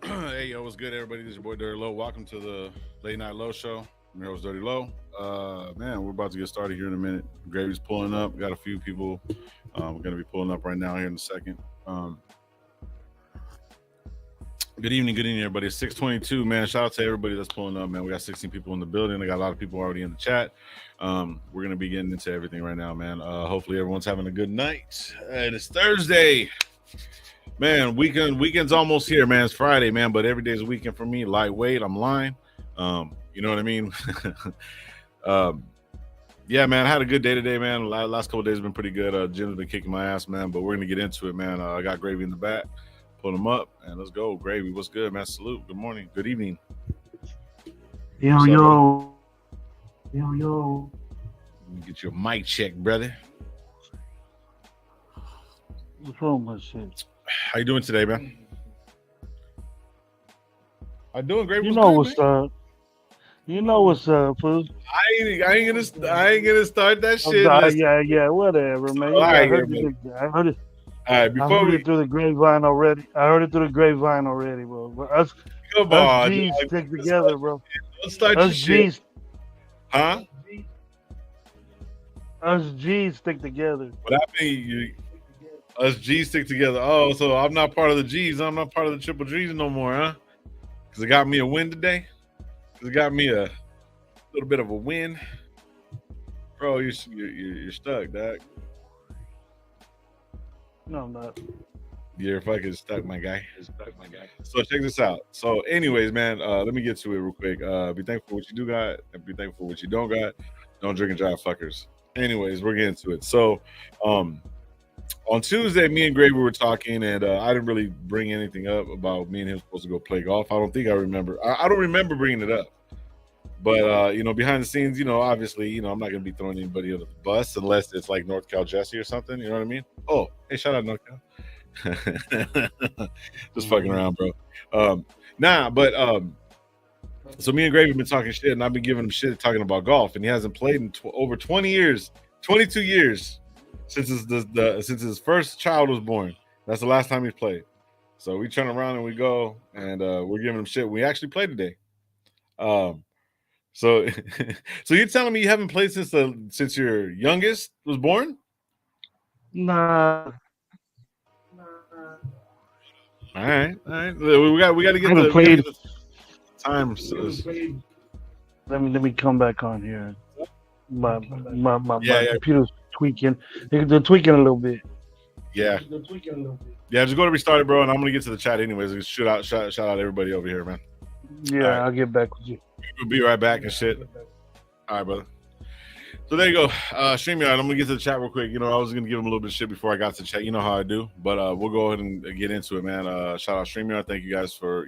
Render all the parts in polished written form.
Hey, yo, what's good, everybody? This is your boy Dirty Low. Welcome to the Late Nite Low show. I'm your host, Dirty Low. Man, we're about to get started here in a minute. Gravy's pulling up. Got a few people. We're going to be pulling up right now here in a second. Good evening, everybody. It's 6:22, man. Shout out to everybody that's pulling up, man. We got 16 people in the building. I got a lot of people already in the chat. We're going to be getting into everything right now, man. Hopefully everyone's having a good night. And it's Thursday. Man, weekend's almost here, man. It's Friday, man, but every day's a weekend for me. Lightweight, I'm lying. You know what I mean? Yeah, man, I had a good day today, man. Last couple of days have been pretty good. Jim's been kicking my ass, man, but we're going to get into it, man. I got Gravy in the back. Pull him up, and let's go. Gravy, what's good, man? Salute. Good morning. Good evening. Yo. Let me get your mic check, brother. What's wrong with shit? How you doing today, man? How doing, Gravy? You know what's up. You know what's up, fool. I ain't gonna start that shit. Yeah, whatever, man. I heard it. All right, I heard it through the grapevine already. Bro. Us G's stick together, bro. Let's start us G's. Huh? Us G's stick together. What I mean, us G's stick together. Oh, so I'm not part of the G's. I'm not part of the triple G's no more, huh? Because it got me a win today. Because it got me a little bit of a win. Bro, you're stuck, dog. No, I'm not. You're fucking stuck, my guy. So check this out. So anyways, man, let me get to it real quick. Be thankful for what you do got, and be thankful for what you don't got. Don't drink and drive, fuckers. Anyways, we're getting to it. So on Tuesday, me and Gravy were talking, and I didn't really bring anything up about me and him supposed to go play golf. I don't think I remember. I don't remember bringing it up. But, behind the scenes, obviously, I'm not going to be throwing anybody under the bus unless it's like North Cal Jesse or something. You know what I mean? Oh, hey, shout out North Cal. Just fucking around, bro. So me and Gravy have been talking shit, and I've been giving him shit talking about golf, and he hasn't played in over 20 years, 22 years since his first child was born. That's the last time he's played. So we turn around and we go, and we're giving him shit. We actually played today. So, so you're telling me you haven't played since your youngest was born? Nah. All right. We got to I get haven't the played. times. Let me come back on here. My Yeah. computer's tweaking. They're tweaking a little bit. Yeah. Just go to restart it, bro, and I'm gonna get to the chat anyways. Shout out everybody over here, man. Yeah, right. I'll get back with you. We'll be right back and shit. All right, brother. So there you go. StreamYard, I'm gonna get to the chat real quick. You know, I was gonna give him a little bit of shit before I got to the chat. You know how I do, but we'll go ahead and get into it, man. Shout out StreamYard. Thank you guys for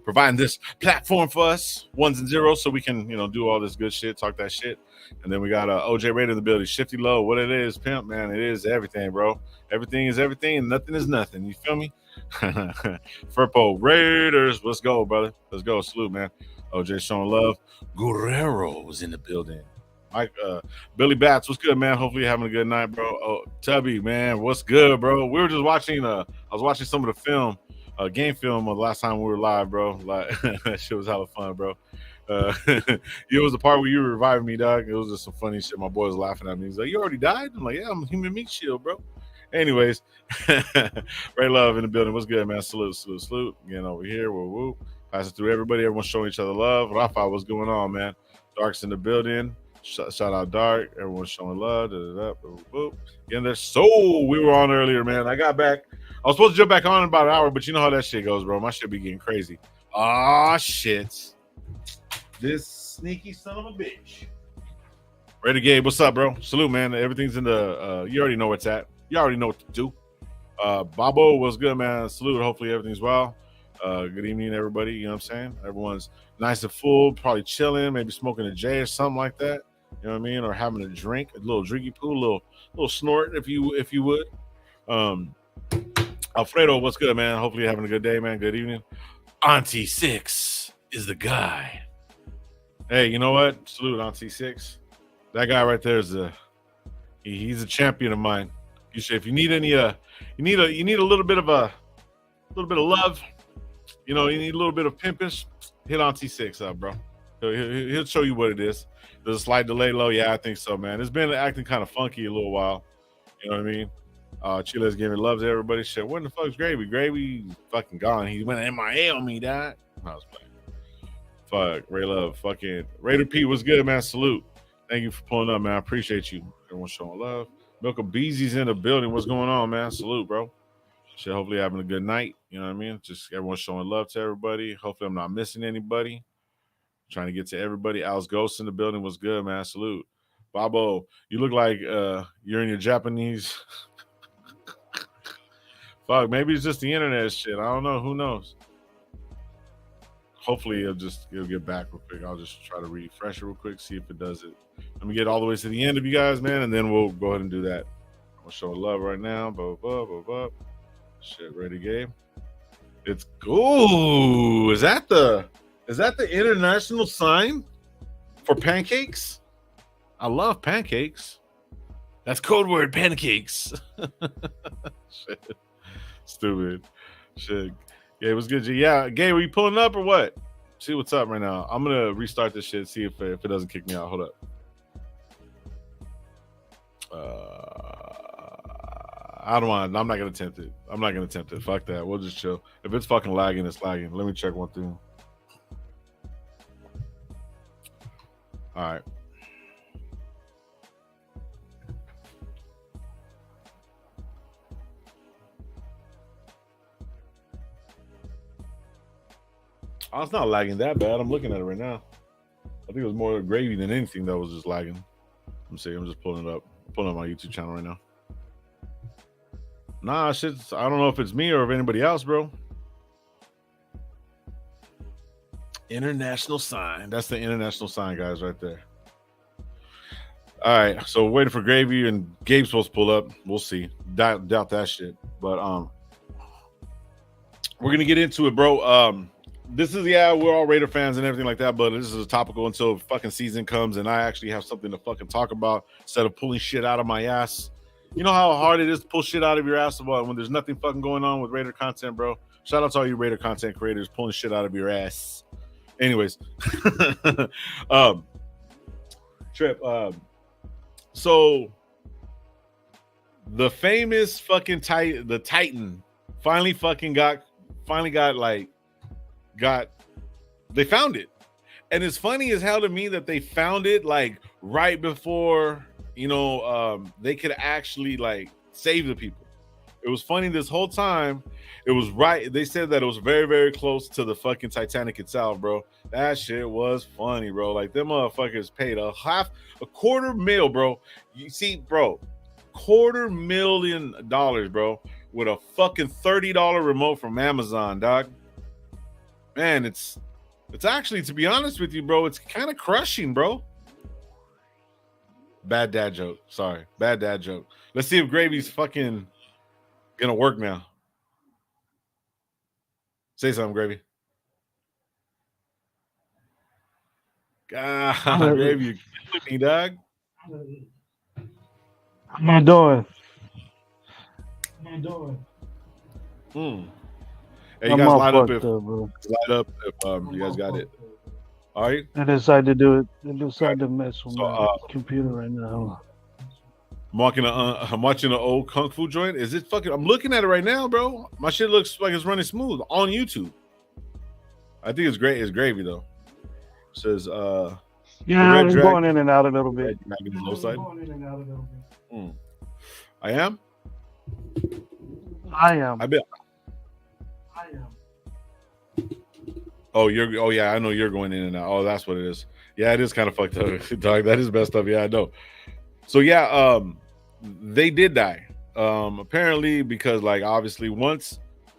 providing this platform for us, ones and zeros, so we can do all this good shit, talk that shit. And then we got OJ Raider in the building. Shifty Low, what it is, pimp, man. It is everything, bro. Everything is everything, and nothing is nothing. You feel me? Furpo Raiders, let's go, brother. Let's go. Salute, man. OJ showing love. Guerrero's in the building. Mike, Billy Bats, what's good, man? Hopefully you're having a good night, bro. Oh, Tubby, man, what's good, bro? We were just watching. I was watching some of the film, game film, the last time we were live, bro. Like that shit was hella fun, bro. It was the part where you were reviving me, dog. It was just some funny shit. My boy was laughing at me. He's like, "You already died?" I'm like, "Yeah, I'm a human meat shield, bro." Anyways, Ray Love in the building. What's good, man? Salute. Again over here. Woo woo. Passing through everybody. Everyone's showing each other love. Rafa, what's going on, man? Dark's in the building. Shout out Dark. Everyone's showing love. Again, there's we were on earlier, man. I got back. I was supposed to jump back on in about an hour, but you know how that shit goes, bro. My shit be getting crazy. Ah, shit. This sneaky son of a bitch. Renegade, what's up, bro? Salute, man. Everything's in the you already know what's at. You already know what to do. Babo, what's good, man? Salute. Hopefully everything's well. Good evening, everybody. You know what I'm saying? Everyone's nice and full, probably chilling, maybe smoking a J or something like that. You know what I mean? Or having a drink, a little drinky poo, a little snort, if you would. Alfredo, what's good, man? Hopefully you're having a good day, man. Good evening. Auntie Six is the guy. Hey, you know what? Salute, Auntie Six. That guy right there is he's a champion of mine. You say if you need any you need a little bit of love. You need a little bit of pimpish. Hit Auntie Six up, bro. He'll show you what it is. There's a slight delay low. Yeah, I think so, man. It's been acting kind of funky a little while. You know what I mean? Chile's giving love to everybody. Shit, when the fuck's Gravy? Gravy fucking gone. He went MIA on me, dad. I was playing. Fuck, Ray Love. Fucking Raider P, what's good, man? Salute. Thank you for pulling up, man. I appreciate you. Everyone's showing love. Milka Beezy's in the building. What's going on, man? Salute, bro. Shit, hopefully having a good night. You know what I mean? Just everyone's showing love to everybody. Hopefully I'm not missing anybody. Trying to get to everybody. Al's Ghost in the building. What's good, man? Salute. Babo, you look like you're in your Japanese. Fuck, maybe it's just the internet shit. I don't know. Who knows? Hopefully it'll get back real quick. I'll just try to refresh it real quick, see if it does it. Let me get all the way to the end of you guys, man, and then we'll go ahead and do that. I'm gonna show love right now. Shit, ready game. It's cool. Is that the international sign for pancakes? I love pancakes. That's code word pancakes. Shit. Stupid. Shit. Yeah, it was good. Yeah, Gay, were you pulling up or what? See what's up right now. I'm gonna restart this shit. See if it doesn't kick me out. Hold up. I don't want. I'm not gonna attempt it. Fuck that. We'll just chill. If it's fucking lagging, it's lagging. Let me check one thing. All right. Oh, it's not lagging that bad. I'm looking at it right now. I think it was more Gravy than anything that was just lagging. Let me see. I'm just pulling it up. Pulling up my YouTube channel right now. Nah, shit. I don't know if it's me or if anybody else, bro. International sign. That's the international sign, guys, right there. All right. So waiting for Gravy and Gabe's supposed to pull up. We'll see. Doubt that shit. But we're gonna get into it, bro. This is, we're all Raider fans and everything like that, but this is a topical until fucking season comes and I actually have something to fucking talk about instead of pulling shit out of my ass. You know how hard it is to pull shit out of your ass when there's nothing fucking going on with Raider content, bro? Shout out to all you Raider content creators pulling shit out of your ass. Anyways, Trip. So the famous fucking the Titan finally got they found it. And it's funny as hell to me that they found it like right before, they could actually like save the people. It was funny this whole time. It was right. They said that it was very, very close to the fucking Titanic itself, bro. That shit was funny, bro. Like them motherfuckers paid a $250,000, bro. You see, bro, $250,000, bro, with a fucking $30 remote from Amazon, dog. Man, it's actually, to be honest with you, bro, it's kind of crushing, bro. Bad dad joke. Sorry. Bad dad joke. Let's see if Gravy's fucking gonna work now. Say something, Gravy. God, Gravy, you're killing me, dog. How you doing? Hey, you guys light up if you guys got it. All right. I decided to do it. I decided to mess with my computer right now. I'm watching an old kung fu joint. Is it fucking? I'm looking at it right now, bro. My shit looks like it's running smooth on YouTube. I think it's great. It's gravy though. It says yeah, I'm going in and out a little bit. Low side. I am. I bet. Oh, yeah, I know you're going in and out. Oh, that's what it is. Yeah, it is kind of fucked up, dog. That is messed up. Yeah, I know. So yeah, they did die. Apparently because like obviously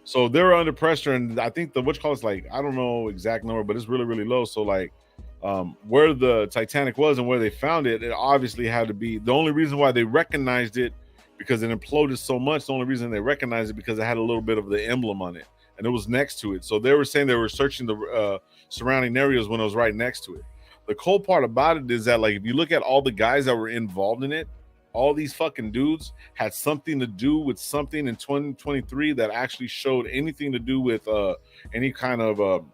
so they were under pressure, and I think is like, I don't know exact number, but it's really, really low. So like where the Titanic was and where they found it, it obviously had to be the only reason why they recognized it, because it imploded so much. The only reason they recognized it because it had a little bit of the emblem on it. And it was next to it. So they were saying they were searching the surrounding areas when it was right next to it. The cool part about it is that, like, if you look at all the guys that were involved in it, all these fucking dudes had something to do with something in 2023 that actually showed anything to do with any kind of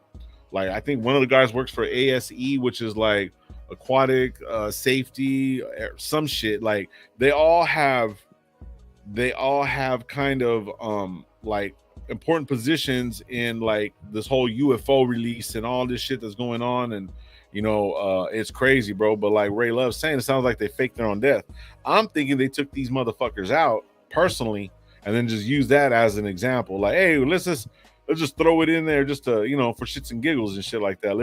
like, I think one of the guys works for ASE, which is like aquatic safety, some shit. Like they all have kind of like important positions in like this whole UFO release and all this shit that's going on. And it's crazy, bro. But like Ray Love's saying, it sounds like they faked their own death. I'm thinking they took these motherfuckers out personally and then just use that as an example. Like, hey, let's just throw it in there just to, for shits and giggles and shit like that.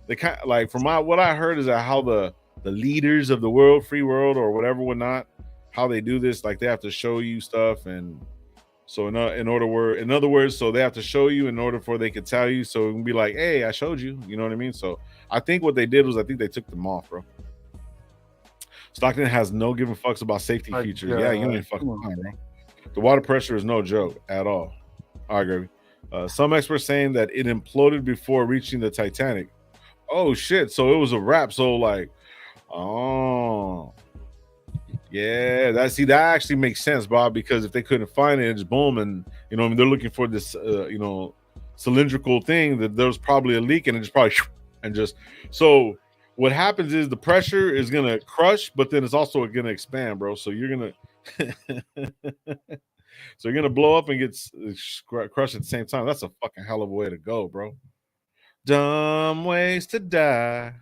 They kind of like, from what I heard is that how the leaders of the world, free world or whatever, whatnot, how they do this, like they have to show you stuff. And so in other words, so they have to show you in order for they could tell you. So it can be like, hey, I showed you, you know what I mean? So I think what they did was, I think they took them off, bro. Stockton has no giving fucks about safety features. Yeah, you ain't fucking fine, bro. The water pressure is no joke at all. I agree. Some experts saying that it imploded before reaching the Titanic. Oh shit! So it was a wrap. So like, oh. Yeah, that actually makes sense, Bob, because if they couldn't find it, it's boom, and they're looking for this cylindrical thing, that there was probably a leak, and it just probably and just so what happens is the pressure is gonna crush, but then it's also gonna expand, bro. So you're gonna blow up and get crushed at the same time. That's a fucking hell of a way to go, bro. Dumb ways to die.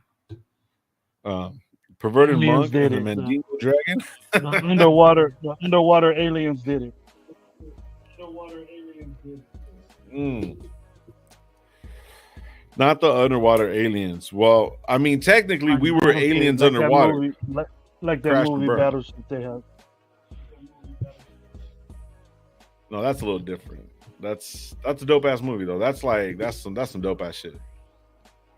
Perverted monk and the Mandingo dragon. The underwater aliens did it. Not the underwater aliens. Well, I mean, technically, we were aliens underwater. Like that movie Battleship they have. No, that's a little different. That's a dope ass movie though. That's some dope ass shit.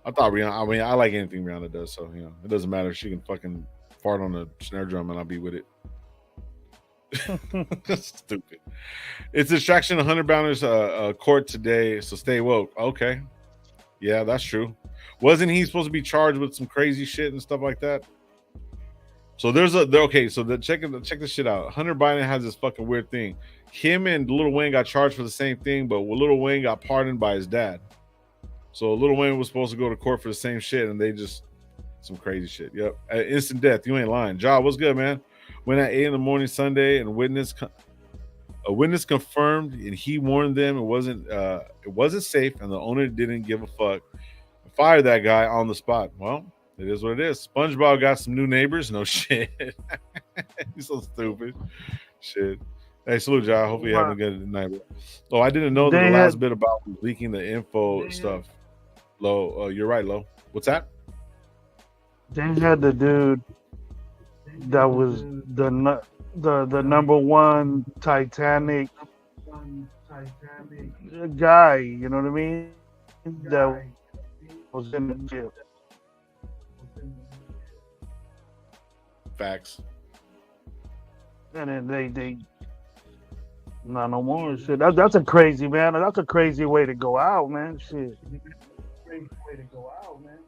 I thought Rihanna. I mean, I like anything Rihanna does, so it doesn't matter if she can fucking fart on a snare drum and I'll be with it. Stupid. It's distraction. 100 bounders court today, so stay woke. Okay, yeah, that's true. Wasn't he supposed to be charged with some crazy shit and stuff like that? So check this shit out. Hunter Biden has this fucking weird thing. Him and Lil Wayne got charged for the same thing, but Lil Wayne got pardoned by his dad. So Lil Wayne was supposed to go to court for the same shit, and they just some crazy shit. Yep, instant death. You ain't lying. Ja, what's good, man? Went at 8 a.m. Sunday, and a witness confirmed, and he warned them it wasn't safe, and the owner didn't give a fuck. Fired that guy on the spot. Well, it is what it is. SpongeBob got some new neighbors. No shit. He's so stupid. Shit. Hey, salute, y'all. Hopefully you're having a good night. Oh, I didn't know that the last bit about leaking the info stuff. Low, you're right, Low. What's that? They had the dude that was the number one Titanic guy. You know what I mean? That was in the jail. Facts. And then they no more shit. That's a crazy, man. That's a crazy way to go out, man. Shit.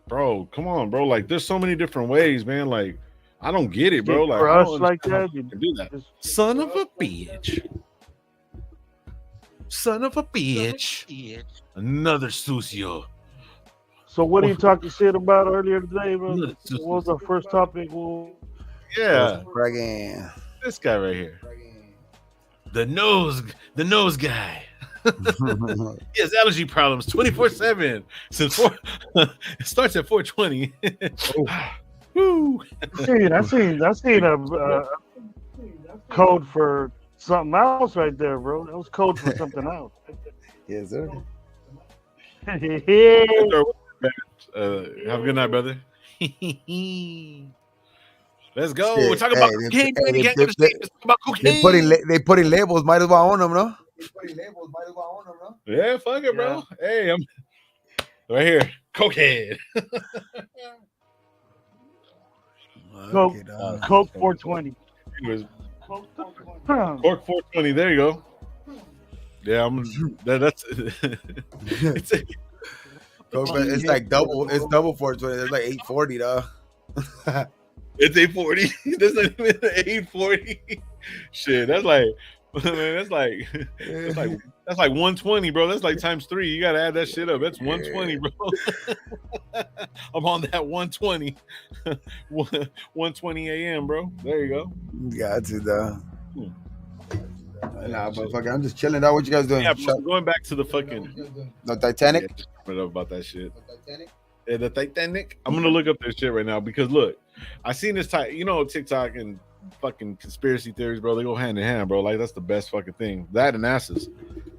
Bro, come on, bro. Like, there's so many different ways, man. Like, I don't get it, bro. Like, crushed like that, you can do that. Son of a bitch. Son of a bitch. Another sucio. So what are you talking shit about earlier today, bro? What was our first topic? Yeah. Bragging. This guy right here. The nose guy. He has allergy problems 24/7 since it starts at 4:20. Woo. I seen a code for something else right there, bro. That was code for something else. Yes, sir. Yeah. Have a good night, brother. Let's go. Shit. We're talking about cocaine. They putting labels. Might as well own them, no? Yeah, fuck it, bro. Hey, I'm right here. Cokehead. Coke 420. Cork 420. There you go. Yeah, that's it's like double. It's double 420. It's like 840, though. It's 840. That's not even 840. Shit, that's like, man, that's like 120, bro. That's like times 3. You gotta add that shit up. That's 120, bro. I'm on that 120. 120 a.m., bro. There you go. Got to, though. Nah, but fucking, I'm just chilling out. What you guys doing? Yeah, going back to the fucking the Titanic. Yeah, about that shit. Yeah, the Titanic. I'm gonna look up this shit right now because look, I seen this TikTok and fucking conspiracy theories, bro. They go hand in hand, bro. Like, that's the best fucking thing. That and asses.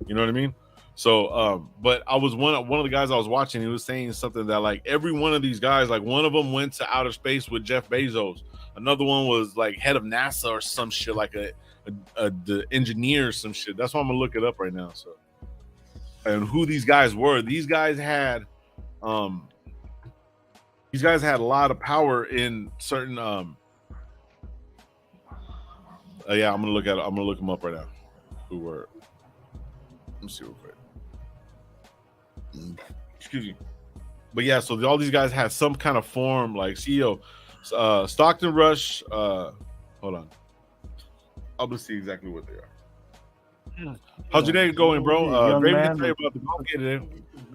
You know what I mean? So, but I was one of the guys I was watching. He was saying something that, like, every one of these guys, like, one of them went to outer space with Jeff Bezos. Another one was like head of NASA or some shit, like the engineer or some shit. That's why I'm gonna look it up right now. So, and who these guys were? These guys had a lot of power in certain yeah, I'm gonna look them up right now. Who were? Let me see real quick. Excuse me. But yeah, so all these guys had some kind of form, like CEO. Stockton Rush. Hold on. I'll just see exactly what they are. How's your day going, bro? Great to tell you about the golf today.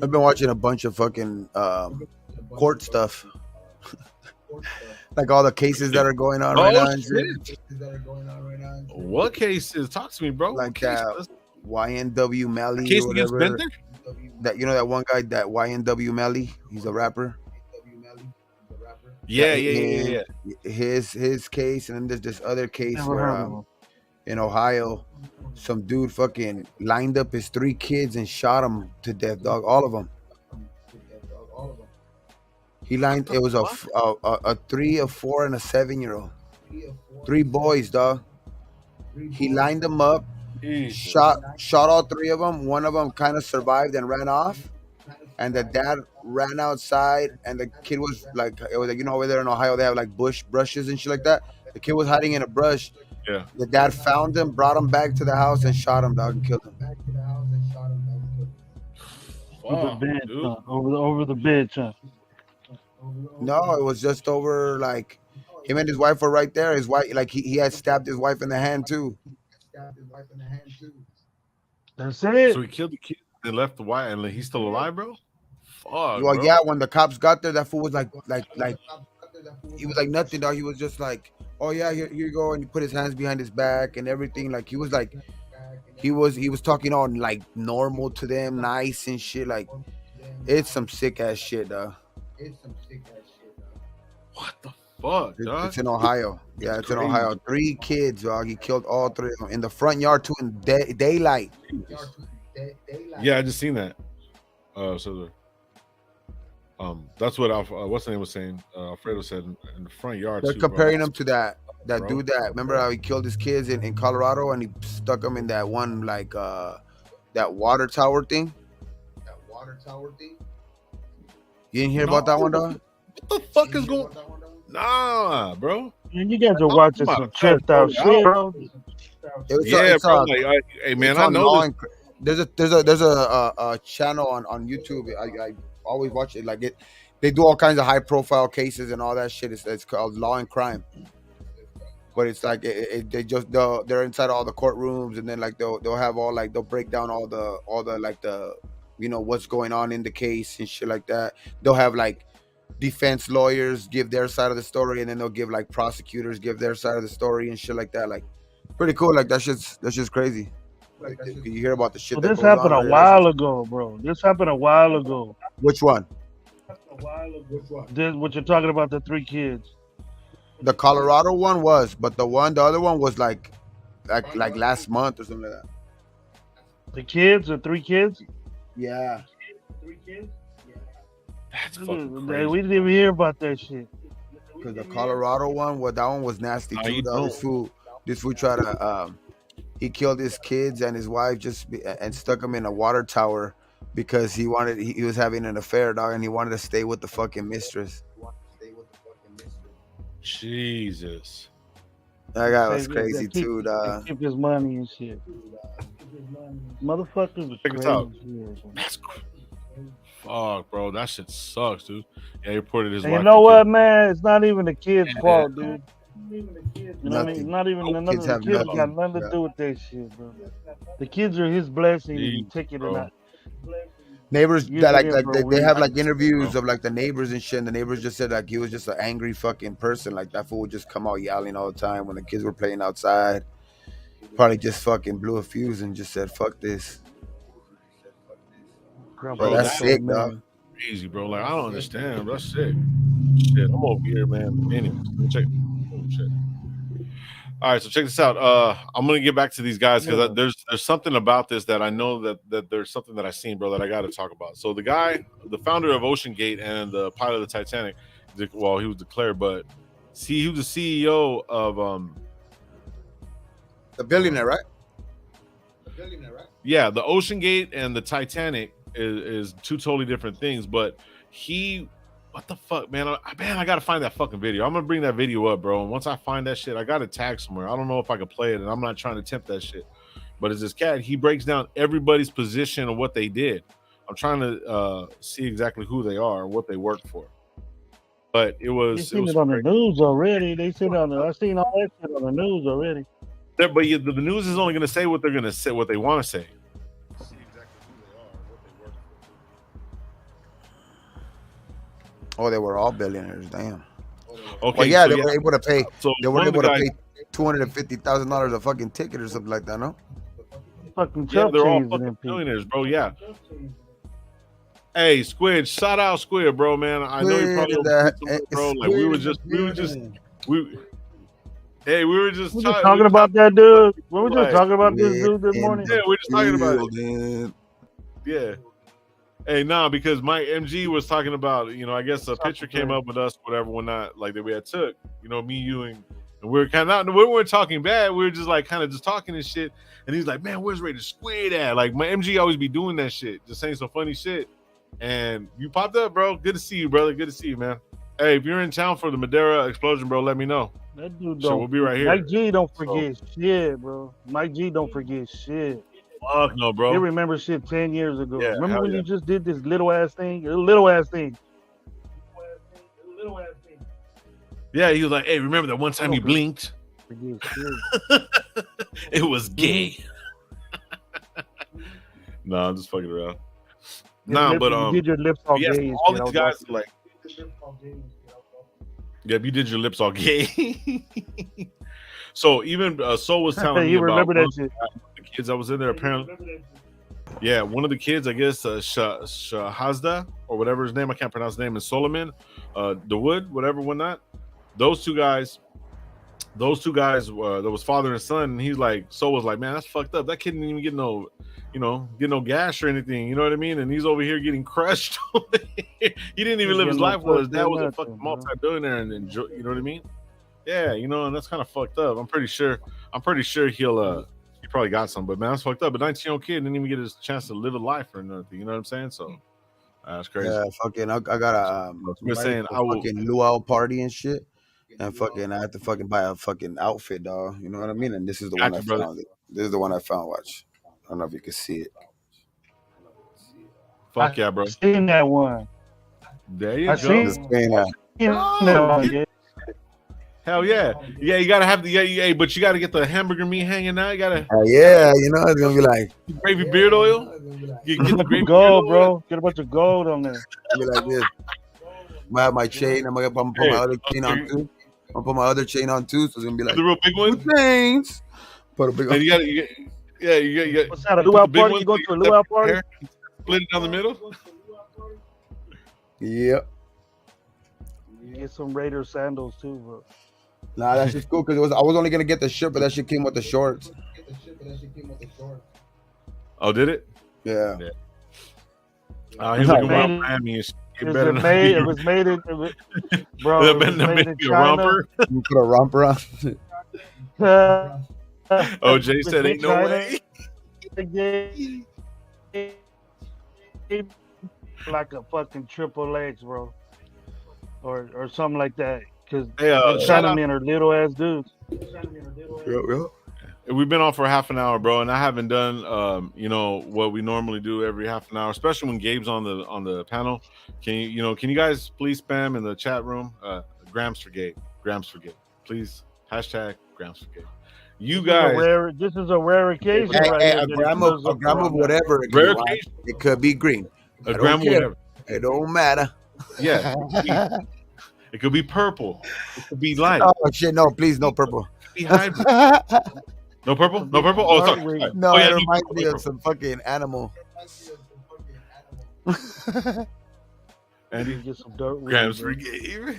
I've been watching a bunch of fucking court stuff. Like all the cases that are going on right now. What cases? Talk to me, bro. Like YNW Mally. Case against Banter? That, you know, that one guy, that YNW Mally. He's a rapper. Yeah. His case, and then there's this other case where in Ohio, some dude fucking lined up his 3 kids and shot them to death, dog. All of them. He lined. It was a 3, a 4, and a 7-year-old. 3 boys, dog. He lined them up, shot all 3 of them. One of them kind of survived and ran off, and the dad ran outside, and the kid was like, it was like, you know, over there in Ohio they have like brushes and shit like that. The kid was hiding in a brush. Yeah. The dad found him, brought him back to the house, and shot him, dog, and killed him. Over the bitch, huh? No, it was just over, like, him and his wife were right there. His wife, like, he had stabbed his wife in the hand too. That's it. So he killed the kid and left the wife, and he's still alive, bro? Fuck, Well, bro. yeah, when the cops got there, that fool was like, he was like nothing, dog. He was just like, oh yeah, here you go, and he put his hands behind his back and everything. Like he was like, he was talking all like normal to them, nice and shit. Like it's some sick ass shit, dog. What the fuck, dog? It's in Ohio. Yeah, it's in crazy. Ohio. 3 kids, dog. He killed all 3 of them in the front yard too, in daylight. Yeah, I just seen that. That's what what's the name was saying. Alfredo said in the front yard. They're too, bro. comparing him to that Bro. dude that, remember how he killed his kids in Colorado and he stuck them in that one like that water tower thing. You didn't hear about that one, dog? What the fuck is going? Nah, bro. Man, you guys are watching I'm some out. tripped out shit, bro. Yeah, bro. Like, hey, man, I know this. There's a channel on YouTube. I always watch it. Like they do all kinds of high profile cases and all that shit. It's called Law and Crime. But it's like they're inside all the courtrooms, and then like they'll have all like they'll break down all the like the what's going on in the case and shit like that. They'll have like defense lawyers give their side of the story, and then they'll give like prosecutors give their side of the story and shit like that. Like pretty cool. Like that's just crazy. Like, you hear about the shit. Well, that this goes happened on a there. while ago, bro. This happened a while ago. Which one? This, what you're talking about, the 3 kids. The Colorado one was, but the other one was like last month or something like that. The kids, the 3 kids. Yeah. That's We fucking crazy. didn't even hear about that shit. Because the Colorado one, that one was nasty How too. you Dog. This fool tried to he killed his kids and his wife and stuck them in a water tower because he was having an affair, dog, and he wanted to stay with the fucking mistress. Jesus. That guy was crazy too, dog. Keep his money and shit. Motherfuckers was Check this out. crazy. That's fuck, bro. That shit sucks, dude. Yeah, he reported his And wife. you know what, man? It's not even the kids' fault, dude. You know what I mean? Nothing. Not even Kids the have kids nothing. got nothing to do with that shit, bro. The kids are his blessing. Jeez, You take it or bro. not. Neighbors Use that it for a they have week. like interviews of like the neighbors and shit, and the neighbors just said like he was just an angry fucking person. Like that fool would just come out yelling all the time when the kids were playing outside. Probably just fucking blew a fuse and just said fuck this. Bro, that's sick, dog. Crazy, bro. Like, I don't understand. Bro. That's sick. Shit, I'm over here, man. Anyways, let me check. Oh, shit. All right, so check this out. I'm gonna get back to these guys because there's something about this that I know that there's something that I seen, bro, that I got to talk about. So the guy, the founder of Ocean Gate and the pilot of the Titanic, well, he was declared, but he was the CEO of The billionaire, right? Yeah, the Ocean Gate and the Titanic is 2 totally different things. But what the fuck, man? I gotta find that fucking video. I'm gonna bring that video up, bro. And once I find that shit, I got it tagged somewhere. I don't know if I can play it, and I'm not trying to tempt that shit. But it's this cat. He breaks down everybody's position and what they did. I'm trying to see exactly who they are and what they work for. But it was. They seen it on the news already. They seen it on I seen all that shit on the news already. But the news is only going to say what they're going to say, what they want to say. See exactly who they are, what they work for. Oh, they were all billionaires. Damn. Okay. Well, yeah, so they were able to pay. So They were one of able the to guys- pay $250,000 a fucking ticket or something like that, no? Fucking Yeah, Chuck they're all cheese and them fucking people. billionaires, bro. Yeah. Hey, Squid, shout out Squid, bro, man. I know you probably Squid, somewhere, bro. Like we were just talking about that dude. We were just Right. talking about this dude this morning. Yeah, we're just talking about it. it. Yeah. Hey, nah, because my MG was talking about, I guess a picture came up with us, whatever, when not like that we had took, me, you, and we were kind of we weren't talking bad. We were just like kind of just talking and shit. And he's like, man, where's Rated Squid at? Like my MG always be doing that shit, just saying some funny shit. And you popped up, bro. Good to see you, brother. Good to see you, man. Hey, if you're in town for the Madeira explosion, bro, let me know. That dude So we'll be right here. Mike G don't forget shit, bro. Mike G don't forget shit. Fuck no, bro. He remember shit 10 years ago. Yeah, Remember hell when yeah. you just did this little ass thing? A little ass thing. Yeah, he was like, hey, remember that one time you blinked? Forget shit. It was gay. No, I'm just fucking around. Nah, but you did your lips all yes, gay and all shit. I these was guys watching. are like, yeah, you did your lips all gay. So even So was telling me You about remember one that shit? of the kids that was in there. Apparently, yeah, one of the kids, I guess, Shahazda or whatever his name, I can't pronounce his name, is Solomon, Dawood, whatever, whatnot. Those two guys, there was father and son, and he's like, So was like, man, that's fucked up. That kid didn't even get no, get no gash or anything. You know what I mean? And he's over here getting crushed. He didn't even live his life well. His dad was a fucking multi-billionaire, and enjoy. You know what I mean? Yeah, and that's kind of fucked up. I'm pretty sure he probably got some, but man, that's fucked up. But 19-year-old kid didn't even get his chance to live a life or nothing. You know what I'm saying? So that's crazy. Yeah, fucking, I got a fucking luau party and shit, and fucking, I had to fucking buy a fucking outfit, dog. You know what I mean? And this is the one I found. This is the one I found. Watch. I don't know if you can see it. Fuck yeah, bro. I seen that one. There you go. Hell yeah. Yeah, you gotta have but you gotta get the hamburger meat hanging out. You gotta yeah, it's gonna be like gravy beard oil. Get the gravy gold, bro. Get a bunch of gold on there. Be like this. I have my chain. I'm gonna put my other chain on too. I'm gonna put my other chain on too, so it's gonna be like the real big one. Chains. Put a big one. You got. What's that? A luau party? You go to a luau party? Split it down the middle. Yep. Get some Raider sandals too, bro. Nah, that's just cool because I was only gonna get the shirt, but that shit came with the shorts. Oh, did it? Yeah. He's looking around Miami and shit. It was made in bro. It was made in China. You put a romper on. OJ said, "Ain't no way." Like a fucking triple X, bro, or something like that. Because Chinamen are little ass dudes. Yeah. We've been on for half an hour, bro, and I haven't done what we normally do every half an hour, especially when Gabe's on the panel. Can you guys please spam in the chat room Grams for Gabe, please, hashtag Grams for Gabe. You guys, this is a rare occasion. A gram of whatever. Rare occasion. It could be green. A gram of whatever. It don't matter. Yeah. It could be purple. It could be light. Oh shit! No, please, no purple. It could be hybrid. No purple? No purple? Oh, sorry. No, it reminds me of some fucking animal. Andy, get some dirt. Grams for Gabe.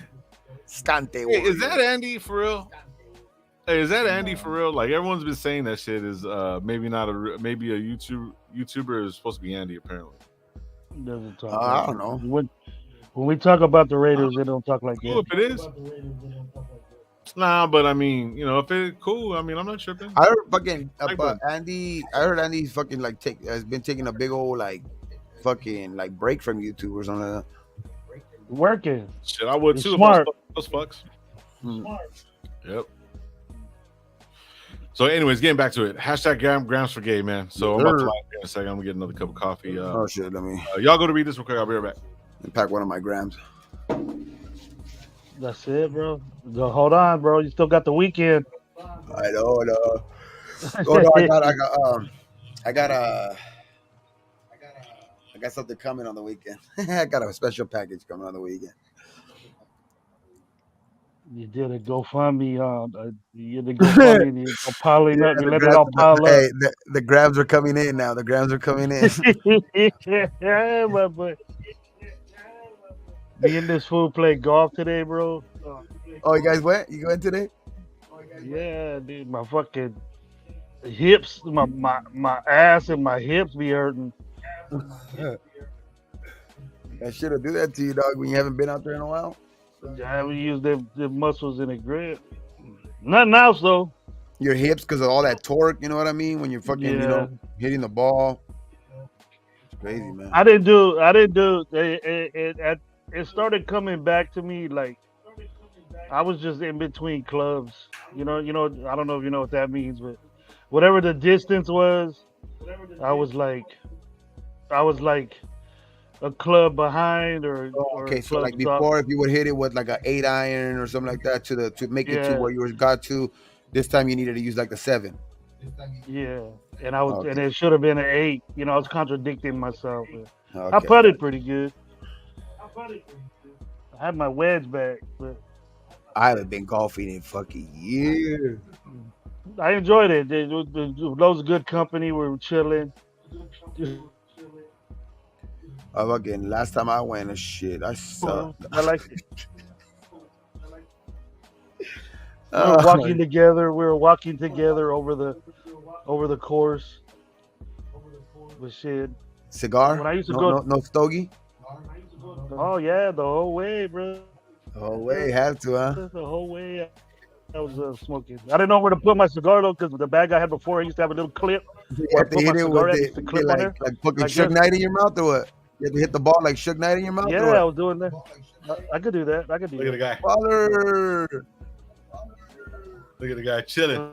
Scante. Hey, is that Andy for real? Hey, is that Andy for real? Like everyone's been saying that shit is maybe a YouTuber is supposed to be Andy apparently. Doesn't talk. I don't know. When we talk about the Raiders, they don't talk like that. If it is. Nah, but I mean, if it's cool, I mean, I'm not tripping. I heard fucking Andy. I heard Andy fucking has been taking a big old fucking break from YouTube or something like that. Working. Shit, I would too. Smart. Those fucks. Yep. So, anyways, getting back to it. Hashtag Grams for Gay, man. So I'm about to live in a second. I'm gonna get another cup of coffee. Oh shit, let me. Y'all go to read this real quick. I'll be right back. And pack one of my grams. That's it, bro. Hold on, bro. You still got the weekend. I know. Oh no, I got something coming on the weekend. I got a special package coming on the weekend. You did a GoFundMe. You did a GoFundMe. You piling up. You let it all pile up. Hey, the grams are coming in now. The grams are coming in. Yeah, but me and this fool played golf today, bro. Oh, you guys went? You went today? Yeah, dude. My fucking hips, my ass and my hips be hurting. I should have do that to you, dog, when you haven't been out there in a while. I haven't used them muscles in a grip. Nothing else though. Your hips, because of all that torque, you know what I mean? When you're fucking, hitting the ball. It's crazy, man. I didn't do. It started coming back to me like I was just in between clubs. I don't know if you know what that means, but whatever the distance was, I was like a club behind or okay, so like before, if you would hit it with like an 8-iron or something like that to make it to where you got to, this time you needed to use like the 7. Yeah, and I was, and Okay. it should have been an 8. You know, I was contradicting myself. I Okay. putted pretty good. I had my wedge back, but I haven't been golfing in fucking years. I enjoyed it. Those was good company. We were chilling. Fucking last time I went, shit, I sucked. I liked it. We were Uh, walking together. We were walking together over the course. But shit, cigar? when I used to No, go, no, no stogie. oh yeah, the whole way, bro. Oh wait, have to, huh? The whole way I was smoking. I didn't know where to put my cigar though, because the bag I had before, I used to have a little clip You where I have to put my hit it cigar with at. I the used to be clip on there like fucking like Suge this. Knight in your mouth or what? You have to hit the ball like Suge Knight in your mouth Yeah, or I what? was doing that. I could do that. I could do Look at the that. guy. Baller, Look at the guy chilling.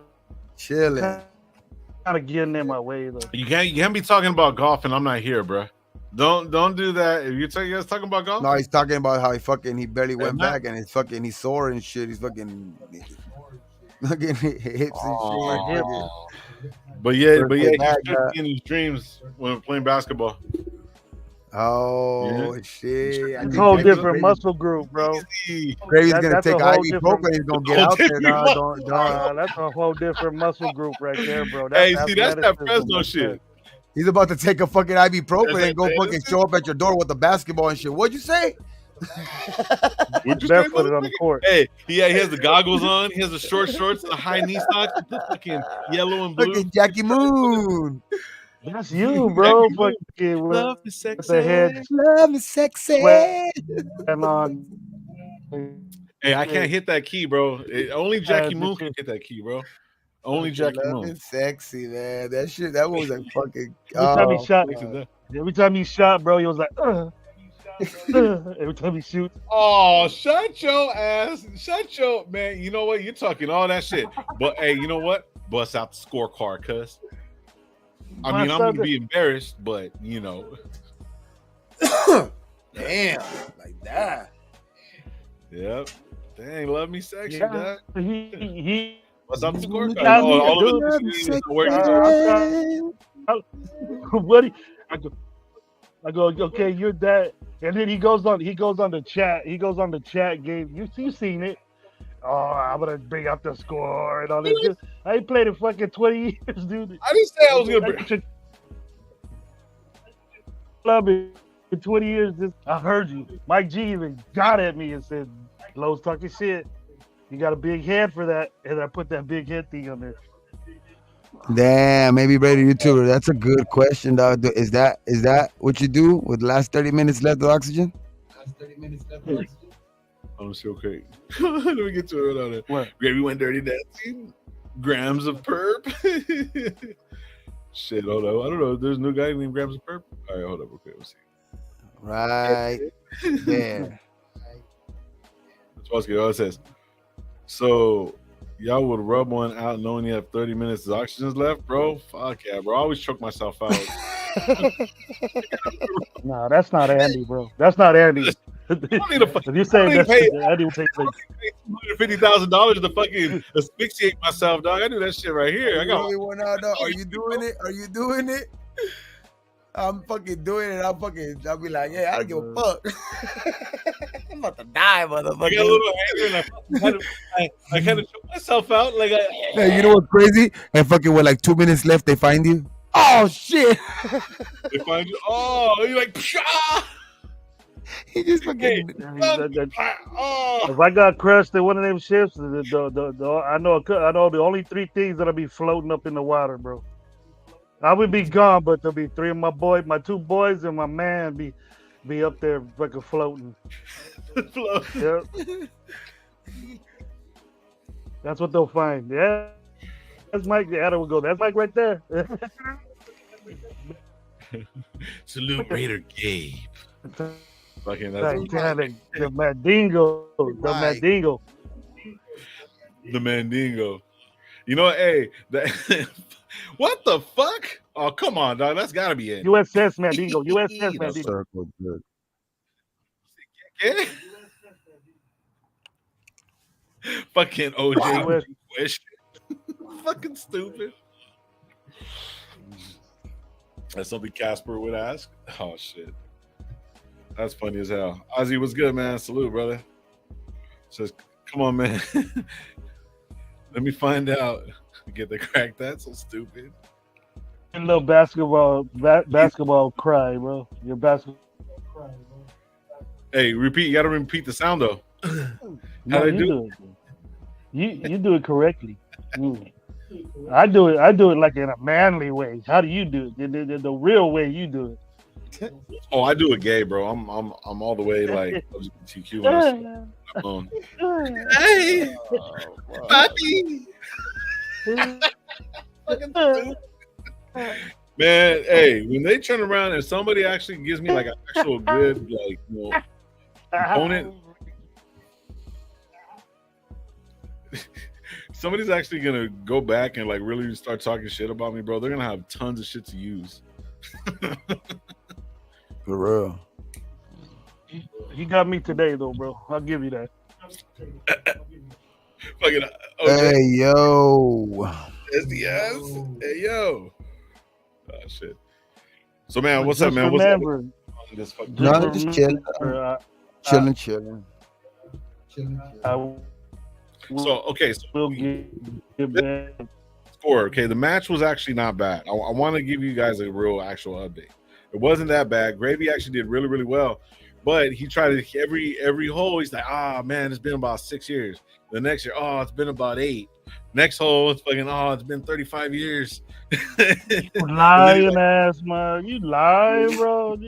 chilling. Kind of getting in my way though. You can't be talking about golf and I'm not here, bro. Don't do that. If you guys talking about golf, No, he's talking about how he barely went not- back and he's sore and shit. He's fucking hips and shit. Oh. But yeah, he Birthday should bag, be in his dreams when playing basketball. Oh Yeah. shit! I It's think a whole Gravy's different muscle group, bro. Gravy's That- gonna that's a take whole ibuprofen. He's gonna get whole out there. different Nah, muscle. don't. That's a whole different muscle group right there, bro. Hey, see, that's that athleticism Fresno right shit. there. He's about to take a fucking ibuprofen That's and go like- fucking show up at your door with a basketball and shit. What'd you say? What'd you say, Barefooted on the motherfucker? court. Hey, he has the goggles on. He has the short shorts and the high knee socks with the fucking yellow and blue. Fucking Jackie Moon. That's you, bro. Jackie Fucking with Love is sexy. the head Love is sexy. sweat on. Hey, I can't hit that key, bro. Only Jackie me Moon too. can hit that key, bro. Only Jackie Love Moon. is sexy, man. That was a fucking. Every time he shot, God. every time he shot, bro, he was like, every time he shoots. Oh, shut your ass. Shut your man. You know what? You're talking all that shit. But hey, you know what? Bust out the scorecard, cuz. I mean, I'm gonna be embarrassed, but you know. Damn, like that. Yep. Dang, love me sexy, Yeah. dog. He What's up the scorecard? Yeah, All dude. of Love it. is is sexy. where what he, I go, okay, you're that, and then he goes on the chat. He goes on the chat game. You seen it? Oh, I'm gonna bring up the score and all this. I ain't played in fucking 20 years, dude. I didn't say I was gonna bring. Love me in 20 years. I heard you. Mike G even got at me and said, "Lowe's talking shit. You got a big head for that," and I put that big head thing on there. Damn, maybe Brady YouTuber. That's a good question, dog. Is that what you do with the last 30 minutes left of oxygen? I'm so okay. Let me get to it on it. What? Gravy went dirty dancing. Grams of perp. Shit, hold up. I don't know. There's a new guy named Grams of perp. All right, hold up. Okay, let's see. Right there. That's what it says. So y'all would rub one out knowing you have 30 minutes of oxygen left, bro? Fuck yeah, bro. I always choke myself out. No, that's not Andy, bro. That's not Andy. If you say that's Andy will take like $250,000 to fucking asphyxiate myself, dog. I do that shit right here. I got. Really want out, dog? Are you doing it? Are you doing it? I'm fucking doing it. I'll be like, yeah, I don't give a fuck. I'm about to die, I got a motherfucker. little anger and I kind of choke myself out. Like, Hey, you know what's crazy? And fucking with like 2 minutes left, they find you. Oh shit! they find you. Oh, you're like, pshaw! He just fucking. Oh. if I got crushed in one of them ships, I know the only 3 things that'll be floating up in the water, bro. I would be gone, but there'll be 3 of my 2 boys, and my man be up there fucking floating. Yep. That's what they'll find. Yeah. That's Mike. The adder will go. That's Mike right there. Salute Raider Gabe. Fucking that's Titanic, the Mandingo. The Right. Mandingo. the Mandingo. You know, hey, that, what the fuck? Oh, come on, dog. That's gotta be it. USS Mandingo. USS Mandingo. Circle, good. Yeah. Fucking OJ Wow. question. Fucking stupid. That's something Casper would ask. Oh shit, that's funny as hell. Ozzy, what's good, man? Salute, brother. Says, come on, man. Let me find out. Get the crack. That's so stupid. A little basketball cry, bro. Your basketball cry, bro. Hey, repeat. You got to repeat the sound though. No, you do it. You do it correctly. I do it like in a manly way. How do you do it? The real way you do it. Oh, I do it gay, bro. I'm all the way like LGBTQ when I on. Hey, Papi. Man, hey, when they turn around and somebody actually gives me like an actual good like component, somebody's actually gonna go back and like really start talking shit about me, bro. They're gonna have tons of shit to use. For real. You got me today, though, bro. I'll give you that. Fucking Hey yo. SDS. Hey yo. Oh shit. So man, what's up, Just man? remember, What's up? No, just chilling. Chilling. So okay, so We'll get back. score. Okay, the match was actually not bad. I want to give you guys a real actual update. It wasn't that bad. Gravy actually did really, really well, but he tried to every hole. He's like, man, it's been about 6 years. The next year, it's been about 8. Next hole, it's fucking, it's been 35 years. You lying ass, man. You lying, bro.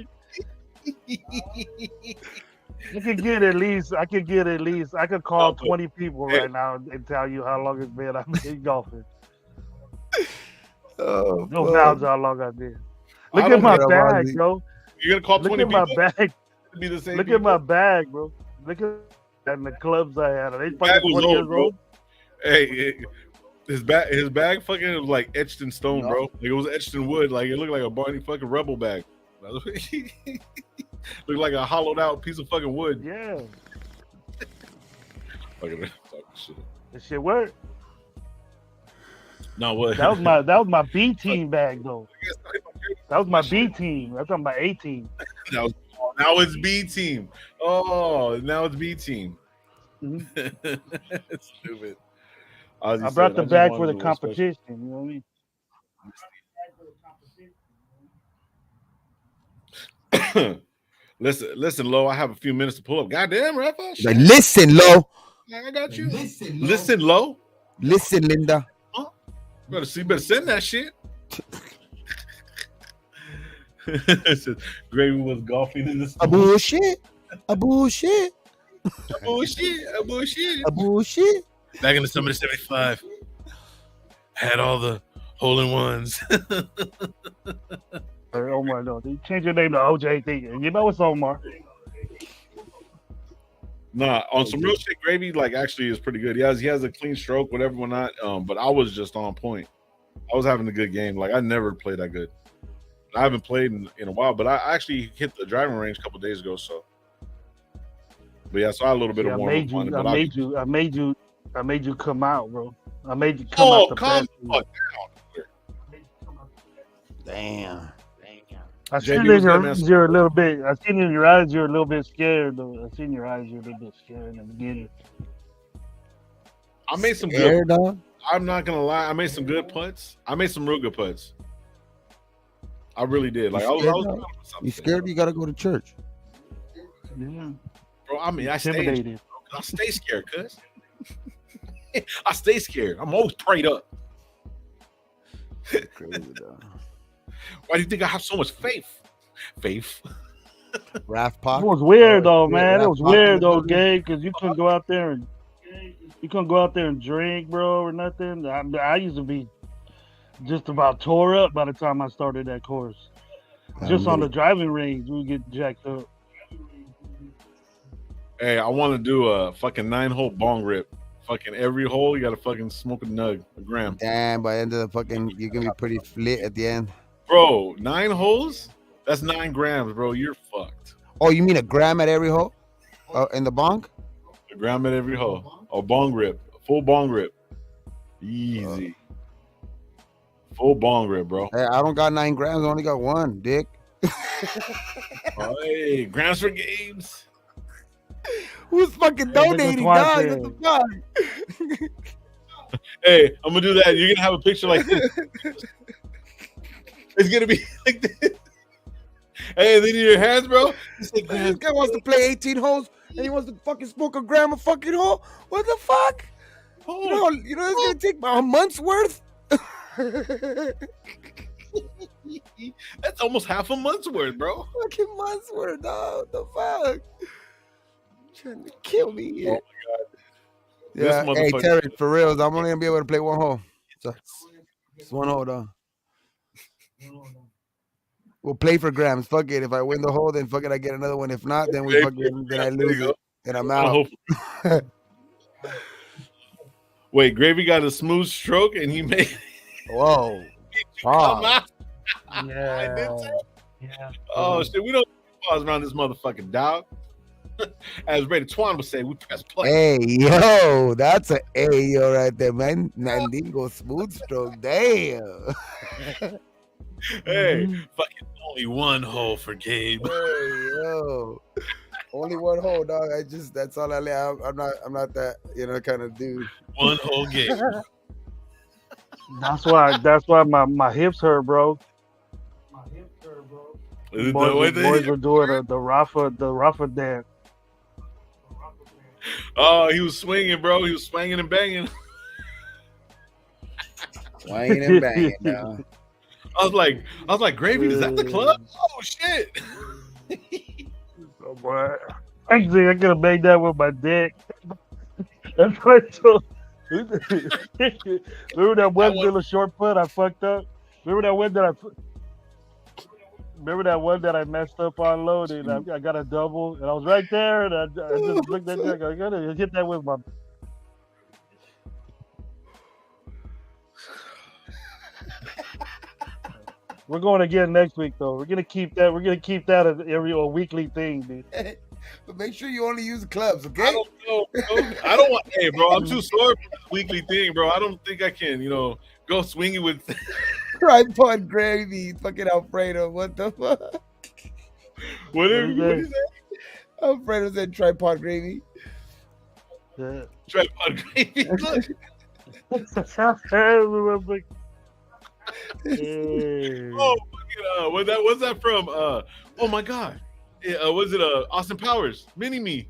I could call 20 people right now and tell you how long it's been I've been golfing. Oh, No doubt how long I've been. Look at my bag, bro. You're gonna call 20 people? Look at my bag. Be the same Look people? at my bag, bro. Look at the clubs I had. Are they Bag fucking was 20 years old, bro. old? Hey, his bag fucking was like etched in stone, bro. Like, it was etched in wood. Like it looked like a Barney fucking Rebel bag. Looked like a hollowed out piece of fucking wood. Yeah. Fucking shit. That shit worked. No, what? That was my B team bag though. That was my B team. That's on my A team. Now it's B team. Oh, now it's B team. It's stupid. I brought the bag for the competition. You know what I mean? Listen, Lo. I have a few minutes to pull up. Goddamn, Rafa. Like, listen, Lo. I got you. Listen, Lo. Listen, Linda. Better send that shit. Gravy was golfing in the A bullshit. Back in the summer of '75, had all the hole-in-ones. Omar, no, they changed your name to OJT, and you know it's Omar. Nah, on some real shit, Gravy like actually is pretty good. He has a clean stroke, whatever, whatnot. But I was just on point. I was having a good game. Like I never played that good. I haven't played in a while, but I actually hit the driving range a couple of days ago. So, but yeah, so I had a little bit of warm up on it. I made you come out, bro. I made you come out the calm best. Damn. I seen in you're a little bit. I seen in your eyes you're a little bit scared though. I seen your eyes you're a little bit scared in the beginning. I made some good. I'm not gonna lie. I made some good putts. I made some real good putts. I really did. Like I was you scared? You gotta go to church. Yeah, bro. I mean, I stay scared, cuz. I stay scared. I'm always prayed up. Crazy, though. Why do you think I have so much faith? Raph Pop. It was weird though, man. It was weird though, Gabe, because you couldn't go out there and drink, bro, or nothing. I used to be just about tore up by the time I started that course. Just on the driving range, we get jacked up. Hey, I want to do a fucking 9-hole bong rip. Fucking every hole, you gotta fucking smoke a gram. Damn, by the end of the fucking, you're gonna be pretty lit at the end. Bro, 9 holes? That's 9 grams, bro. You're fucked. Oh, you mean a gram at every hole? In the bong? A gram at every hole. A bong rip. A full bong rip. Easy. Full bong rip, bro. Hey, I don't got 9 grams. I only got 1, dick. Oh, hey, grams for games. Who's fucking Hey, nigga, donating, twice dog? then. What the fuck? Hey, I'm gonna do that. You're gonna have a picture like this. It's gonna be like this. Hey, then in your hands, bro. It's like, This guy wants to play 18 holes and he wants to fucking smoke a gram of fucking hole. What the fuck? You know it's gonna take a month's worth. That's almost half a month's worth, bro. Fucking months worth, dog. What the fuck? Trying to kill me here. Oh my god. Yeah, This hey motherfucker- Terry, for real, I'm only gonna be able to play 1 hole. So it's 1 hole, dog. We'll play for grams. Fuck it. If I win the hole, then fuck it, I get another one. If not, then then I lose it. And I'm out. Wait, Gravy got a smooth stroke and he made Whoa. come out. Yeah. Yeah. Oh shit, we don't pause around this motherfucking dog. As Ray Twan would say, we press play. Hey, yo, that's a Ayo right there, man. Nandingo smooth stroke. Damn. Hey, Fucking only 1 hole for Gabe. Hey, yo. Only 1 hole, dog. That's all I I'm not that, kind of dude. 1 hole Gabe. That's why my hips hurt, bro. the Boys, way boys they, were doing the Rafa dance. oh, he was swinging, bro. He was swinging and banging. Swinging and banging, dog. I was like, Gravy, is that the club? Oh shit. Oh, boy. Actually, I could have made that with my dick. That's what I told. Remember that one little short put I fucked up? Remember that one that I messed up on loading? I got a double, and I was right there, and I just looked at that. I gotta hit that with my. We're going again next week, though. We're gonna keep that. We're gonna keep that as a weekly thing, dude. But make sure you only use clubs, okay? I don't know, bro. I don't want. Hey, bro, I'm too sore for this weekly thing, bro. I don't think I can, go swinging with. Tripod gravy, fucking Alfredo. What the fuck? Whatever What you is say. Alfredo said tripod gravy. Yeah. Tripod gravy. Look. Hey. Oh, fucking, what's that from? Oh my god. Yeah, was it Austin Powers? Mini Me.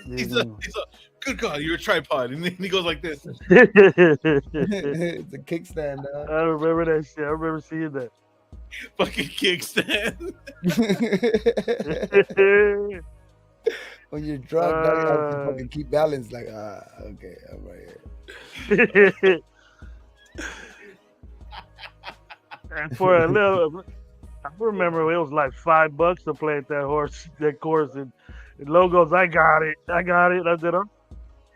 he's a good God, you're a tripod, and then he goes like this. It's a kickstand, dog. I remember that shit. I remember seeing that. Fucking kickstand. When you're drunk, dog, you have to fucking keep balance. Like, okay, I'm right here. And for a little, I remember it was like $5 to play at that course, and Logos, I got it. I said,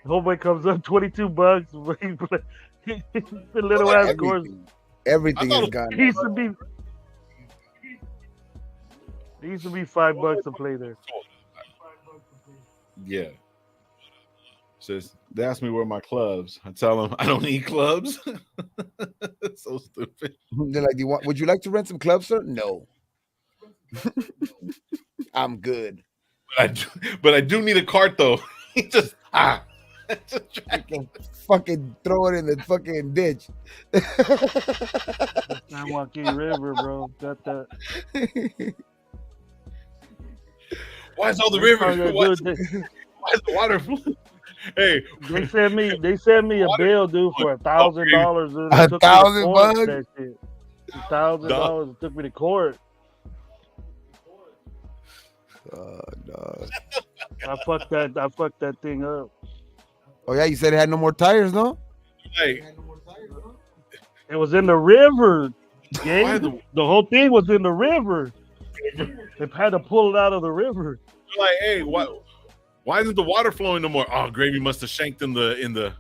homeboy comes up $22. The little ass course. Everything is gone. It used to be $5 to play there. Yeah. Says they ask me where my clubs. I tell them I don't need clubs. So stupid. They're like, would you like to rent some clubs, sir? No. I'm good. But I do need a cart though. Just fucking throw it in the fucking ditch. San Joaquin River, bro. Got that. Why is all the river? Why is the water flowing? Hey, they sent me a bill, dude, for $1,000. $1,000? $1,000. It took me to court. No. I fucked that thing up. Oh yeah, you said it had no more tires, no? Hey, it was in the river. The whole thing was in the river. They had to pull it out of the river. Like, hey, why isn't the water flowing no more? Oh, Gravy must have shanked in the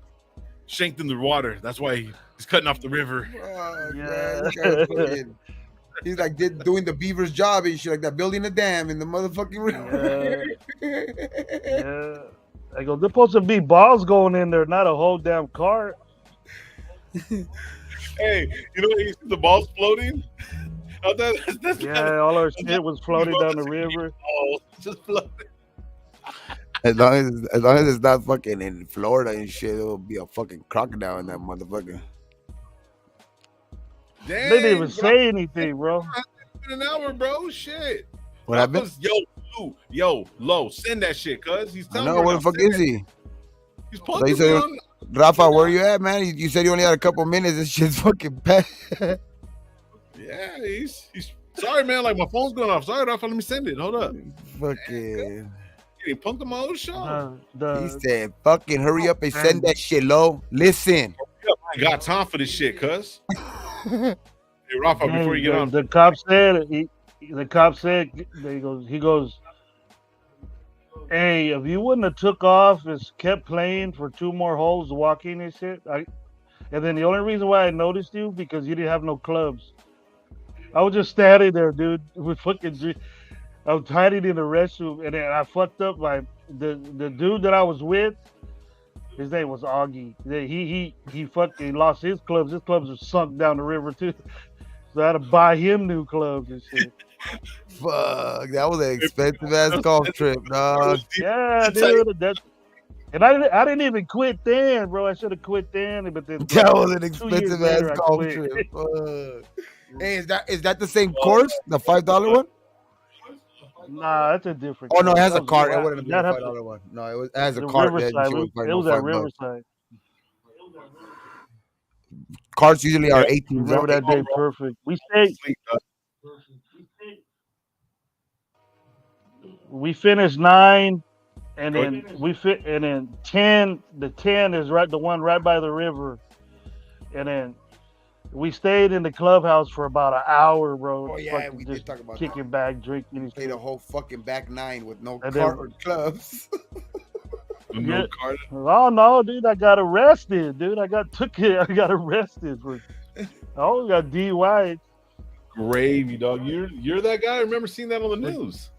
water. That's why he's cutting off the river. Oh, Yeah. He's like doing the beaver's job and shit like that, building a dam in the motherfucking river. Yeah. I go, there's supposed to be balls going in there, not a whole damn cart. Hey, you know you see the balls floating? Oh, that's not, Yeah, all our that's shit not was floating down the balls, river. just floating. As long as it's not fucking in Florida and shit, it'll be a fucking crocodile in that motherfucker. They didn't even Dang, bro. say anything, bro. It's been an hour, bro. Shit. What happened? Yo, Low, send that shit, cuz. He's I telling know, me where now, the fuck send is it. he? He's So you punking me said, on. Rafa, where you at, man? You said you only had a couple minutes. This shit's fucking bad. Yeah, he's sorry, man. Like my phone's going off. Sorry, Rafa. Let me send it. Hold up. Fucking. He punked him on the show. He said, fucking hurry up and send that shit, Low. Listen. I got time for this shit, cuz. Hey, Rafa, before you get on. The cop said he goes, hey, if you wouldn't have took off and kept playing for 2 more holes walking and shit, and then the only reason why I noticed you because you didn't have no clubs. I was just standing there, dude, with fucking. I was hiding in the restroom, and then I fucked up. The dude that I was with, his name was Augie. He fucking lost his clubs. His clubs are sunk down the river too. So I had to buy him new clubs and shit. Fuck, that was an expensive ass golf trip, dog. Yeah, dude. And I didn't even quit then, bro. I should have quit then, but then That was an 2 years expensive later, ass I golf quit. trip. Fuck. Hey, is that the same course? The $5 one? Nah, that's a different. Oh no, it has a That was cart. It wild. wouldn't have been That a happened- $5 one. No, it has a the cart. Riverside. It was at Riverside. Carts usually are 18. Remember that day perfect. We stayed. We finished 9, and then and then 10. The 10 is the one right by the river, and then we stayed in the clubhouse for about an hour, bro. Oh yeah, fucking we just did talk about kicking that. back, drinking. And Played a shit. whole fucking back 9 with no And cart then- or clubs. No card. Oh no, dude! I got arrested, dude. I got arrested for. Oh, got DUI. Gravy, dog. You're that guy. I remember seeing that on the news.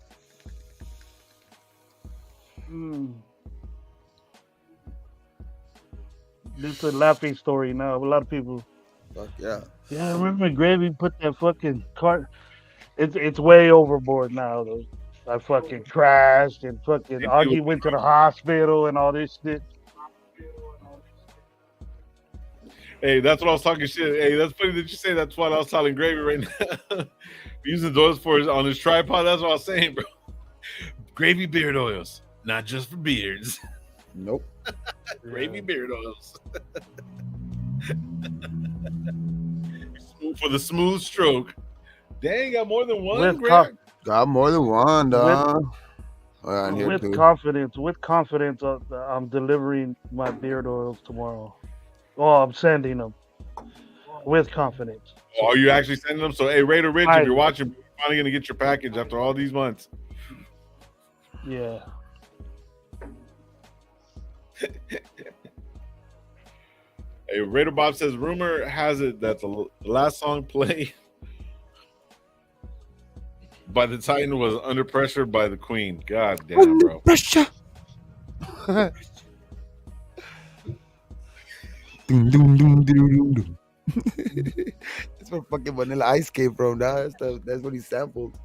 This is a laughing story now. A lot of people. Fuck yeah. Yeah, I remember Gravy put that fucking cart. It's way overboard now, though. I fucking crashed and fucking Augie went to the hospital and all this shit. Hey, that's what I was talking shit. Hey, that's funny that you say that's what I was telling Gravy right now. Using those on his tripod. That's what I was saying, bro. Gravy beard oils, not just for beards. Nope. Gravy beard oils. For the smooth stroke. Dang, got more than one. Got more than one, dog. With confidence, I'm delivering my beard oils tomorrow. Oh, I'm sending them with confidence. Oh, are you actually sending them? So, hey, Raider Rich, if you're watching, you're finally gonna get your package after all these months. Yeah. Hey, Raider Bob says, rumor has it that the last song played by the Titan was Under Pressure by the Queen. God damn, bro. Pressure. Doom, doom, doom, doom, doom, doom. That's where fucking Vanilla Ice came from, dog. That's what he sampled.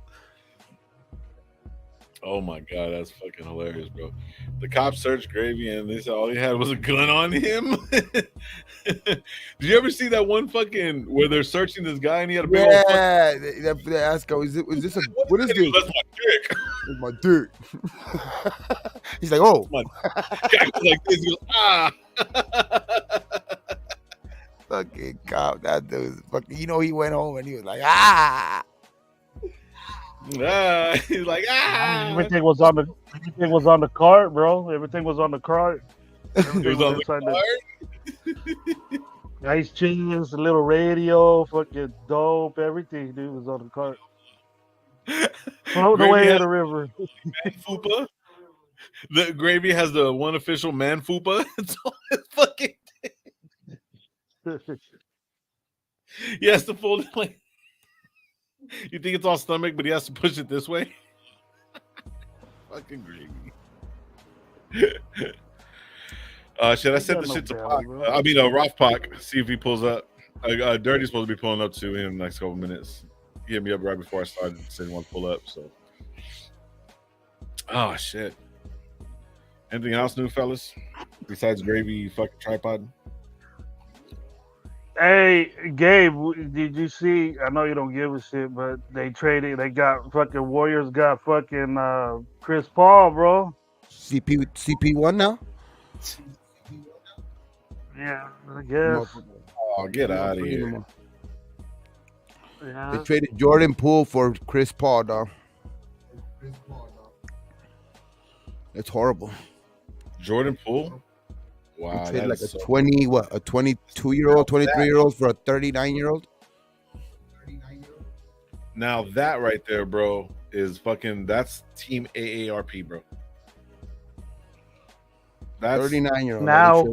Oh my god, that's fucking hilarious, bro. The cops searched Gravy and they said all he had was a gun on him. Did you ever see that one fucking where they're searching this guy and he had a big old fucking... They ask him, is this a what is this? That's my dick. It's my dick. He's like, oh. Guy was like this, he goes, ah. Fucking cop, that dude was fucking. You know, he went home and he was like, ah. He's like, ah. Everything was on the cart, bro. Everything was on the cart. It was on the cart. Ice cheese, a little radio, fucking dope, everything, dude, was on the cart. Floating away in the river. Man fupa. The Gravy has the one official man fupa. It's all his fucking he has to fold it like you think it's all stomach, but he has to push it this way. Fucking Gravy. Should I send the shit to Pac? I mean, Roth Pac. See if he pulls up. Dirty's supposed to be pulling up to in the next couple minutes. He hit me up right before I started saying he want to pull up. So, oh shit. Anything else new, fellas? Besides gravy, fucking tripod. Hey, Gabe, did you see? I know you don't give a shit, but they traded. They got fucking Warriors. Got fucking Chris Paul, bro. CP1 now. Yeah, I guess. Oh, get out of here. Yeah. They traded Jordan Poole for Chris Paul, dog. It's horrible. Jordan Poole. Wow, They traded like a so... 22-year-old, 23-year-old for a 39-year-old. Now that right there, bro, is fucking. That's Team AARP, bro. That's 39-year-old. Now-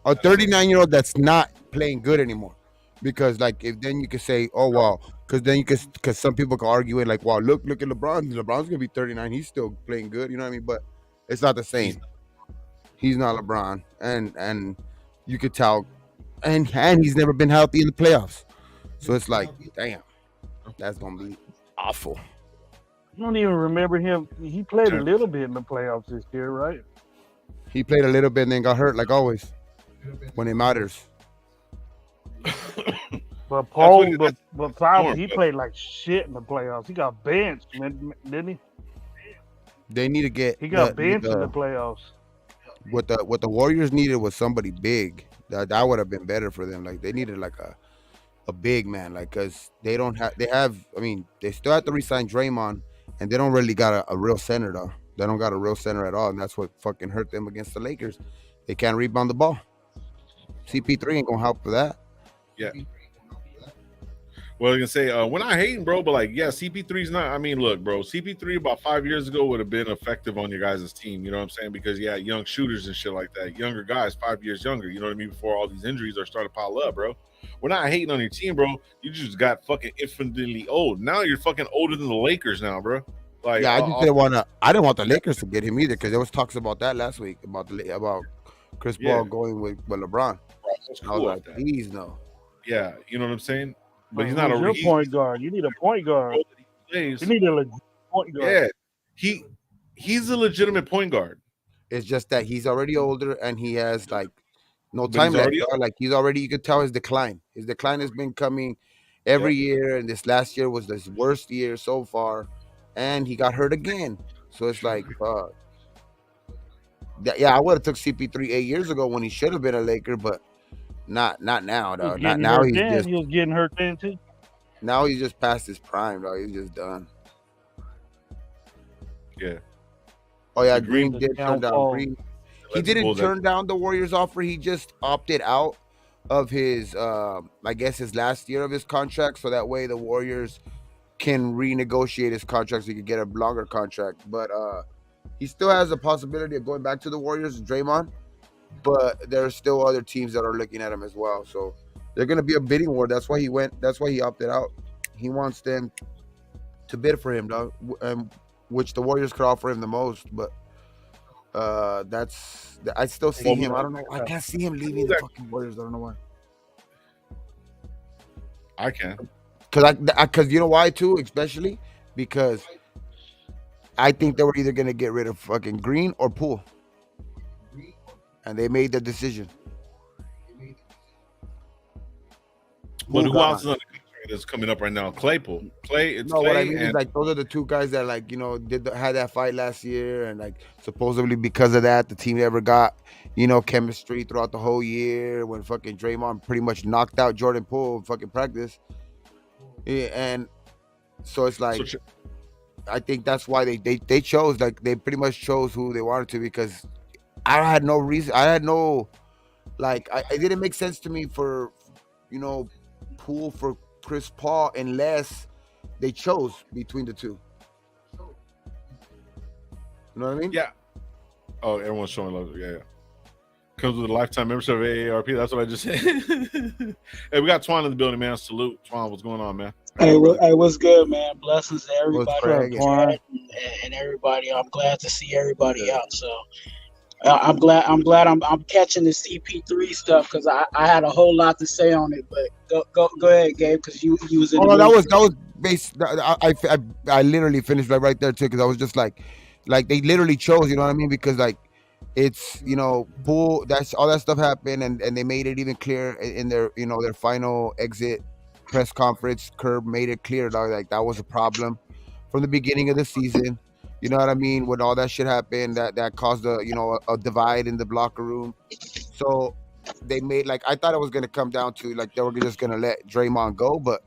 A 39-year-old that's not playing good anymore. Because like if then you could say, oh wow, because some people can argue it like, wow, look at LeBron. LeBron's gonna be 39. He's still playing good. You know what I mean? But it's not the same. He's not LeBron, and you could tell, and he's never been healthy in the playoffs. So it's like, damn, that's gonna be awful. I don't even remember him. He played a little bit in the playoffs this year, right? He played a little bit and then got hurt, like always, when it matters. But Paul, what but Paul, form, he but- played like shit in the playoffs. He got benched, man, didn't he? They need to get. He got benched in the playoffs. What the Warriors needed was somebody big. That would have been better for them. Like they needed like a big man, like because they have. I mean, they still have to re-sign Draymond, and they don't really got a real center though. They don't got a real center at all, and that's what fucking hurt them against the Lakers. They can't rebound the ball. CP3 ain't gonna help for that. Yeah. Well, you can say we're not hating, bro, but like, yeah, CP3's not. I mean, look, bro, CP3 about 5 years ago would have been effective on your guys' team. You know what I'm saying? Because you had young shooters and shit like that, younger guys, 5 years younger. You know what I mean? Before all these injuries are starting to pile up, bro. We're not hating on your team, bro. You just got fucking infinitely old. Now you're fucking older than the Lakers now, bro. Like, Yeah, I just didn't want to. I didn't want the Lakers to get him either because there was talks about that last week about Chris Paul going with LeBron. That's I was cool like, at that. please no. Yeah, you know what I'm saying? But he's Who's not a your point guard. You need a point guard. plays. You need a legit point guard. Yeah, he's a legitimate point guard. It's just that he's already older and he has like no But time he's left. already- Like he's already, you could tell his decline. His decline has been coming every year, and this last year was his worst year so far, and he got hurt again. So it's like, I would have took CP3 8 years ago when he should have been a Laker, but not now, He though. was Not getting now. hurt He's then. just He was getting hurt then too. now he's just past his prime, dog. He's just done. Yeah. Oh yeah, Green Green did turn down. downfall. Green. He Let the didn't Bulls turn down the Warriors offer. He just opted out of his, I guess, his last year of his contract, so that way the Warriors can renegotiate his contract so he could get a longer contract. But he still has a possibility of going back to the Warriors, Draymond. But there are still other teams that are looking at him as well. So they're going to be a bidding war. That's why he went. That's why he opted out. He wants them to bid for him, dog, which the Warriors could offer him the most. But I still see him. I don't know. I can't see him leaving the fucking Warriors. I don't know why. I can. Because you know why too, especially because I think they were either gonna get rid of fucking Green or Poole, and they made the decision. But who got else is on the contract that's coming up right now? Claypool. It's No, Clay what I mean and is like those are the two guys that like had that fight last year, and like supposedly because of that the team never got chemistry throughout the whole year when fucking Draymond pretty much knocked out Jordan Poole in fucking practice. Yeah, and so it's like I think that's why they chose, like they pretty much chose who they wanted to, because I had no reason. I had no it didn't make sense to me for Poole for Chris Paul unless they chose between the two. You know what I mean? Yeah. Oh, everyone's showing love. Yeah. Comes with a lifetime membership of AARP. That's what I just said. Hey, we got Twan in the building, man. Salute. Twan, what's going on, man? Hey, what's good, man? Blessings to everybody cracking? in the chat and everybody. I'm glad to see everybody out. So, I'm catching the CP3 stuff because I had a whole lot to say on it. But go ahead, Gabe, because you was in Oh the no, middle. that was based. I literally finished right there too because I was just like they literally chose. You know what I mean? Because like it's pool. That's all that stuff happened, and they made it even clear in their their final exit press conference. Curb made it clear that like that was a problem from the beginning of the season. You know what I mean? When all that shit happened, that caused a divide in the locker room. So they made like I thought it was gonna come down to like they were just gonna let Draymond go, but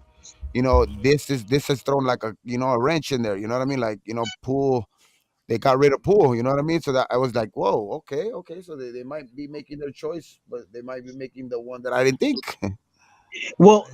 this has thrown like a wrench in there. You know what I mean? Like Poole, they got rid of Poole. You know what I mean? So that I was like, whoa, okay. So they might be making their choice, but they might be making the one that I didn't think. Well,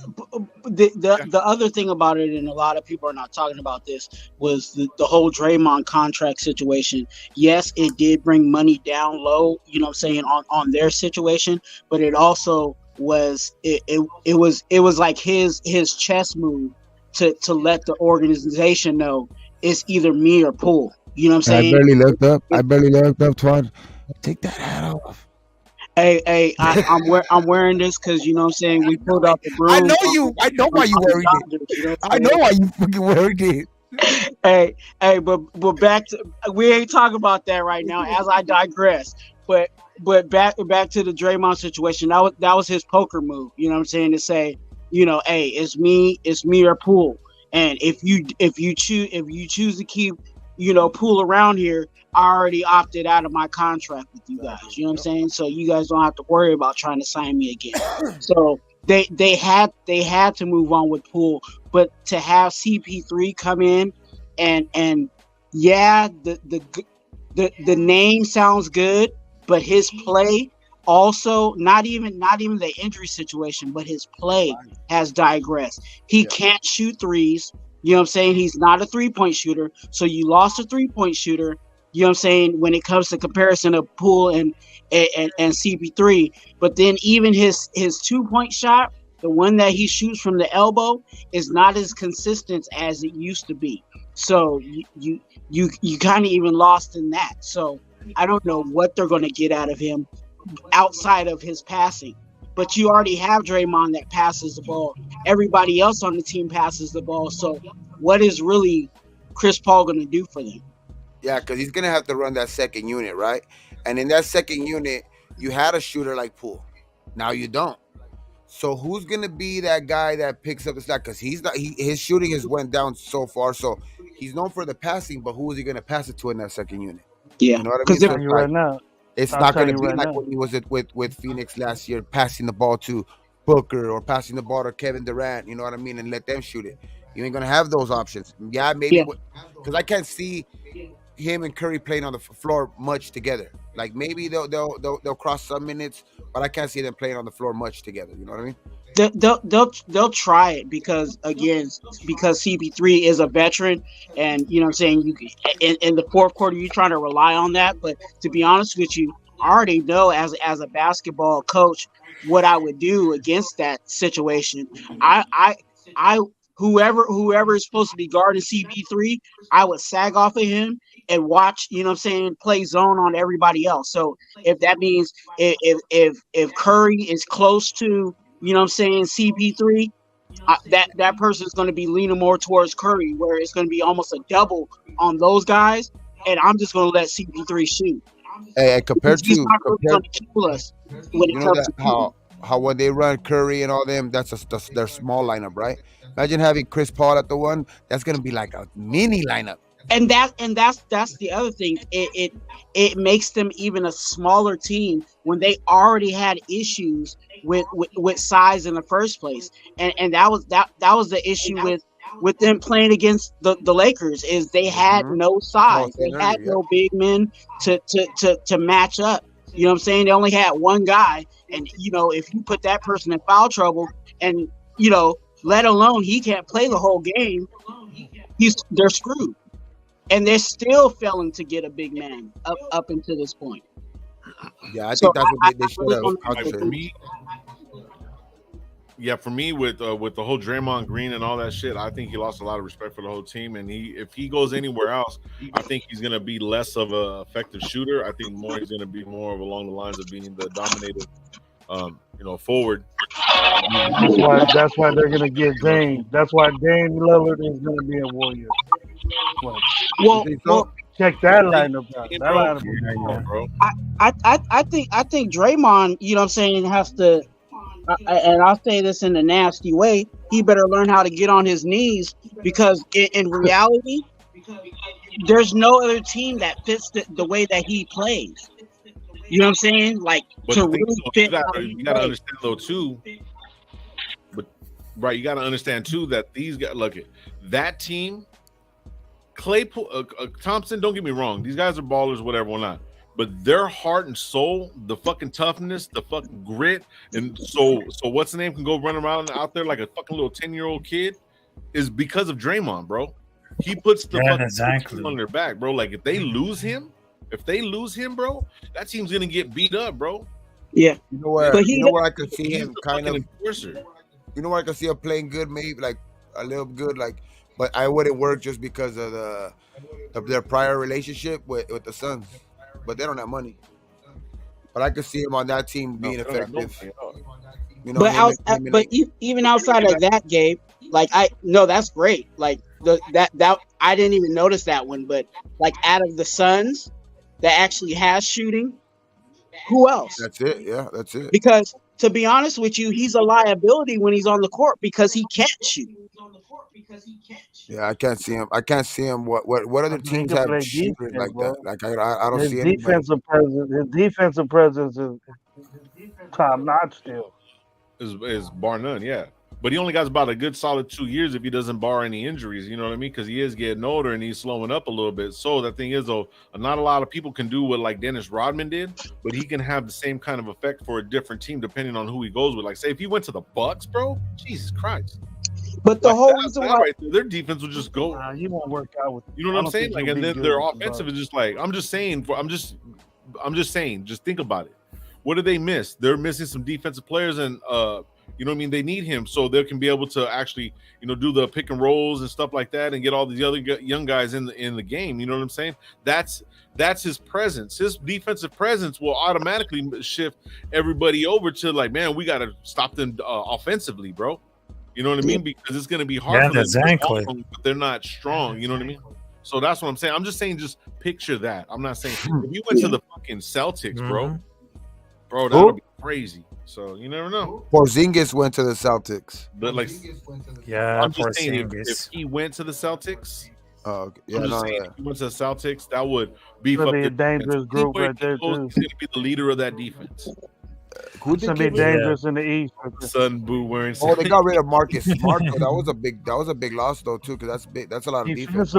the other thing about it, and a lot of people are not talking about this, was the whole Draymond contract situation. Yes, it did bring money down low, you know what I'm saying, on their situation, but it also was it was like his chess move to let the organization know it's either me or Poole. You know what I'm I saying? barely looked up. Twan. Take that hat off. Hey, I'm wearing this because you know what I'm saying we pulled out the I broom. know you. I know why you on the worried it. Dodgers, you know what I'm I saying? know why you fucking worried it. Hey, but back to we ain't talking about that right now. As I digress, but back to the Draymond situation. That was his poker move. You know what I'm saying, to say, hey, it's me or Poole. And if you choose to keep Poole around here, I already opted out of my contract with you guys. You know what I'm saying? So you guys don't have to worry about trying to sign me again. So they had to move on with Poole, but to have CP3 come in and yeah, the name sounds good, but his play also not even the injury situation, but his play has digressed. He can't shoot threes. You know what I'm saying? He's not a 3-point shooter. So you lost a 3-point shooter. You know what I'm saying? When it comes to comparison of Poole and CP3, but then even his 2-point shot, the one that he shoots from the elbow, is not as consistent as it used to be. So you kind of even lost in that. So I don't know what they're going to get out of him outside of his passing. But you already have Draymond that passes the ball. Everybody else on the team passes the ball. So what is really Chris Paul going to do for them? Yeah, because he's gonna have to run that second unit, right? And in that second unit, you had a shooter like Poole. Now you don't. So who's gonna be that guy that picks up the slack? Because he's not. His shooting has went down so far. So he's known for the passing, but who is he gonna pass it to in that second unit? Yeah, You know what I because mean? I'm telling you right now. It's I'm not going telling to you be right like now. when he was with Phoenix last year, passing the ball to Booker or passing the ball to Kevin Durant. You know what I mean? And let them shoot it. You ain't going to have those options. Yeah, maybe because I can't see him and Curry playing on the floor much together. Like maybe they'll cross some minutes, but I can't see them playing on the floor much together. You know what I mean? They'll try it because CP3 is a veteran, and you know what I'm saying, you in the fourth quarter you're trying to rely on that. But to be honest with you, I already know as a basketball coach what I would do against that situation. I whoever is supposed to be guarding CP3, I would sag off of him and watch, you know what I'm saying, play zone on everybody else. So if that means if Curry is close to, you know what I'm saying, CP3, that person is going to be leaning more towards Curry, where it's going to be almost a double on those guys, and I'm just going to let CP3 shoot. Hey, compared He's to not really going to kill us when it comes that to how when they run Curry and all them, that's their small lineup, right? Imagine having Chris Paul at the one. That's gonna be like a mini lineup. and that's the other thing. It makes them even a smaller team when they already had issues with size in the first place, and that was the issue with them playing against the Lakers, is they had no size, they had no big men to match up. You know what I'm saying? They only had one guy, and if you put that person in foul trouble, and let alone he can't play the whole game, they're screwed. And they're still failing to get a big man up until this point. Yeah, I think that's what they should have Like for concentrated. me, yeah, for me with the whole Draymond Green and all that shit, I think he lost a lot of respect for the whole team. And if he goes anywhere else, I think he's gonna be less of a effective shooter. I think more he's gonna be more of along the lines of being the dominated, forward. That's why they're gonna get Dame. That's why Dame Lillard is gonna be a Warrior. Well, Well, So check that lineup out. Hey, That bro, lineup is Yeah, yeah. bro. I think Draymond, you know what I'm saying, has to, and I'll say this in a nasty way, he better learn how to get on his knees because in reality, there's no other team that fits the way that he plays. You know what I'm saying? Like But to the thing really is, fit. how he you gotta plays. understand though too. But right, you gotta understand too that these guys look at that team. Claypool, Thompson. Don't get me wrong; these guys are ballers, whatever, or not. But their heart and soul, the fucking toughness, the fucking grit, and so what's the name can go run around out there like a fucking little 10-year-old kid, is because of Draymond, bro. He puts the Yeah, fucking exactly. on their back, bro. Like if they lose him, bro, that team's gonna get beat up, bro. Yeah, you know where but he I could see He's him the kind fucking of. enforcer. You know where I could see him playing good, maybe like a little good, like. But I wouldn't work just because of their prior relationship with the Suns. But they don't have money. But I could see him on that team being No, they don't got no effective. money at all. You know, but him and even outside of that, Gabe, like I no, that's great. Like that I didn't even notice that one, but like out of the Suns that actually has shooting, who else? that's it. Yeah, that's it. Because to be honest with you, he's a liability when he's on the court because he can't shoot. Yeah, I can't see him. I can't see him. What other he teams can have play shooters defense, like bro. that? Like I don't His see anybody. defensive presence is top notch still. Is bar none, yeah. But he only got about a good solid 2 years if he doesn't bar any injuries. You know what I mean? Because he is getting older and he's slowing up a little bit. So the thing is, though, not a lot of people can do what like Dennis Rodman did, but he can have the same kind of effect for a different team depending on who he goes with. Like, say if he went to the Bucks, bro, Jesus Christ. But the Like whole that, reason that why right there, their defense will just go. He won't work out with. You know I what I'm don't saying? think Like, he'll and be then good their with the offensive Bucks. is just like I'm just saying. Just think about it. What do they miss? They're missing some defensive players, and you know what I mean. They need him so they can be able to actually, do the pick and rolls and stuff like that, and get all these other young guys in the game. You know what I'm saying? That's his presence. His defensive presence will automatically shift everybody over to like, man, we got to stop them offensively, bro. You know what I mean? Because it's going to be hard Yeah, for them. exactly. But they're not strong. You know what I mean? So that's what I'm saying. I'm just saying, just picture that. I'm not saying if you went to the fucking Celtics, Mhm. bro, that would be crazy. So you never know. Porzingis went to the Celtics. But like, Yeah, I'm just saying, if Porzingis. he went to the Celtics, Oh, yeah, I'm just no, saying, yeah. if he went to the Celtics, that would beef Gonna up be the a dangerous defense. group Anywhere right he there goes, too. he's going to be the leader of that defense. Who It's gonna did be get rid of? dangerous in the East. Son Boo wearing. Oh, they got rid of Marcus Smart. Though. That was a big loss though too, because that's big. That's a lot of defense.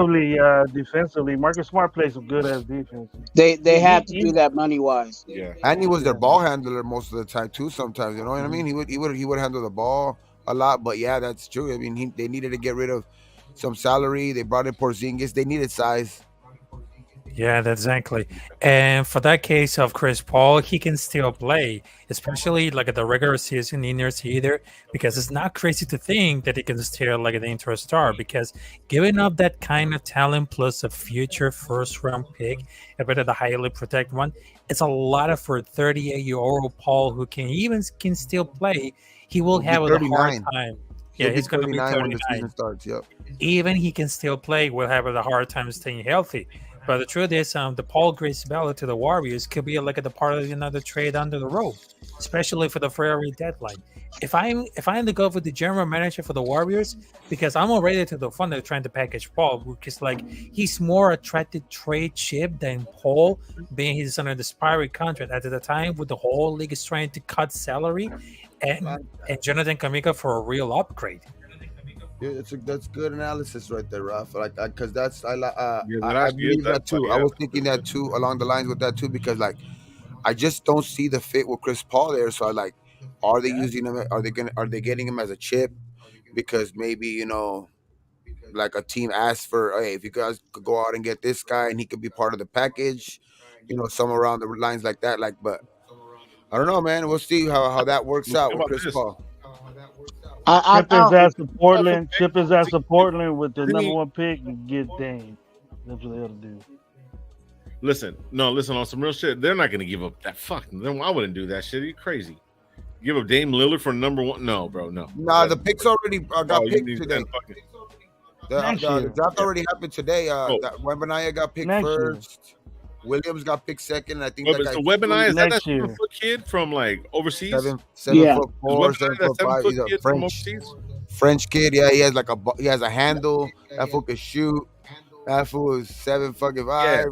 Defensively, Marcus Smart plays some good ass defense. they have to do that money wise. Yeah. And he was their ball handler most of the time too. Sometimes, you know what I mean. He would handle the ball a lot. But yeah, that's true. I mean, they needed to get rid of some salary. They brought in Porzingis. They needed size. Yeah, that's exactly. And for that case of Chris Paul, he can still play, especially like at the regular season in your either, because it's not crazy to think that he can still like an inter star. Because giving up that kind of talent plus a future first round pick, a bit of the highly protected one, it's a lot of for 38-year-old Paul who can still play. He will have a hard 39. time. Yeah, he's going to be 39 when the 39. season starts. Yep. Even he can still play, will have a hard time staying healthy. But the truth is, the Paul Grace Bella to the Warriors could be like at the part of another trade under the road, especially for the February deadline. If I'm to go for the general manager for the Warriors, because I'm already to the fund of trying to package Paul, because like he's more attracted trade chip than Paul, being he's under the expiry contract at the time with the whole league is trying to cut salary, and Jonathan Kamika for a real upgrade. Yeah, that's good analysis right there, Ralph. Like, because that's Yeah, I believe that too. funny, I was thinking that too, along the lines with that too, because like I just don't see the fit with Chris Paul there. So I like, are they using him? Are they getting him as a chip? Because maybe like a team asks for, hey, if you guys could go out and get this guy and he could be part of the package, somewhere around the lines like that. Like, but I don't know, man. We'll see how that works out with about Chris this. Paul. Ship his don't ass think. to Portland. Ship his ass to Portland with the Didn't number he- 1 pick and get Dame. That's what they ought to do. Listen on some real shit. They're not gonna give up that fuck. Then I wouldn't do that shit. Are you crazy? Give up Dame Lillard for number 1? No, bro, no. Nah, the picks already got Oh, you picked need today. that fucking- Next The year. draft already happened today. Oh. Wembanyama got picked Next year. first. Williams got picked second. And I think Web- that so guy Webaniah, is that Next year. 7-foot kid from like overseas? seven Yeah. foot Is 4, Webaniah 7 that foot 5. 7-foot He's a kid from French overseas? French kid. Yeah, he has like he has a handle. That fool can shoot. That fool is 7 fucking 5.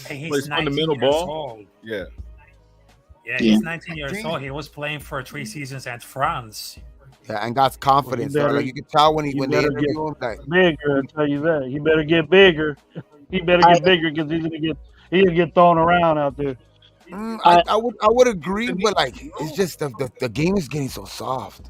Hey, Plays he's 19 fundamental years ball. old. Yeah. Yeah, Yeah. he's 19 years old. He was playing for 3 seasons at France. Yeah, and got confidence. Well, he so, like better- you can tell when he they better interview him, like Bigger, I tell you that. He better get bigger. He better get bigger because he's gonna get thrown around out there. I would agree, but like it's just the game is getting so soft.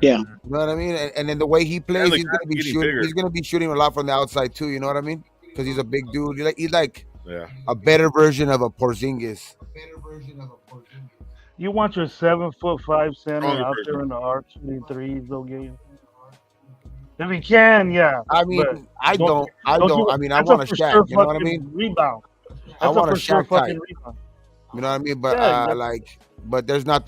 Yeah. You know what I mean? And then the way he plays, the he's gonna be getting shooting. bigger. He's gonna be shooting a lot from the outside too. You know what I mean? Because he's a big dude. He's like Yeah. a better version of a Porzingis. You want your 7'5" center Stronger out version. there in the arc shooting threes, though, game. If he can, yeah. I mean, but I don't. I mean, I that's a want a for Shaq. sure You know what I fucking mean? Rebound. I That's a want a for sure Shaq fucking type. rebound. You know what I mean? But Yeah, but there's not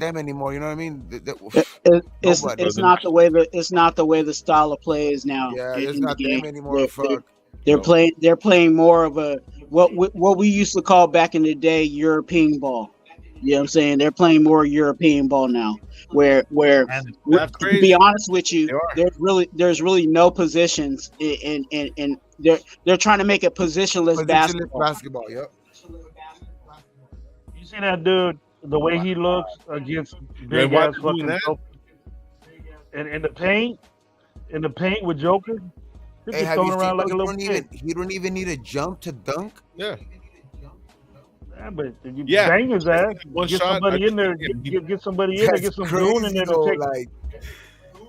them anymore. You know what I mean? It's Nobody. not the way the style of play is now. Yeah, in it's the not game. them anymore. Fuck. They're playing more of a what we used to call back in the day European ball. You know what I'm saying? They're playing more European ball now. Where And That's to crazy. be honest with you, They are. there's really no positions in they're trying to make it positionless Positionless basketball. basketball. Yep. You see that dude, the way he looks against big why ass they doing fucking that? Joker. And in the paint with Joker, he Hey, just have you throwing around seen? like a little kid. He don't even need a jump to dunk. Yeah. Yeah, but if you Yeah. bang his ass, One get shot, somebody I in there, think he- get somebody in there, That's get some goon in crazy there though. to take, Like,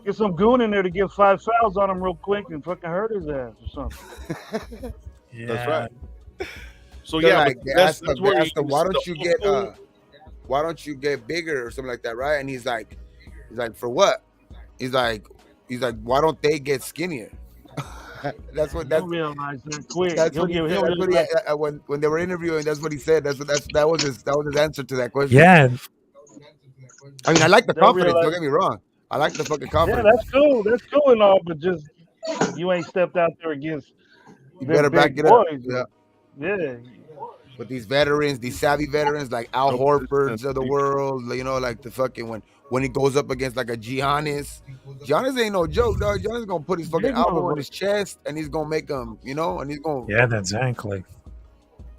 get some goon in there to get 5 fouls on him real quick and fucking hurt his ass or something. yeah, That's right. So so yeah, like, but they that's asked him, where why don't you get bigger or something like that, right? And he's like, for what? He's like, why don't they get skinnier? That's He'll realize that quick. that's He'll what he give said. he'll That's what realize. when they were interviewing, that's what he said. That was his answer to that question. yeah. I mean, I like the They'll confidence. realize- Don't get me wrong. I like the fucking Yeah, confidence. that's cool. That's cool and all, but just you ain't stepped out there against You them better back big it up. boys. Yeah. Yeah. But these veterans, these savvy veterans like Al Nope. Horfords of the world, you know, like the fucking when he goes up against like a Giannis ain't no joke, dog. Giannis gonna put his fucking Big elbow boy. on his chest and he's gonna make him, you know, and he's gonna. Yeah, exactly.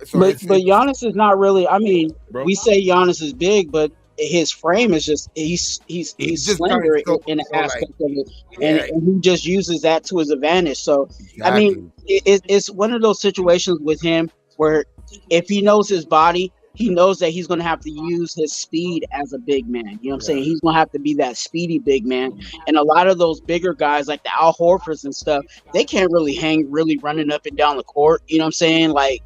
So But it's- Giannis is not really. I mean, Bro. we say Giannis is big, but his frame is just he's just slender kinda in the so, like, aspect of it, yeah. and he just uses that to his advantage. So I mean, it's one of those situations with him where if he knows his body, he knows that he's going to have to use his speed as a big man. You know what I'm saying? He's going to have to be that speedy big man. And a lot of those bigger guys like the Al Horfords and stuff, they can't really hang really running up and down the court. You know what I'm saying? Like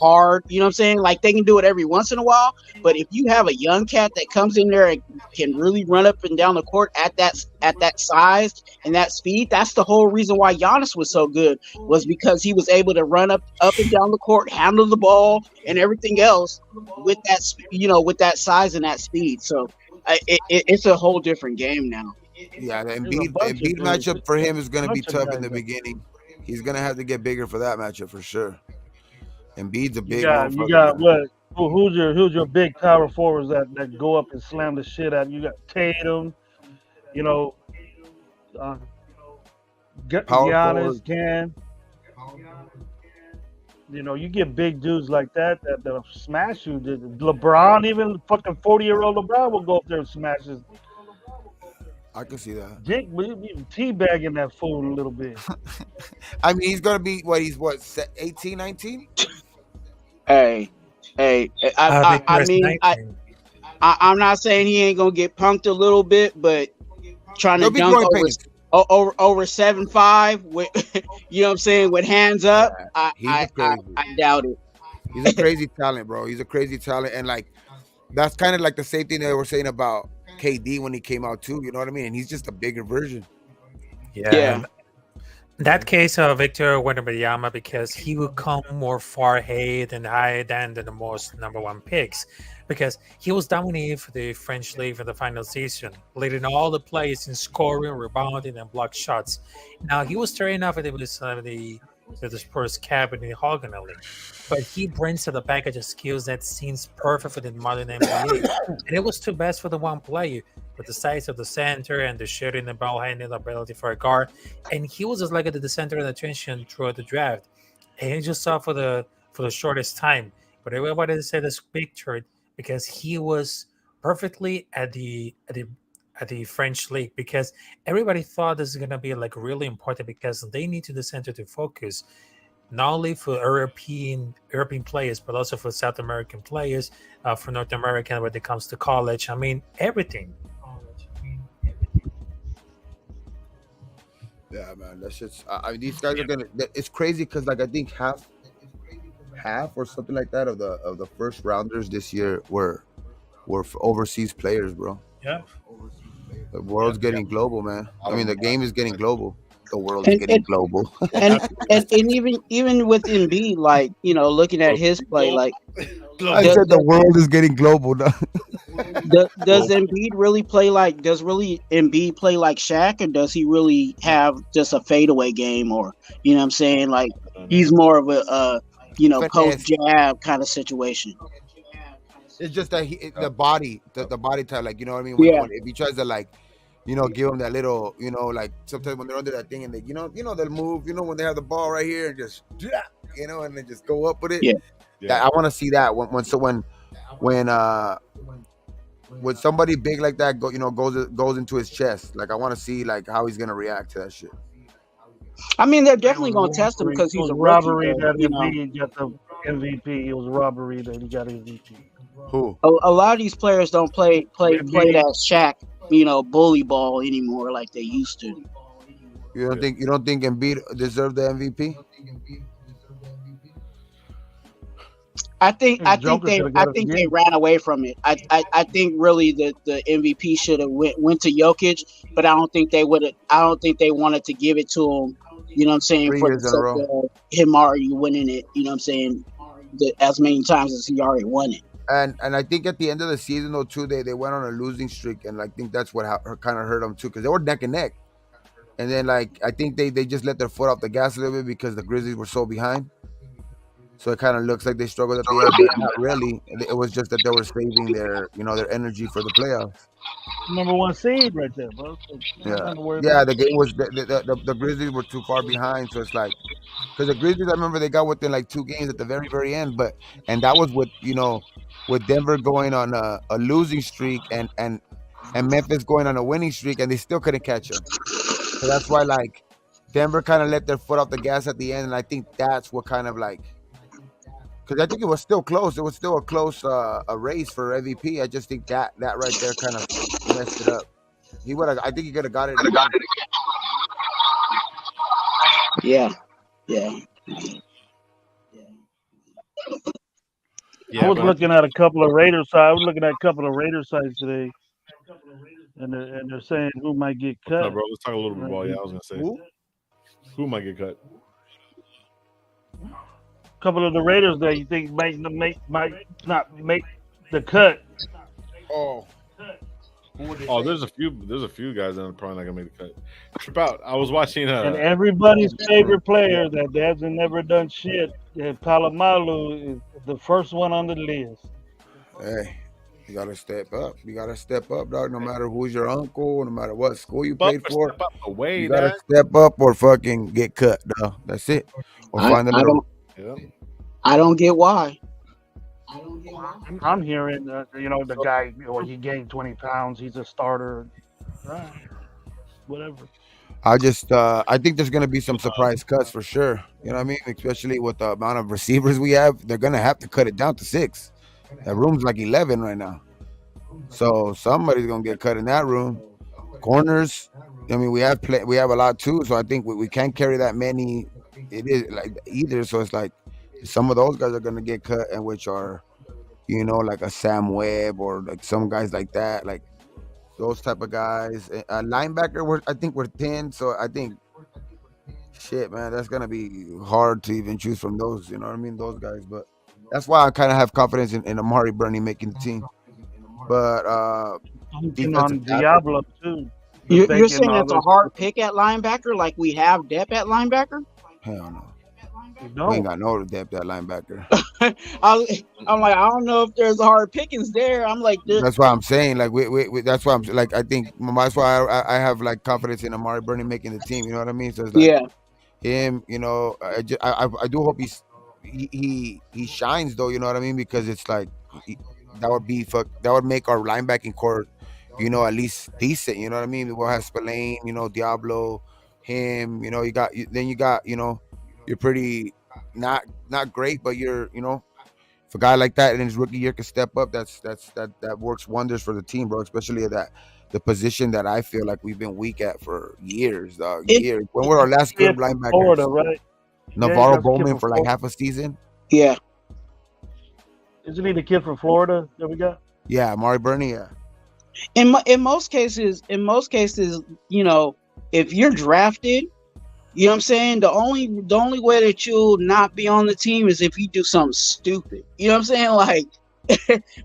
hard, you know what I'm saying? Like they can do it every once in a while, but if you have a young cat that comes in there and can really run up and down the court at that size and that speed, that's the whole reason why Giannis was so good, was because he was able to run up and down the court, handle the ball and everything else with that, with that size and that speed. So it's a whole different game now. Yeah, the There's a Embiid bunch of matchup for him is gonna be bunch of tough in guys the that- beginning. He's gonna have to get bigger for that matchup for sure. Embiid's a You big got motherfucker. what? Who's your big power forwards that go up and slam the shit out? You got Tatum, you know, Power Giannis, forward. Can. You know, you get big dudes like that'll smash you. LeBron, even fucking 40-year-old LeBron will go up there and smash his I can see that. dick, teabagging that fool a little bit. I mean, he's gonna be he's 18, 19? Hey, I Because mean, 19. I'm not saying he ain't gonna get punked a little bit, but trying to He'll be dunk growing pains. over 7'5" with you know what I'm saying, with hands up, he's I crazy. doubt it. He's a crazy talent, bro. He's a crazy talent, and like that's kind of like the same thing that we're saying about KD when he came out too. You know what I mean? And he's just a bigger version. Yeah. Yeah. And in that case, Victor Wembanyama, because he would come more far ahead and higher than the most number one picks, because he was dominating for the French League for the final season, leading all the players in scoring, rebounding, and block shots. Now he was starting off with the Spurs cabin in the Hogan League, but he brings to the package of skills that seems perfect for the modern NBA, and it was too best for the one player. With the size of the center and the shooting and ball handling ability for a guard, and he was just like at the center of attention throughout the draft, and he just saw for the shortest time. But everybody said this picture because he was perfectly at the French league, because everybody thought this is gonna be like really important because they need to the center to focus not only for European players but also for South American players, for North American when it comes to college. I mean everything. Yeah, man, that's just. I mean, these guys are gonna. It's crazy because like I think half or something like that of the first rounders this year were overseas players, bro. Yeah. The world's getting global, man. I mean, the game is getting global. The world's And- getting and- global. and even with Embiid, like looking at his play, like I said the world is getting global. Now. does Embiid really play like Embiid play like Shaq, or does he really have just a fadeaway game, or what I'm saying, like he's more of a post jab kind of situation? It's just that the body type, like you know what I mean. Yeah. If he tries to like, give them that little, like sometimes when they're under that thing and they, they'll move, when they have the ball right here and just, and they just go up with it. Yeah. I want to see that when somebody big like that goes into his chest. Like I want to see like how he's gonna react to that shit. I mean, they're definitely gonna test him because he's a robbery rookie. that Embiid got the MVP. It was a robbery that he got MVP. Who? A lot of these players don't play that Shaq, bully ball anymore like they used to. You don't think Embiid deserved the MVP? I think they ran away from it. I think really the MVP should have went to Jokic, but I don't think they wanted to give it to him. You know what I'm saying? 3 For years in a row. him already winning it. You know what I'm saying? As many times as he already won it. And I think at the end of the season though too, they went on a losing streak, and I think that's what kind of hurt them too, because they were neck and neck. And then like I think they just let their foot off the gas a little bit because the Grizzlies were so behind. So it kind of looks like they struggled at the end, but not really. It was just that they were saving their energy for the playoffs. Number one seed right there, bro. So Yeah. The game was the Grizzlies were too far behind, so it's like because the Grizzlies, I remember they got within like 2 games at the very very end, and that was with Denver going on a losing streak and Memphis going on a winning streak, and they still couldn't catch them. So that's why like Denver kind of let their foot off the gas at the end, and I think that's what kind of like. Because I think it was still close. It was still a close a race for MVP. I just think that right there kind of messed it up. I think he could have got it. Yeah. I was looking at a couple of Raiders sites. I was looking at a couple of Raiders sites today, and they're saying who might get cut. No, bro. Let's talk a little bit about. Yeah, I was gonna say who might get cut. A couple of the Raiders that you think might not make the cut. Oh, there's a few guys that are probably not gonna make the cut. Trip out. I was watching. And everybody's favorite player that hasn't never done shit, Palomalu, is the first one on the list. hey, you gotta step up. You gotta step up, dog. No matter who's your uncle, no matter what school you played for, Step out the way, you gotta Dad. step up or fucking get cut, dog. That's it. Or find another. I don't get why. I'm hearing, the guy, he gained 20 pounds. He's a starter. Whatever. I think there's gonna be some surprise cuts for sure. You know what I mean? Especially with the amount of receivers we have, they're gonna have to cut it down to 6. That room's like 11 right now, so somebody's gonna get cut in that room. Corners, I mean, we have a lot too, so I think we can't carry that many. It is like either, so it's like some of those guys are gonna get cut, and which are, like a Sam Webb or like some guys like that, like those type of guys. Linebacker, I think we're thin, so I think shit, man, that's gonna be hard to even choose from those. You know what I mean? Those guys, but that's why I kind of have confidence in Amari Burney making the team. But Looking defensive on tackle, Diablo too. You're Thinking saying all it's a this. hard pick at linebacker, like we have depth at linebacker? hell no, You we ain't don't. got no depth at linebacker. I'm like, I don't know if there's hard pickings there. I'm like, That's why I'm saying, like, that's why I'm like, I think that's why I have like confidence in Amari Burney making the team. You know what I mean? So it's like yeah. him. You know, I do hope he shines though. You know what I mean? Because it's like that would make our linebacking core, you know, at least decent. You know what I mean? We'll have Spillane, you know, Diablo, him. You know, then you got, you know, you're pretty not great, but you're, you know, if a guy like that in his rookie year can step up, that works wonders for the team, bro. Especially at the position that I feel like we've been weak at for years, dog. It- Years. When were our last Kid good from Florida, linebackers? right? Navarro that's a kid Bowman from for like Florida. half a season. Yeah. Isn't he the kid from Florida that we got? Yeah, Amari Burney. Yeah. In most cases, you know, if you're drafted, you know what I'm saying? The only way that you'll not be on the team is if you do something stupid. You know what I'm saying? Like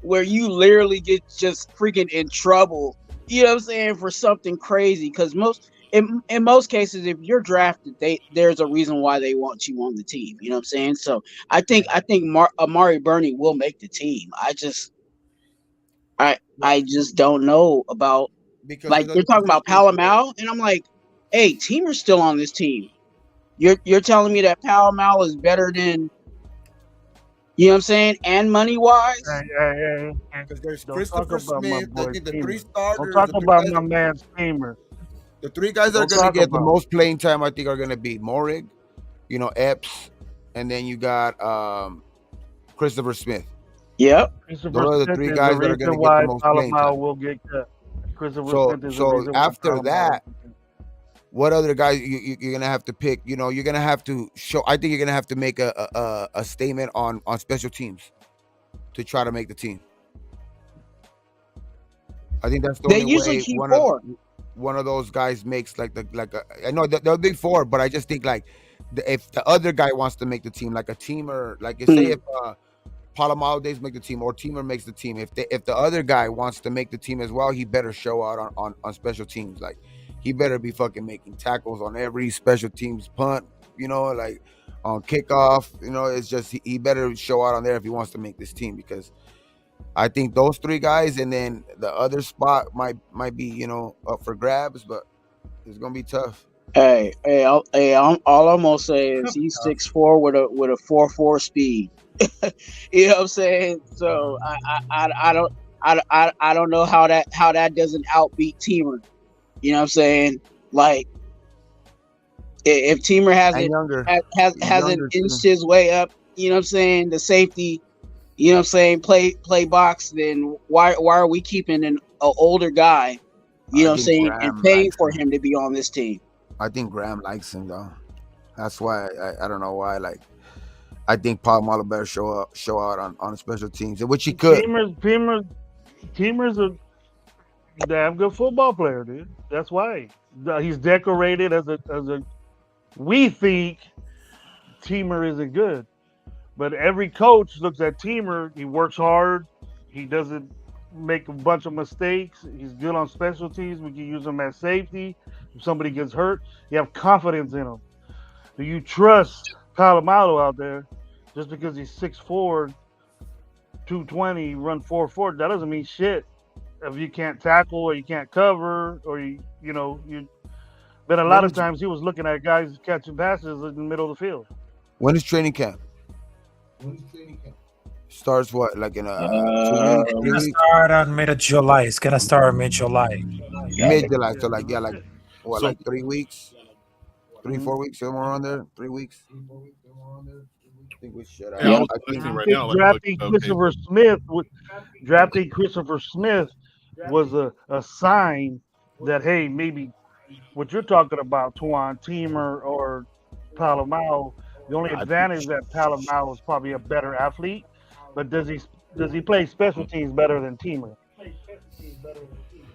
where you literally get just freaking in trouble. You know what I'm saying, for something crazy. Because in most cases, if you're drafted, there's a reason why they want you on the team. You know what I'm saying? So I think Amari Burney will make the team. I just don't know about, Because like, they're talking about Palomal, and I'm like, hey, Teamer's still on this team. You're telling me that Palomal is better than, you know what I'm saying, and money wise? Hey. Because there's Don't Christopher talk about my Smith. boy I think the Teamer. three Don't starters. talk the three about guys my that- man Steamer. The three guys that are Don't going to talk get the about most playing time, I think, are going to be Morig, you know, Epps, and then you got Christopher Smith. Yep. Christopher Those are the Smith three is guys the that are going to reason get the why most playing Palomal time. will get cut. Christopher So Smith is the reason why after Palomal that, will get cut. what other guys you're going to have to pick? You know, you're going to have to show. I think you're going to have to make a statement on special teams to try to make the team. I think that's the They only usually way keep four. one of those guys makes I know they'll be four, but I just think like if the other guy wants to make the team, like a teamer, like say if Palomal Days make the team or teamer makes the team, if the other guy wants to make the team as well, he better show out on special teams. Like he better be fucking making tackles on every special teams punt, you know, like on kickoff, you know. It's just he better show out on there if he wants to make this team, because I think those three guys, and then the other spot might be, you know, up for grabs, but it's gonna be tough. All I'm gonna say is he's 6'4" with a 4.4 speed. You know what I'm saying? So I don't know how that doesn't outbeat Teamer. You know what I'm saying? Like if Teamer hasn't inched his way up, you know what I'm saying, the safety, you know what I'm saying, play box, then why are we keeping an older guy, you know what I'm saying, and paying for him to be on this team? I think Graham likes him though. That's why I don't know why. Like I think Palomal better show out on special teams, which he could. Teamer's a damn good football player, dude. That's why he's decorated as a. We think Teamer isn't good, but every coach looks at Teamer. He works hard. He doesn't make a bunch of mistakes. He's good on special teams. We can use him as safety. If somebody gets hurt, you have confidence in him. Do you trust Palomal out there just because he's 6'4", 220, run 4.4? That doesn't mean shit if you can't tackle or you can't cover or you. But a lot of times he was looking at guys catching passes in the middle of the field. When is training camp? Starts what, like in 2 weeks? It's gonna start on mid-July. It's gonna start mid-July. Mid-July, so like what, So- like 3 weeks, 3-4 weeks, somewhere around there, 3 weeks. I think we should. Yeah, I was I think listening right I now. think drafting Christopher Smith was a sign that, hey, maybe what you're talking about, Tuan, Teamer or Palomal, the only advantage is that Palomal is probably a better athlete, but does he play special teams better than Teamer?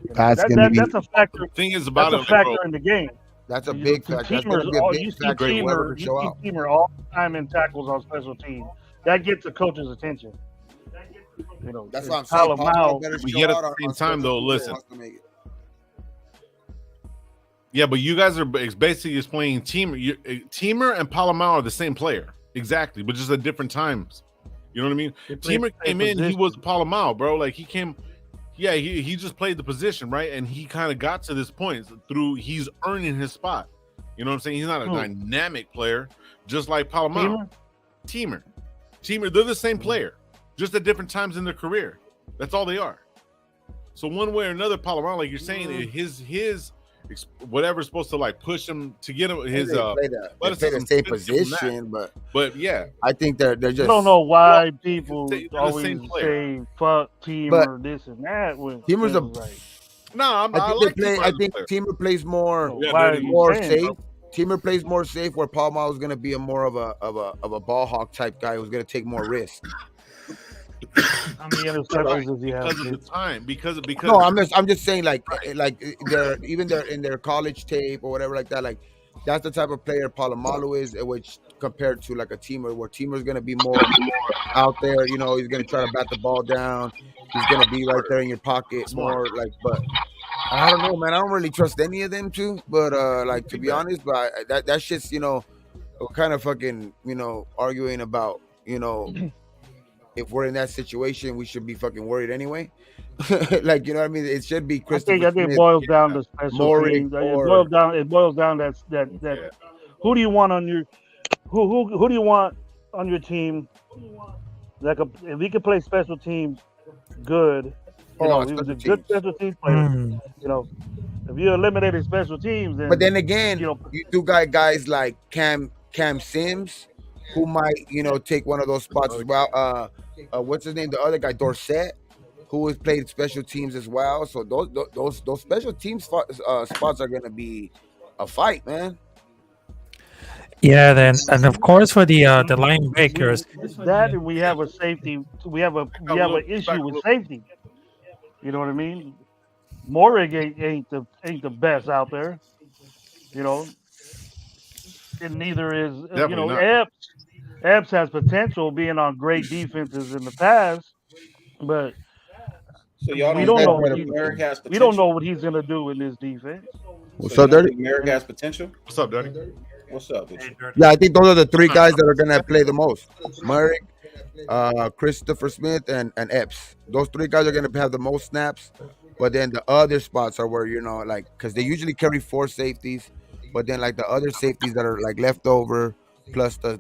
You know, That's gonna be that's a factor. The thing is about That's it, a like, bro. factor in the game. that's a You big know, factor. That's Teamers, gonna be a you big see factor. Whoever Teamer, can you show see out. Teamer all the time in tackles on special teams. That gets the coach's attention. You know, That's what I'm saying. Palomar better But show yet at out the on same special time, though, teams if he listen. wants to make it. Yeah, but you guys are basically just playing Teamer and Palomar are the same player. Exactly, but just at different times. You know what I mean? Teamer came in, he was Palomar, bro. Like he came, yeah, he just played the position, right? And he kind of got to this point through he's earning his spot. You know what I'm saying? He's not a dynamic player, just like Palomar. Teamer, they're the same player, just at different times in their career. That's all they are. So one way or another, Palomar, like you're saying, his whatever's supposed to like push him to get him his they play the same position, but yeah, I think they're just. I don't know why Well, people they're the always same player. say fuck Teamer, this and that. When Teamer's a. like, no, I think Teamer plays more safe. Teamer plays more safe, where Palomar is going to be a more of a ball hawk type guy who's going to take more risk. How many interceptions does he have? Because of the time, because no, I'm just saying like they're in their college tape or whatever like that, like that's the type of player Palomalu is, which compared to like a Teamer, where Teamer's going to be more out there, you know, he's going to try to bat the ball down, he's going to be right there in your pocket more, like, but I don't know, man, I don't really trust any of them too, but like to be honest, but that shit's, you know, we're kind of fucking, you know, arguing about, you know, if we're in that situation, we should be fucking worried anyway. Like, you know what I mean? It should be Christopher I think it boils down to special teams. It boils down that who do you want on your who do you want on your team? Like if he could play special teams good, he was a good special teams player. You know, if you eliminated special teams, but then again, you do guys like Cam Sims, who might, you know, take one of those spots as well. What's his name? The other guy, Dorsett, who has played special teams as well. So those special teams spots are gonna be a fight, man. Yeah, then and of course for the linebackers, that we have a safety. We have an issue with safety. You know what I mean? Morig ain't the best out there. You know, and neither is you know Epps. Epps has potential being on great defenses in the past, but we don't know what he's gonna do in this defense. What's up, Dirty? Merrick has potential. What's up, Dirty? What's up? Yeah, I think those are the three guys that are gonna play the most. Merrick, Christopher Smith, and Epps. Those three guys are gonna have the most snaps. But then the other spots are where, you know, like, because they usually carry 4 safeties, but then like the other safeties that are like left over, plus the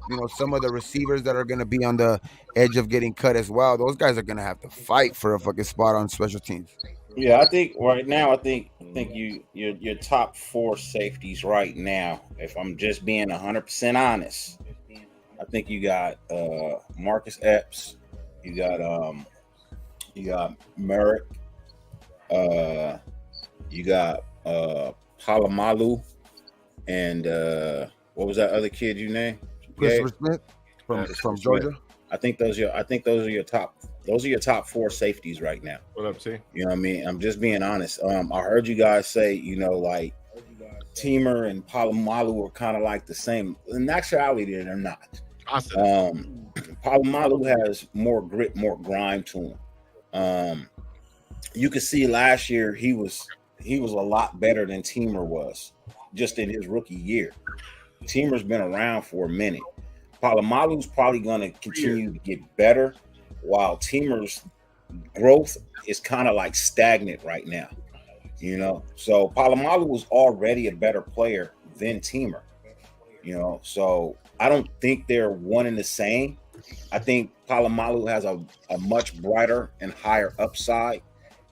you know, some of the receivers that are going to be on the edge of getting cut as well. Those guys are going to have to fight for a fucking spot on special teams. Yeah, I think right now, I think your top 4 safeties right now, if I'm just being 100% honest, I think you got Marcus Epps, you got Merrick, you got Palomalu, and what was that other kid you named? Christopher Smith from Georgia. I think those are your top 4 safeties right now. What up, T? You know what I mean? I'm just being honest. I heard you guys say, you know, like Teamer and Palomalu are kind of like the same. In actuality, they're not. Palomalu has more grit, more grime to him. You could see last year he was a lot better than Teamer was just in his rookie year. Teamer's been around for a minute. Palomalu's probably going to continue to get better, while Teamer's growth is kind of like stagnant right now. You know, so Palomalu was already a better player than Teamer. You know, so I don't think they're one and the same. I think Palomalu has a much brighter and higher upside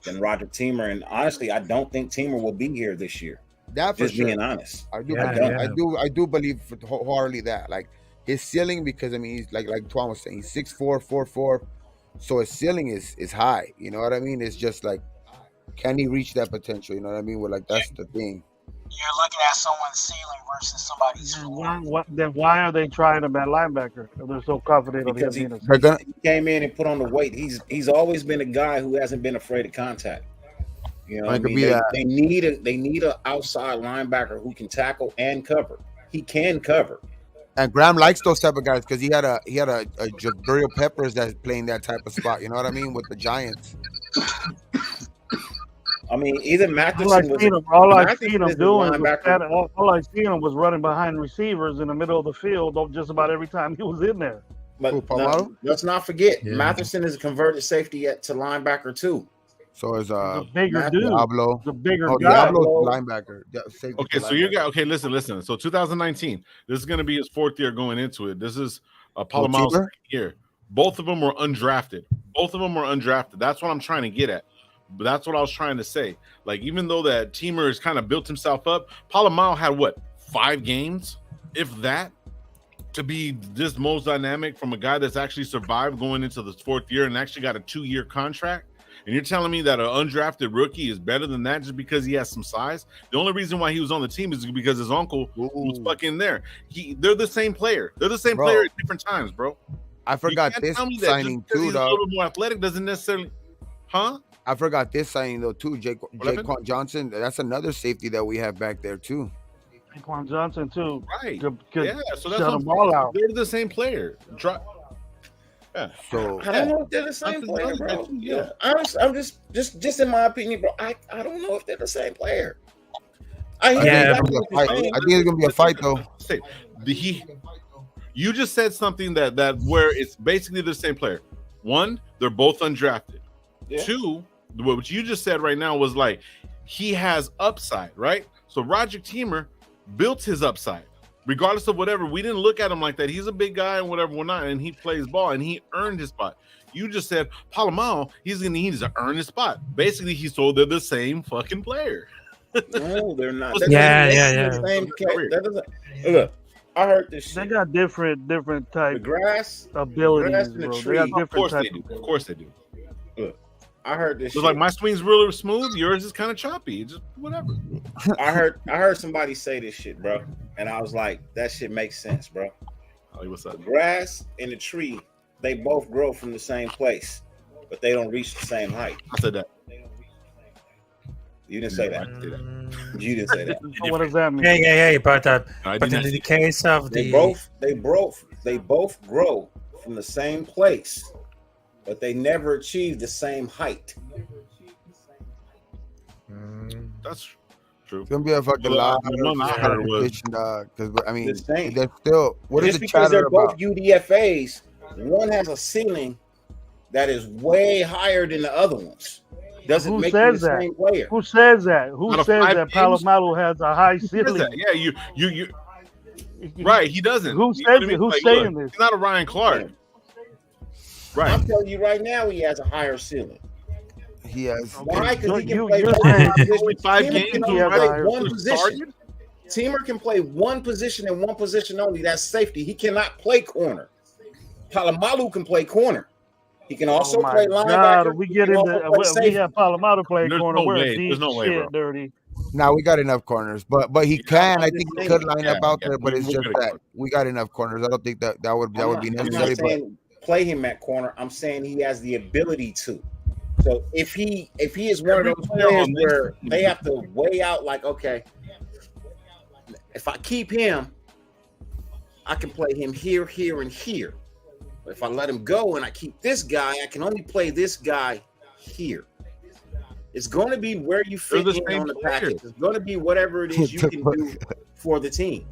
than Roger Teamer, and honestly, I don't think Teamer will be here this year. That for just sure. Being honest, I do believe wholeheartedly that, like, his ceiling, because I mean, he's like Tuan was saying, he's 6'4", 4'4", so his ceiling is high. You know what I mean? It's just like, can he reach that potential? You know what I mean? Well, like, that's the thing. You're looking at someone's ceiling versus somebody's floor. Then why are they trying him at linebacker if they're so confident because of him? He came in and put on the weight. He's always been a guy who hasn't been afraid of contact. You know It what I could mean? be that. They need a outside linebacker who can tackle and cover. He can cover. And Graham likes those type of guys because he had a Jabril Peppers that's playing that type of spot. You know what I mean, with the Giants. I mean, either All I Matheson was seen him, all I Matheson seen him is a doing was linebacker. all I seen him was running behind receivers in the middle of the field just about every time he was in there. But Who, Palomaro? let's not forget, Yeah. Matheson is a converted safety to linebacker too. So is He's a bigger Matt dude. Diablo. He's a bigger Oh, guy. Diablo's linebacker. Yeah, safety Okay, to so you linebacker. got listen. So 2019, this is going to be his 4th year going into it. This is Palomaro's Timber? 2nd year. Both of them were undrafted. That's what I'm trying to get at. But that's what I was trying to say. Like, even though that Teamer has kind of built himself up, Palomaro had what, 5 games, if that, to be this most dynamic from a guy that's actually survived going into the 4th year and actually got a 2-year contract. And you're telling me that an undrafted rookie is better than that just because he has some size? The only reason why he was on the team is because his uncle was fucking there. They're the same player. They're the same Bro. player at different times, bro. I You forgot can't this tell me that signing just because too, he's a dog. little more athletic doesn't necessarily, huh? I forgot this signing though too. happened? Jaquan Johnson. That's another safety that we have back there too. Quan Johnson too. Right. Could Yeah. So that's shut what them I'm all saying. out. They're the same player. Yeah. So I don't know if they're the same Something player, else, bro. man. Yeah, I'm just in my opinion, bro. I don't know if they're the same player. I hear Yeah, exactly what you're I saying. think it's gonna be a fight though. Say, you just said something that where it's basically the same player. One, they're both undrafted. Yeah. 2, what you just said right now was like he has upside, right? So Roger Teamer built his upside, regardless of whatever. We didn't look at him like that. He's a big guy and whatever, whatnot, and he plays ball and he earned his spot. You just said Palomaro, he's gonna need to earn his spot. Basically, they're the same fucking player. No, they're not. Yeah, That doesn't. Look, I heard this They shit. got different The type grass abilities, grass in the bro. They tree. got Of different course type. they do. Of course they do. I heard this It's shit. like my swing's really smooth, yours is kind of choppy. Just whatever. I heard somebody say this shit, bro, and I was like, that shit makes sense, bro. Oh, what's up? The grass and the tree, they both grow from the same place, but they don't reach the same height. I said that. You didn't say that. You didn't say that. What does that mean? Yeah. But I but did in not the case of They the both grow from the same place, but they never achieve the same height. That's true. it's gonna be a fucking Well, lot the one I of heard was- competition, dog. Because I mean, The same. they're still. What is Just the because chatter they're both about? UDFAs, one has a ceiling that is way higher than the other one's. Doesn't Who make you the says that? same player. Who says that? Who Out of says 5 that games? Palomaro has a high Who says ceiling? that? Yeah, you right. He doesn't. Who You know what I says mean? it? Who's Like, saying look, this? He's not a Ryan Clark. Right. I'm telling you right now, he has a higher ceiling. He has. Why? Because he can You- play you're one saying- position. Only 5 Teamer games can was only right. play He one was position. started? Teamer can play one position and one position only. That's safety. He cannot play corner. Palomalu can play corner. He can also Oh my play God, linebacker. we He get can into also play we safety. have Palomaro playing There's corner. no We're way. deep There's no way, shit, bro. dirty. Now we got enough corners, but he Yeah, can. I'm I just think he saying. could line up Yeah, out yeah, there, but we- it's we're just gonna that go. we got enough corners. I don't think that would be I'm not necessary. But saying play him at corner. I'm saying he has the ability to. So if he is one of Every those player players on this where team- they have to weigh out, like, okay, if I keep him, I can play him here, here, and here. But if I let him go and I keep this guy, I can only play this guy here. It's going to be where you fit They're the in same on the player. package. It's going to be whatever it is you can do for the team.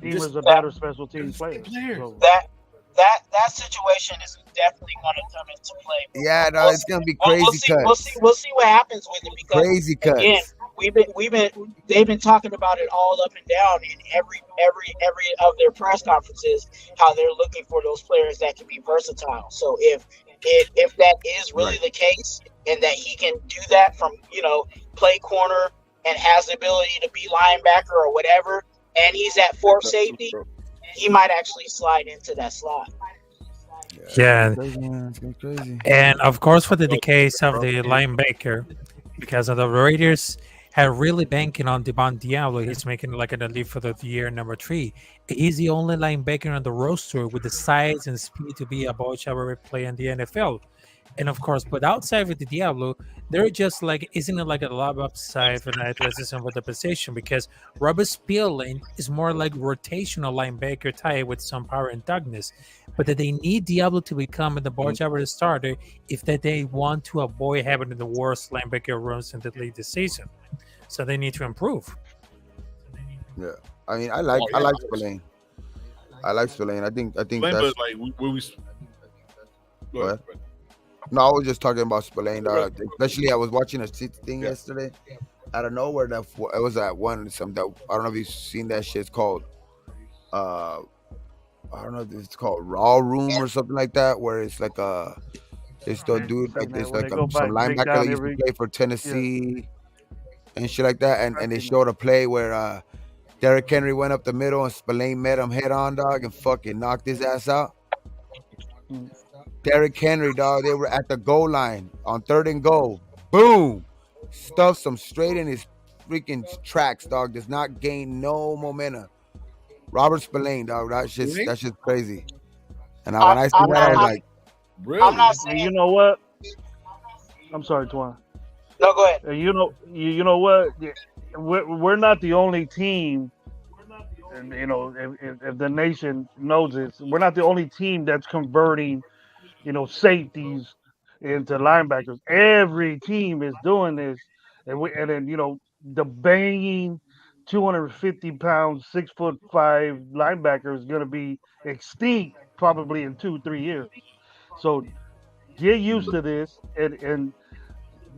He Just- was a better special team player. player. So, That situation is definitely going to come into play. yeah, no, it's gonna be crazy We'll cuts. see what happens with it because Crazy cuts. again, they've been talking about it all up and down in every of their press conferences, how they're looking for those players that can be versatile. So if that is really the case and that he can do that from, play corner and has the ability to be linebacker or whatever, and he's at fourth safety, he might actually slide into that slot. Yeah, It's gonna be crazy. and of course for the case of the linebacker, because of the Raiders had really banking on Devon Diablo. He's making like an elite for the year number 3. He's the only linebacker on the roster with the size and speed to be a ball shower player in the NFL. And of course, but outside with the Diablo, they're just like, isn't it like a lot of upside for the athleticism with the position? Because Robert Spillane is more like rotational linebacker type with some power and toughness. But that they need Diablo to become the ball jabber starter if that they want to avoid having the worst linebacker runs in the league this season. So they need to improve. Yeah, I mean, I like Spillane. I like Spillane. I think Blame, that's but like we go ahead. no. I was just talking about Spillane. Especially, I was watching a thing yesterday. Out of nowhere, that it was at one. Some that I don't know if you've seen that shit. It's called I don't know if it's called Raw Room or something like that, where it's like it's the dude like it's like some linebacker that used to play for Tennessee and shit like that, and they showed a play where Derrick Henry went up the middle and Spillane met him head on, dog, and fucking knocked his ass out. Derrick Henry, dog, they were at the goal line on 3rd and goal. Boom! Stuffs him straight in his freaking tracks, dog. Does not gain no momentum. Robert Spillane, dog, that's just crazy. And when I see that, I was like, really? I'm not saying. You know what? I'm sorry, Twan. No, go ahead. You know what? We're not the only team, and you know, if the nation knows this, we're not the only team that's converting, safeties into linebackers. Every team is doing this, and then the banging 250-pound, 6'5" linebacker is going to be extinct probably in 2-3 years. So get used to this, and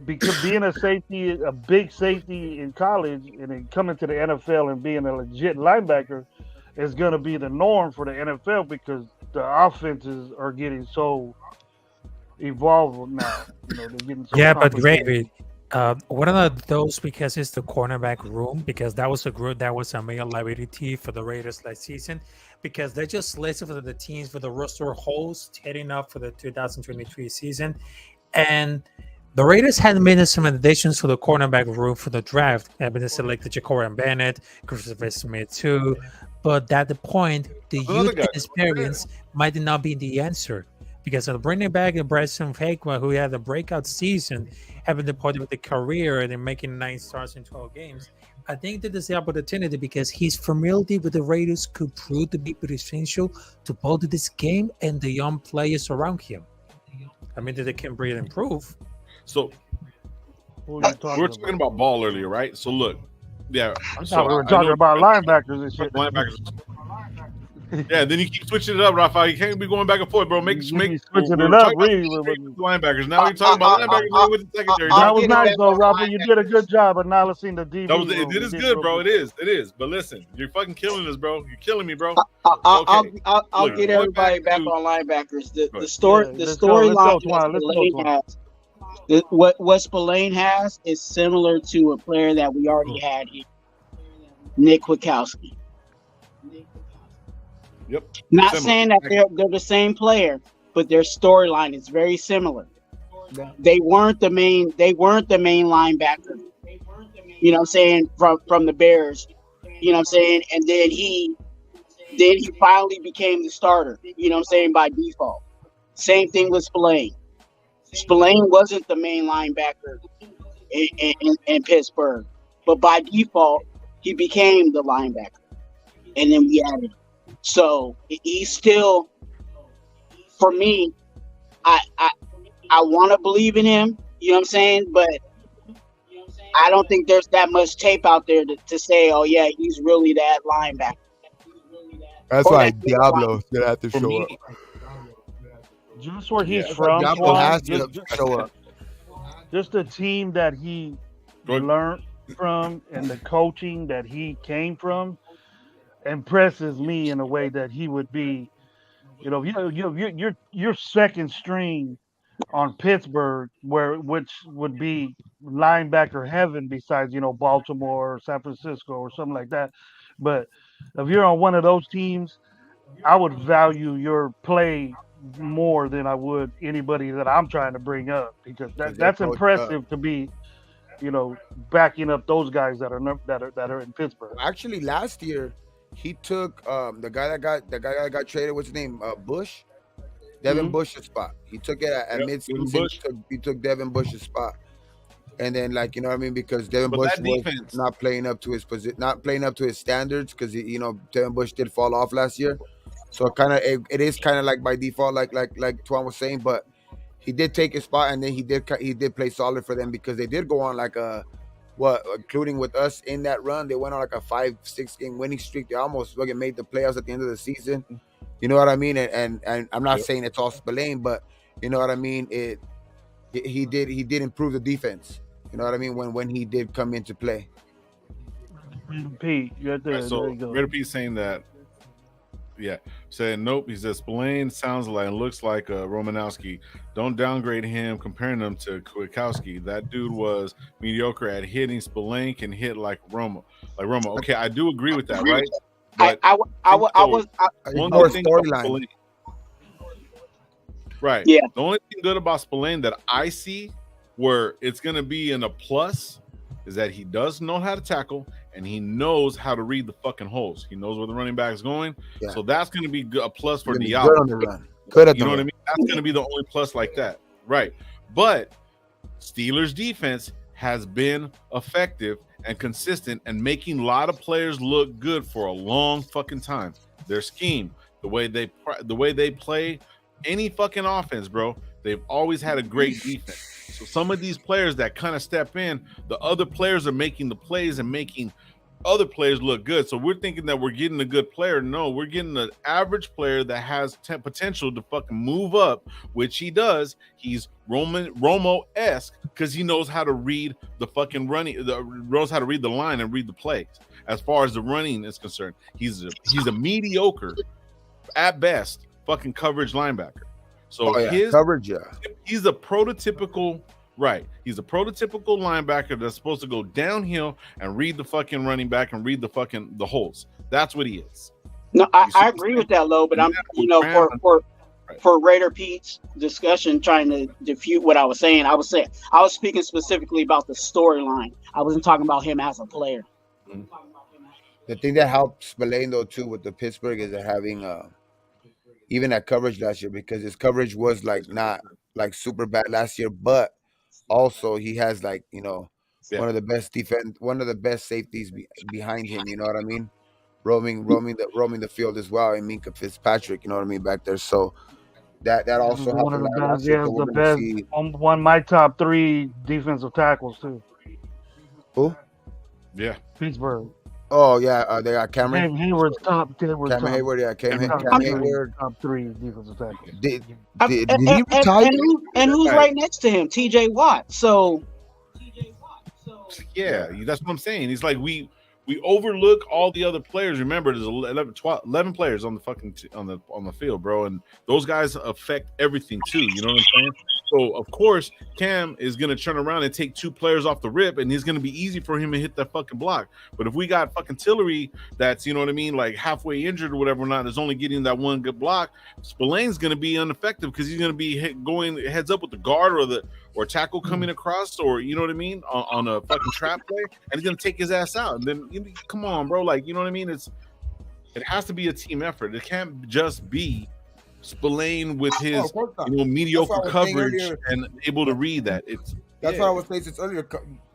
because being a big safety in college, and then coming to the NFL and being a legit linebacker is going to be the norm for the NFL because the offenses are getting so evolved now. They're getting so Yeah, but complicated. Gravy, one of those because it's the cornerback room, because that was a group that was a main liability for the Raiders last season, because they just listed for the teams for the roster holes heading up for the 2023 season, and the Raiders had made some additions for the cornerback room for the draft. Have been selected Jacorian Bennett, Christopher Smith too, but at the point, the youth and experience might not be the answer. Because of bringing back Bryson Fakwa, who had a breakout season, having departed with the career and then making 9 starts in 12 games, I think that there's the opportunity because his familiarity with the Raiders could prove to be essential to both this game and the young players around him. I mean, that they can really improve. So Who are you we were talking talking about? about ball earlier, right? So look, yeah. I So thought we were I talking know- about linebackers and shit. linebackers. Yeah, then you keep switching it up, Rafa. You can't be going back and forth, bro. Make You be we're switching it talking up, about really. linebackers. Now we're talking about linebackers with the secondary. That was get nice back though, on Rafa. You did a good job analyzing the DB. That was room. it is good, bro. It is. But listen, you're fucking killing us, bro. You're killing me, bro. I'll Look, get going everybody back back to- on linebackers. The Go ahead. story, Yeah, the let's go, storyline Twan, that let's go, Spillane Twan. has, what Spillane has is similar to a player that we already had here, Nick Kwiatkowski. Yep. Not Similar. saying that they're the same player, but their storyline is very similar. They weren't the main linebacker. You know what I'm saying, from the Bears. You know what I'm saying? And then he finally became the starter, you know what I'm saying, by default. Same thing with Spillane. Spillane wasn't the main linebacker in Pittsburgh, but by default, he became the linebacker. And then we added him. So he's still, for me, I want to believe in him, you know what I'm saying? But I don't think there's that much tape out there to say, oh, yeah, he's really that linebacker. that's Or why that Diablo's gonna have to For show me, up. Just where he's Yeah. from, Diablo Twan, has to show up. just the team that he Go ahead. learned from and the coaching that he came from impresses me in a way that he would be, you're second string on Pittsburgh, which would be linebacker heaven besides Baltimore or San Francisco or something like that. But if you're on one of those teams, I would value your play more than I would anybody that I'm trying to bring up because they're that's coached up. impressive to be, backing up those guys that are in Pittsburgh. Actually, last year he took the guy that got traded. What's his name? Bush. Devin Bush's spot. He took it at Yep, mid-season. Bush. He took Devin Bush's spot. And then, like, you know what I mean? Because Devin But Bush that was defense- not playing up to his position, not playing up to his standards, because you know Devin Bush did fall off last year. So it is kind of like by default, like Tuan was saying, but he did take his spot, and then he did play solid for them because they did go on like a including with us in that run, they went on like a 5-6 game winning streak. They almost fucking made the playoffs at the end of the season. You know what I mean? And I'm not saying it's all Spillane, but you know what I mean. He did improve the defense. You know what I mean? When he did come into play. Pete, you're there. Right, so there you go. Raider Pete saying that, saying nope. He says Spillane sounds like and looks like Romanowski. Don't downgrade him, comparing him to Kwiatkowski. That dude was mediocre at hitting. Spillane can hit like Romo. Okay, I do agree with that, right? But More storyline. Right. Yeah. The only thing good about Spillane that I see where it's going to be in a plus is that he does know how to tackle and he knows how to read the fucking holes. He knows where the running back is going. Yeah. So that's going to be a plus for Good Diablo. on the run. Good at You the know what I run. mean? That's going to be the only plus like that. Right. But Steelers defense has been effective and consistent and making a lot of players look good for a long fucking time. Their scheme, the way they play any fucking offense, bro, they've always had a great defense. So some of these players that kind of step in, the other players are making the plays and making other players look good. So we're thinking that we're getting a good player. No, we're getting an average player that has potential to fucking move up, which he does. He's Romo-esque because he knows how to read the fucking knows how to read the line and read the plays. As far as the running is concerned, he's a mediocre at best fucking coverage linebacker. So his coverage, he's a prototypical. Right. He's a prototypical linebacker that's supposed to go downhill and read the fucking running back and read the holes. That's what he is. No, I agree with that, Low, but I'm for Raider Pete's discussion trying to defute what I was saying. I was speaking specifically about the storyline. I wasn't talking about him as a player. Mm-hmm. The thing that helped Spillane though too with the Pittsburgh is that having even that coverage last year, because his coverage was like not like super bad last year, but also he has like, you know, one of the best safeties behind him, you know what I mean? Roaming the field as well. I mean, Fitzpatrick, you know what I mean, back there. So that also helped. One of the best, the best. One of my top 3 defensive tackles too. Who? Yeah, Pittsburgh. Oh yeah, they got Cameron Hayward's top. Cam Hayward, yeah, Cam Hayward. Top 3 defensive tackles. Did he retire? And who's right next to him? TJ Watt. So yeah, that's what I'm saying. He's like we overlook all the other players. Remember, there's 11 players on the fucking on the field, bro, and those guys affect everything too. You know what I'm saying? So of course, Cam is gonna turn around and take 2 players off the rip, and it's gonna be easy for him to hit that fucking block. But if we got fucking Tillery, that's, you know what I mean, like halfway injured or whatever, not is only getting that one good block, Spillane's gonna be ineffective because he's gonna be going heads up with the guard or tackle coming across, or you know what I mean, on a fucking trap play, and he's gonna take his ass out. And then come on, bro, like, you know what I mean? It has to be a team effort. It can't just be Spillane with his mediocre coverage and able to read that. That's what I was saying since earlier.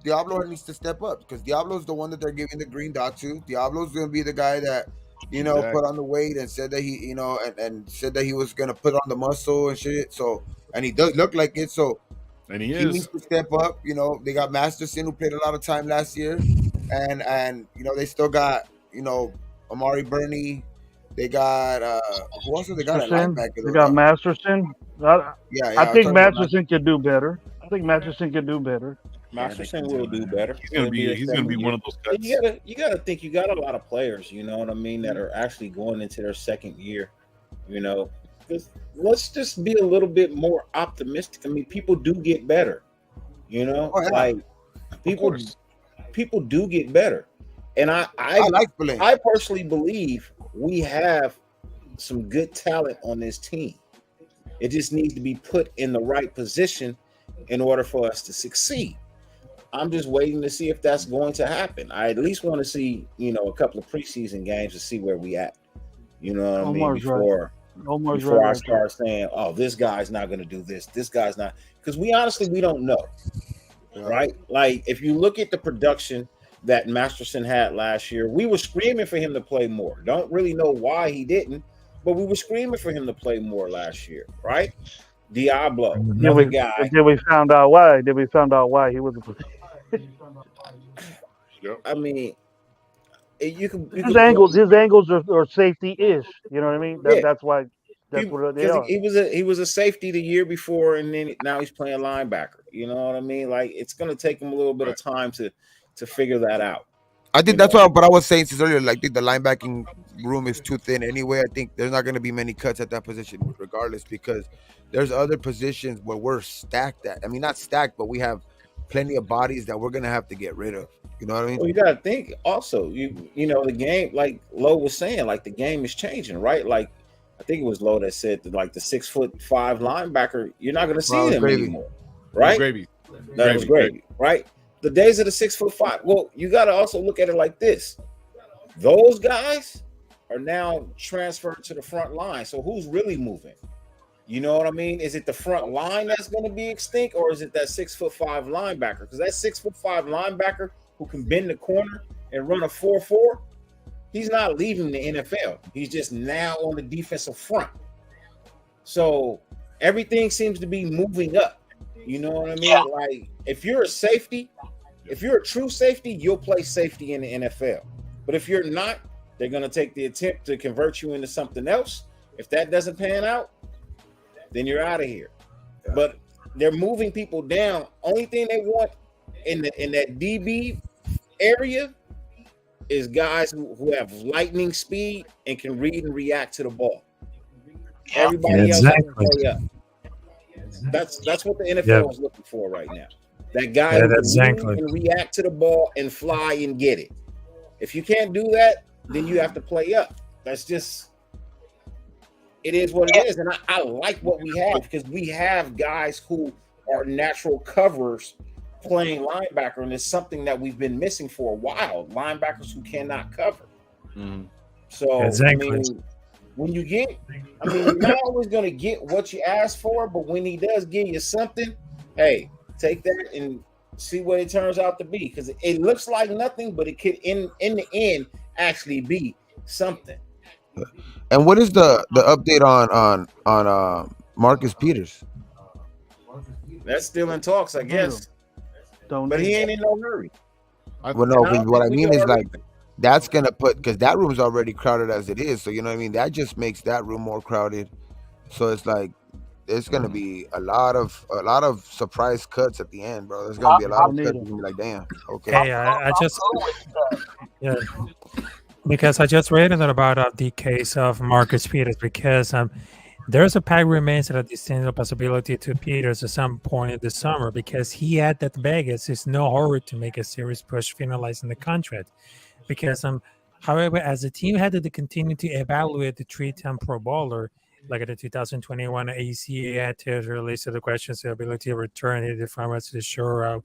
Diablo needs to step up because Diablo's the one that they're giving the green dot to. Diablo's gonna be the guy that, you know, put on the weight and said that he, you know, and said that he was gonna put on the muscle and shit. So, and he does look like it. So, and he needs to step up. You know, they got Masterson who played a lot of time last year, and you know they still got, you know, Amari Burney. They got who else? They got a linebacker. They got Masterson. I think Masterson could do better. Masterson will do better. He's gonna be one of those guys. You gotta think you got a lot of players, you know what I mean, that are actually going into their second year. You know, let's just be a little bit more optimistic. I mean, people do get better. You know, like people do get better, and I personally believe we have some good talent on this team. It just needs to be put in the right position in order for us to succeed. I'm just waiting to see if that's going to happen. I at least want to see, you know, a couple of preseason games to see where we at. You know what I mean? Almost before I right there. start saying, "Oh, this guy's not going to do this. This guy's not," because we don't know, right? Like if you look at the production that Masterson had last year, we were screaming for him to play more. Don't really know why he didn't, but we were screaming for him to play more last year, right? Diablo, Mhm. another guy. Then we found out why. Then we found out why he wasn't. I mean, you can His angles are safety ish. You know what I mean? yeah. That's why. That's what they Because are. he was a safety the year before, and then now he's playing linebacker. You know what I mean? Like it's going to take him a little bit of time to figure that out. I think that's what I was saying since earlier. Like, I think the linebacking room is too thin anyway. I think there's not going to be many cuts at that position, regardless, because there's other positions where we're stacked at. I mean, not stacked, but we have plenty of bodies that we're going to have to get rid of. You know what I mean? Well, you got to think also. You know the game, like Lowe was saying, like the game is changing, right? Like I think it was Lowe that said that like the 6'5" linebacker, you're not going to see him anymore, right? Gravy. That was gravy, right? The days of the 6'5". Well, you got to also look at it like this: those guys are now transferred to the front line. So who's really moving? You know what I mean? Is it the front line that's going to be extinct, or is it that 6'5" linebacker? Because that 6'5" linebacker who can bend the corner and run a 4.4, he's not leaving the NFL. He's just now on the defensive front. So everything seems to be moving up. You know what I mean? Yeah. Like if you're a safety, if you're a true safety, you'll play safety in the NFL. But if you're not, they're going to take the attempt to convert you into something else. If that doesn't pan out, then you're out of here. But they're moving people down. Only thing they want in that DB area is guys who have lightning speed and can read and react to the ball. Everybody else has to play up. That's what the NFL is looking for right now. That guy who can read and react to the ball and fly and get it. If you can't do that, then you have to play up. That's just it is what it is. And I like what we have because we have guys who are natural coverers playing linebacker, and it's something that we've been missing for a while. Linebackers who cannot cover. Mm-hmm. So I mean, when you get, I mean, you're not always going to get what you ask for, but when he does give you something, hey, take that and see what it turns out to be, because it looks like nothing, but it could in the end actually be something. And what is the update on Marcus Peters? That's still in talks, I guess. But he ain't in no hurry. Well, no, what I mean is like that's gonna put, because that room's already crowded as it is. So you know what I mean. That just makes that room more crowded. So it's like there's gonna be a lot of surprise cuts at the end, bro. There's gonna be a lot of cuts. You're gonna be like, damn, okay. Hey, I just because I just read about the case of Marcus Peters, because there's a pack remains at a distinct possibility to Peters at some point in the summer, because he had that Vegas is no hurry to make a serious push finalizing the contract. Because however, as the team had to continue to evaluate the three-time Pro Bowler, like at the 2021 ACA had to release the questions of ability to return to the farmers to the shore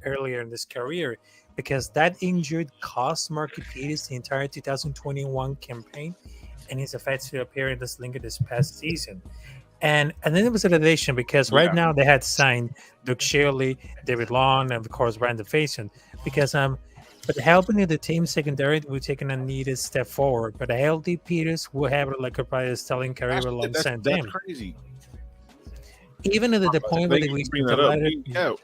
earlier in his career, because that injury cost Marcus Peters the entire 2021 campaign and his effects to appear in this link this past season. And then it was a relation, because right now they had signed Doug Shirley, David Long, and of course Brandon Faison, because but helping the team secondary will take a needed step forward. But a healthy Peters will have like a probably stellar career alongside them. That's crazy. Even at the point where we bring that up.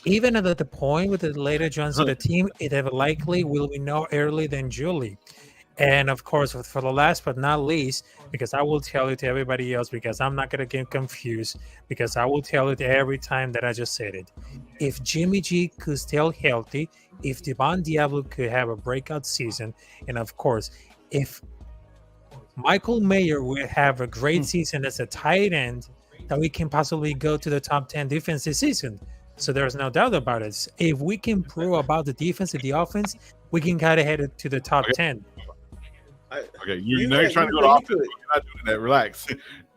Even at the point with the later joins of the team, it likely will be no earlier than Julie. And of course, for the last but not least, because I will tell it to everybody else, because I'm not going to get confused, because I will tell it every time that I just said it. If Jimmy G could stay healthy, if Devon Diablo could have a breakout season, and of course, if Michael Mayer will have a great season as a tight end, that we can possibly go to the top 10 defense this season. So there's no doubt about it. If we can prove about the defense and the offense, we can kind of head to the top 10. Okay, you're trying to go to offense. You're not doing that. Relax.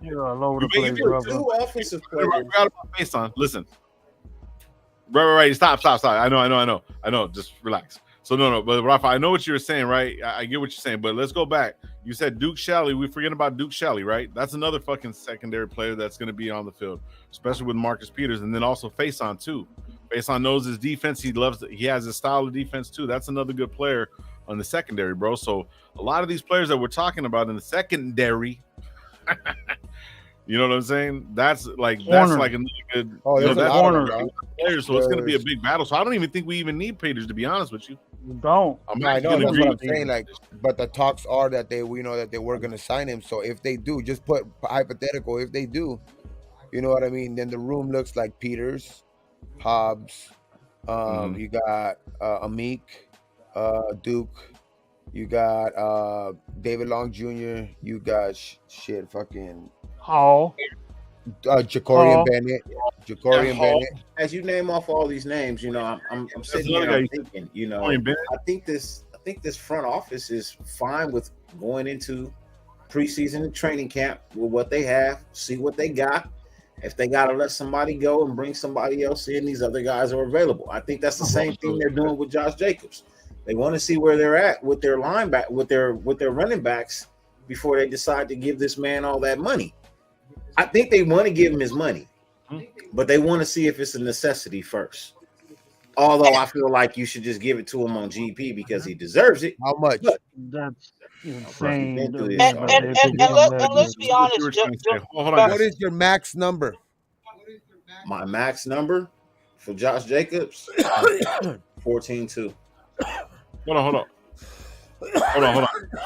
You're all over the place, bro. Two offensive players. Based on, listen. Right. Stop. I know. Just relax. So no, but Rafa, I know what you were saying, right? I get what you're saying, but let's go back. You said Duke Shelley. We forget about Duke Shelley, right? That's another fucking secondary player that's going to be on the field, especially with Marcus Peters, and then also Faison too. Faison knows his defense. He has his style of defense too. That's another good player on the secondary, bro. So a lot of these players that we're talking about in the secondary, you know what I'm saying? That's like another good. Oh, there's a lot of them, players, so it's going to be a big battle. So I don't even think we even need Peters, to be honest with you. You don't. I know that's what I'm saying. Like, but the talks are that we know that they were going to sign him. So if they do, just put hypothetical. If they do, you know what I mean? Then the room looks like Peters, Hobbs. You got Amik, Duke. You got David Long Jr. You got fucking Hall. Jacorian Bennett. Bennett. As you name off all these names, you know, I'm sitting here I'm thinking, you know, I think this front office is fine with going into preseason and training camp with what they have, see what they got. If they got to let somebody go and bring somebody else in, these other guys are available. I think that's the same thing they're doing with Josh Jacobs. They want to see where they're at with their lineback, with their running backs before they decide to give this man all that money. I think they want to give him his money, but they want to see if it's a necessity first. Although I feel like you should just give it to him on GP because he deserves it. How much? That's insane. And let's be honest. What is your max number? My max number for Josh Jacobs, 14-2. Hold on.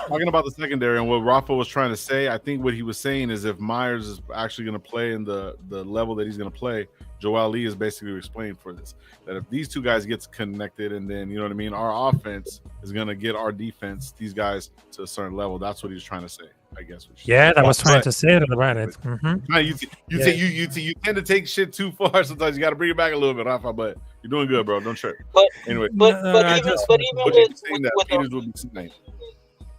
Talking about the secondary and what Rafa was trying to say, I think what he was saying is if Myers is actually going to play in the level that he's going to play, Joel Lee is basically explaining for this. That if these two guys get connected and then, you know what I mean, our offense is going to get our defense, these guys, to a certain level. That's what he was trying to say, I guess. Yeah, that was trying to say it about it. You tend to take shit too far. Sometimes you got to bring it back a little bit, Rafa, but you're doing good, bro. Don't trip. Anyway. But even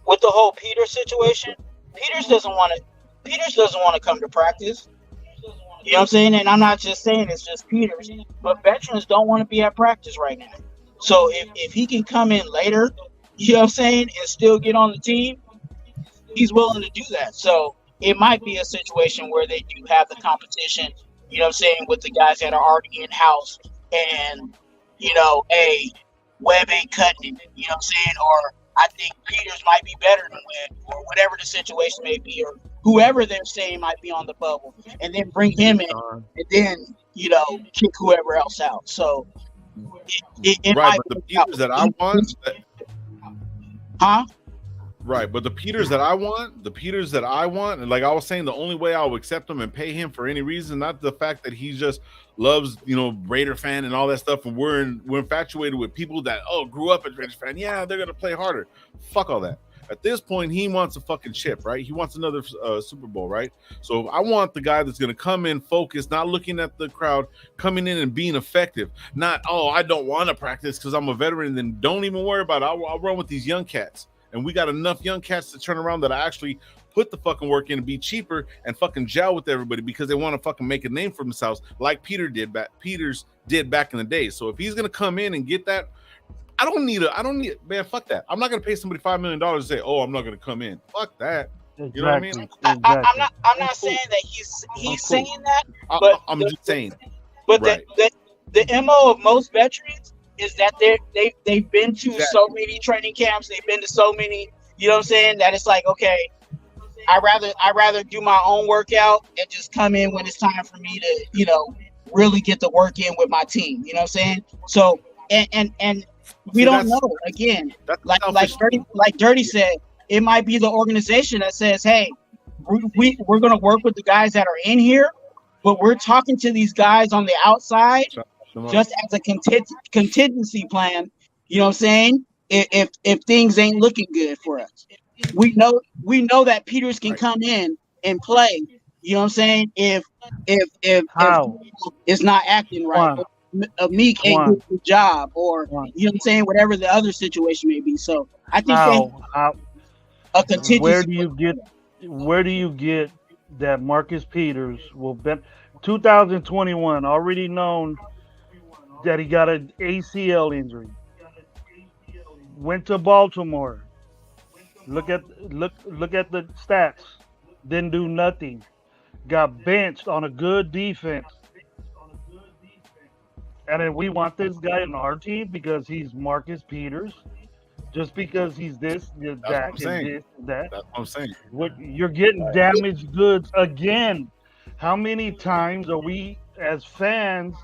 with the whole Peters situation, Peters doesn't want to come to practice. You know what I'm saying? And I'm not just saying it's just Peters, but veterans don't want to be at practice right now. So if he can come in later, you know what I'm saying, and still get on the team, he's willing to do that. So it might be a situation where they do have the competition, you know what I'm saying, with the guys that are already in-house and, you know, hey, Webb ain't cutting it, you know what I'm saying, or I think Peters might be better than Webb, or whatever the situation may be, or whoever they're saying might be on the bubble, and then bring him in, and then, you know, kick whoever else out. So it right, might but the Peters that I want, right, but the Peters that I want, and like I was saying, the only way I will accept him and pay him for any reason, not the fact that he just loves, you know, Raider fan and all that stuff, and we're infatuated with people that grew up as Raiders fan. Yeah, they're gonna play harder. Fuck all that. At this point, he wants a fucking chip, right? He wants another Super Bowl, right? So I want the guy that's going to come in focused, not looking at the crowd, coming in and being effective. Not, I don't want to practice because I'm a veteran. Then don't even worry about it. I'll run with these young cats. And we got enough young cats to turn around that I actually put the fucking work in and be cheaper and fucking gel with everybody because they want to fucking make a name for themselves like Peters did back in the day. So if he's going to come in and get that, I don't need man, fuck that. I'm not gonna pay somebody $5 million to say, I'm not gonna come in. Fuck that. Exactly. You know what I mean? I'm not saying that he's saying that, but I'm just saying. But right. the MO of most veterans is that they've been to so many training camps, they've been to so many, you know what I'm saying, that it's like, okay, I rather do my own workout and just come in when it's time for me to, you know, really get the work in with my team. You know what I'm saying? So and we don't know. Again, like Dirty said, it might be the organization that says, "Hey, we're going to work with the guys that are in here, but we're talking to these guys on the outside just as a contingency plan." You know what I'm saying? If things ain't looking good for us, we know that Peters can come in and play. You know what I'm saying? If it's not acting right. Meek ain't doing the job, or you know what I'm saying, whatever the other situation may be. So I think a contingency. Where do you get that Marcus Peters will bet 2021 already known that he got an ACL injury? Went to Baltimore. Look at the stats. Didn't do nothing. Got benched on a good defense. And then we want this guy in our team because he's Marcus Peters. Just because he's this, That's what that, I'm and saying. this, that. That's what I'm saying. You're getting damaged goods again. How many times are we as fans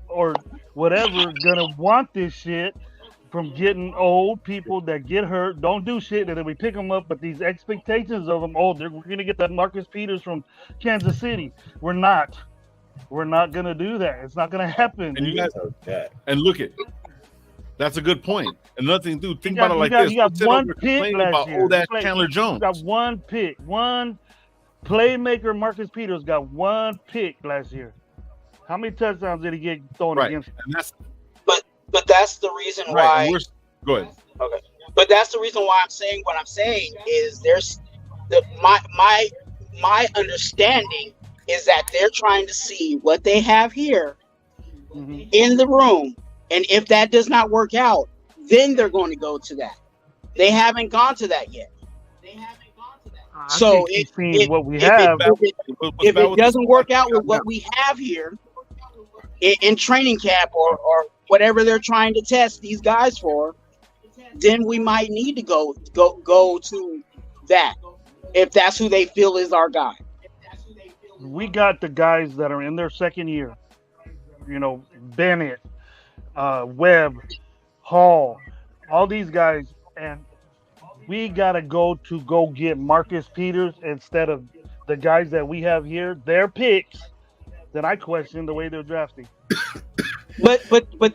or whatever gonna want this shit from getting old people that get hurt, don't do shit, and then we pick them up, but these expectations of them, we're gonna get that Marcus Peters from Kansas City. We're not. We're not gonna do that. It's not gonna happen. And you dude. guys, and look at that's a good point. Another thing, dude, think You got- about it like you got- this. you got Don't sit one over pick complaining last about year. old ass Play- Chandler Jones. got one pick, one playmaker. Marcus Peters got one pick last year. How many touchdowns did he get thrown Right, against? and that's But that's the reason right. why. And go ahead. Okay. But that's the reason why I'm saying what I'm saying is there's my understanding is that they're trying to see what they have here Mhm. in the room, and if that does not work out, then they're going to go to that. They haven't gone to that yet. I So think he's seen what we have. if it doesn't work out with what we have here in training camp or whatever they're trying to test these guys for, then we might need to go to that if that's who they feel is our guy. We got the guys that are in their second year. Bennett, Webb, Hall, all these guys, and we gotta go get Marcus Peters instead of the guys that we have here. Their picks. Then I question the way they're drafting. But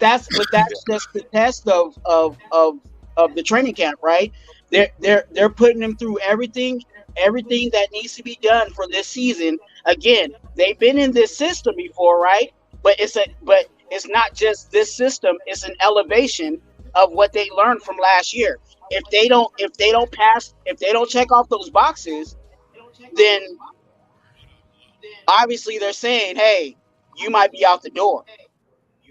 that's just the test of the training camp, right? They're putting them through everything that needs to be done for this season. Again, they've been in this system before, right? But it's not just this system, it's an elevation of what they learned from last year. If they don't check off those boxes, then obviously they're saying, hey, you might be out the door.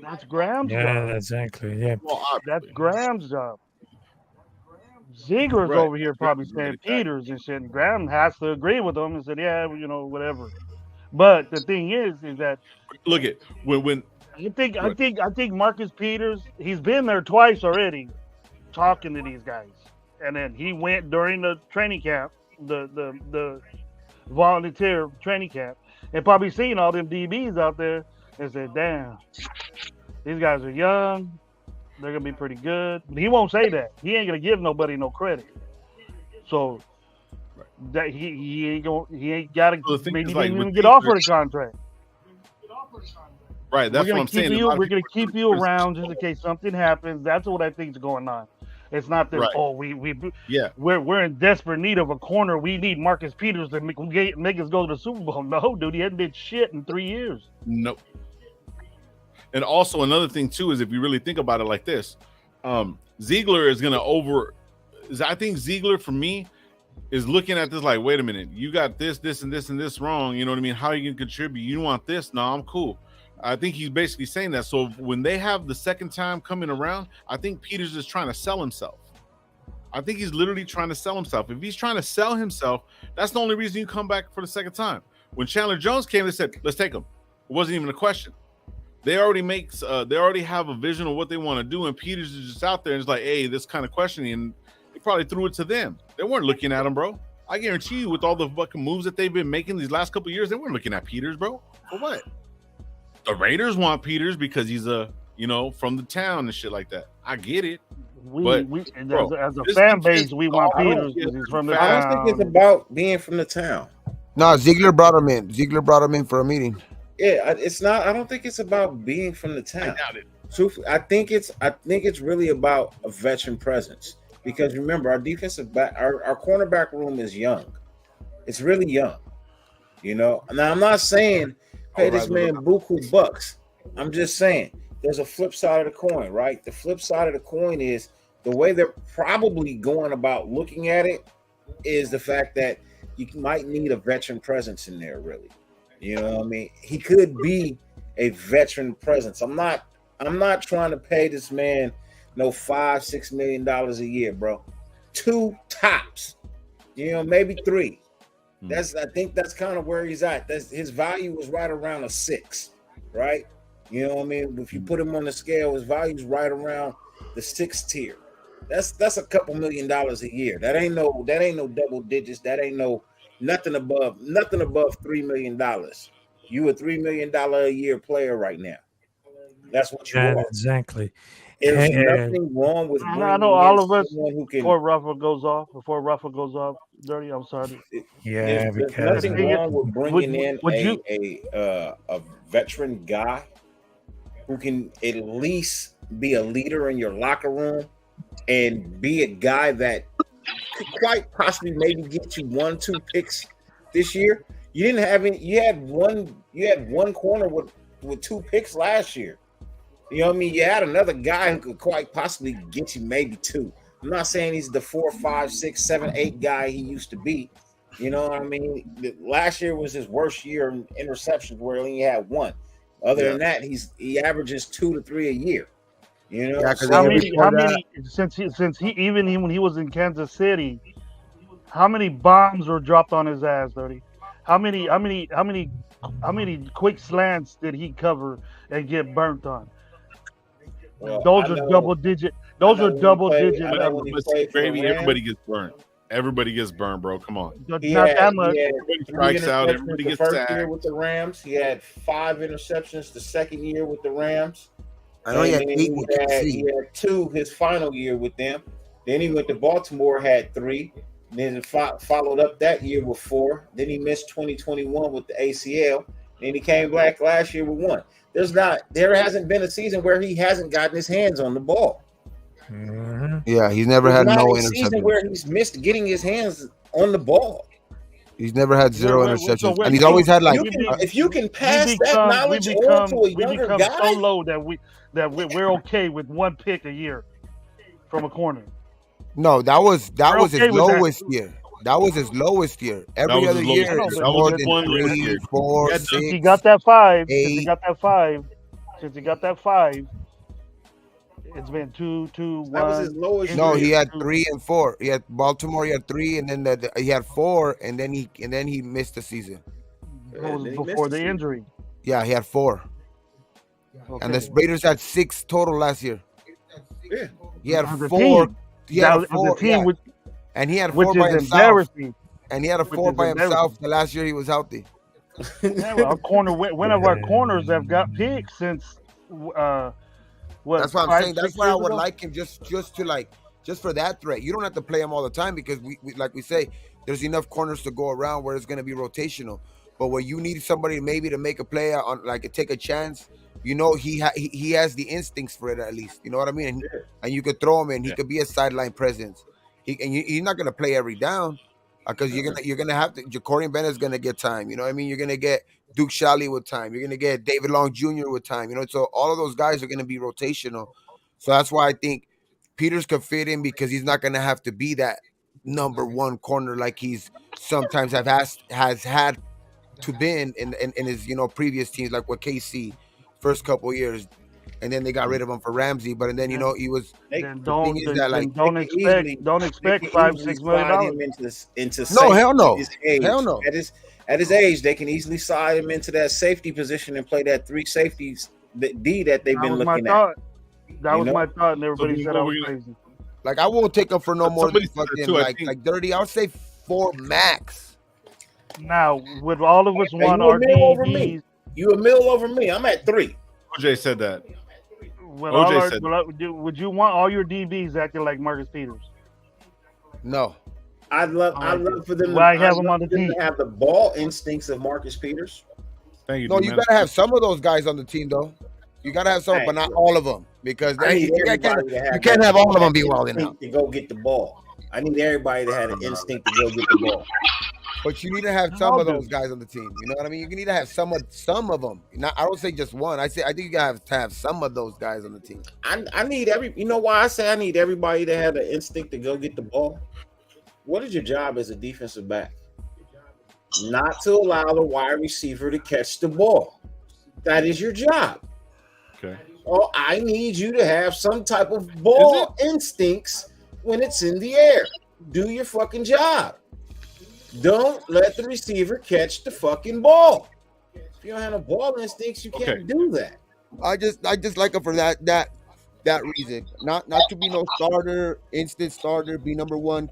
That's Graham's Yeah, job. exactly. Yeah. That's Graham's job. Ziegler's Right. over here probably saying Peters and shit. And Graham has to agree with him and said, yeah, whatever. But the thing is that Look at when I think Marcus Peters, he's been there twice already, talking to these guys, and then he went during the training camp, the volunteer training camp, and probably seen all them DBs out there and said, "Damn, these guys are young, they're gonna be pretty good." But he won't say that. He ain't gonna give nobody no credit. So that he ain't got So the to thing maybe is, like, didn't with even get offered a Peters- contract. right, that's what I'm saying. A lot of We're gonna people keep are you critical. around just in case something happens. That's what I think is going on. It's not that Right. Yeah, we're in desperate need of a corner. We need Marcus Peters to make us go to the Super Bowl. No, dude, he hasn't did shit in 3 years. nope. And also another thing too is if you really think about it like this, Ziegler is gonna I think Ziegler for me is looking at this like, wait a minute, you got this, and this wrong. You know what I mean? How are you gonna contribute? You want this? No, I'm cool. I think he's basically saying that. So when they have the second time coming around, I think Peters is trying to sell himself. I think he's literally trying to sell himself. If he's trying to sell himself, that's the only reason you come back for the second time. When Chandler Jones came, they said, let's take him. It wasn't even a question. They already have a vision of what they want to do, and Peters is just out there and it's like, hey, this kind of questioning, and they probably threw it to them. They weren't looking at him, bro. I guarantee you, with all the fucking moves that they've been making these last couple of years, they weren't looking at Peters, bro. For what? The Raiders want Peters because he's from the town and shit like that. I get it. As a fan base, we want Peters because he's from the I town. don't think it's about being from the town. No, Ziegler brought him in. Ziegler brought him in for a meeting. Yeah, it's not. I don't think it's about being from the town. I doubt it. Truthfully, I think it's really about a veteran presence. Because remember, our defensive back, our cornerback room is young. It's really young. Now I'm not saying pay this man buku bucks. I'm just saying there's a flip side of the coin, right? The flip side of the coin is the way they're probably going about looking at it is the fact that you might need a veteran presence in there, really. You know what I mean? He could be a veteran presence. I'm not trying to pay this man no $5-6 million a year, bro. 2 tops, maybe 3. I think that's kind of where he's at. His value was right around a 6, right? You know what I mean? If you put him on the scale, his value is right around the 6th tier. That's a couple $1 million a year. That ain't no double digits. That ain't nothing above $3 million. You a $3 million a year player right now. That's what you Yeah, are. exactly. There's And- nothing wrong with I bringing know all in of us. someone who can. Before Rafa goes off, Dirty. I'm sorry. yeah, There's because nothing wrong with bringing in would you- a veteran guy who can at least be a leader in your locker room and be a guy that could quite possibly maybe get you 1-2 picks this year. You didn't have any. You had one corner with 2 picks last year. You know what I mean? You had another guy who could quite possibly get you maybe 2. I'm not saying he's the 4, 5, 6, 7, 8 guy he used to be. You know what I mean? Last year was his worst year in interceptions, where he only had 1. Other than that, he averages 2 to 3 a year. You know, Yeah, 'cause How every many? quarter- Since he when he was in Kansas City, how many bombs were dropped on his ass, Dirty? How many quick slants did he cover and get burnt on? well, Those I are know- double digit. I Those know are when he double played- digit I know numbers. when he But played for the baby, Rams, everybody gets burnt. Everybody gets burned, bro. Come on. Not he that had much. 3 Strikes out, interceptions everybody the gets first sacked. year with the Rams. He had 5 interceptions the second year with the Rams. I know he had And then 8 with he had 2 his final year with them. Then he went to Baltimore, had 3. Then followed up that year with 4. Then he missed 2021 with the ACL. Then he came back last year with 1. There hasn't been a season where he hasn't gotten his hands on the ball. Mhm. Yeah, he's never There's had not no a season interceptions. where he's missed getting his hands on the ball. He's never had 0 Wait, so interceptions, wait, and he's so always had like. If you can pass we that knowledge on to a younger become guy, so low that we're okay with 1 pick a year from a corner. No, that was We're his okay with that. lowest year. That was his lowest year. Every was other his lowest year year. is That was more his than one last 3, year. 4, Yeah, 6. Since he got that 5, since he 8. got that 5, it's been 2, 2, 1. that was his lowest. No, he year. had 3 and 4. He had Baltimore. He had 3, and then he had 4, and then he missed the season. That was Then he before missed the the season. injury. Yeah, he had 4, Okay. and the Raiders had 6 total last year. Yeah. He had Of the 4. team. He had That a was 4, the team, yeah. which And he had 4 by is himself. embarrassing. And he had a Which 4 is by himself embarrassing. the last year he was healthy. Yeah, well, one of our corners have got picked since what? That's what I'm 5, saying. That's 6 why I years would ago? like him just for that threat. You don't have to play him all the time because we like we say, there's enough corners to go around where it's going to be rotational. But where you need somebody maybe to make a play on, like take a chance, he has the instincts for it at least. You know what I mean? And you could throw him in. He could be a sideline presence. He's not going to play every down because you're gonna have to. Ja'Cory Bennett's going to get time. You know what I mean? You're going to get Duke Shalley with time. You're going to get David Long Jr. with time. You know, so all of those guys are going to be rotational. So that's why I think Peters could fit in because he's not going to have to be that number 1 corner like he's sometimes has had to been in his previous teams, like with KC first couple of years, and then they got rid of him for Ramsey. But then he was. Then The thing is that, like, don't they can expect easily- don't they expect can $5, easily $6 million. slide him into No, safety hell no. at his age. Hell no. At his age, they can easily slide him into that safety position and play that 3 safeties D that they've That been was my looking at. thought. That You was know? my thought, and everybody So said I what was we gonna- crazy. Like, I won't take him for no more than Somebody said it fucking too, I think. like dirty. I would say 4 max. Now, would all of us Hey, want you a our mil over me. DBs? You a mil over me. I'm at 3. OJ said that. Would, OJ all our, said- would you want all your DBs acting like Marcus Peters? No. I'd love for them. Why I'd have him love on the for them team? to have the ball instincts of Marcus Peters. Thank you. No, you D-Man. gotta have some of those guys on the team though. You gotta have some, Hey, but not all of them because I need you everybody to have can't have that all of them be wilding out. instinct to go get the ball. I need everybody to have an instinct to go get the ball. But you need to have some of those guys on the team. You know what I mean? You need to have some of them. Not, I don't say just one. I think you gotta have to have some of those guys on the team. I need you know why I say I need everybody to have the instinct to go get the ball? What is your job as a defensive back? Not to allow the wide receiver to catch the ball. That is your job. Okay. Oh, I need you to have some type of ball instincts when it's in the air. Do your fucking job. Don't let the receiver catch the fucking ball. If you don't have no ball instincts, you can't do that. I just like him for that reason. Not to be no starter, instant starter, be number one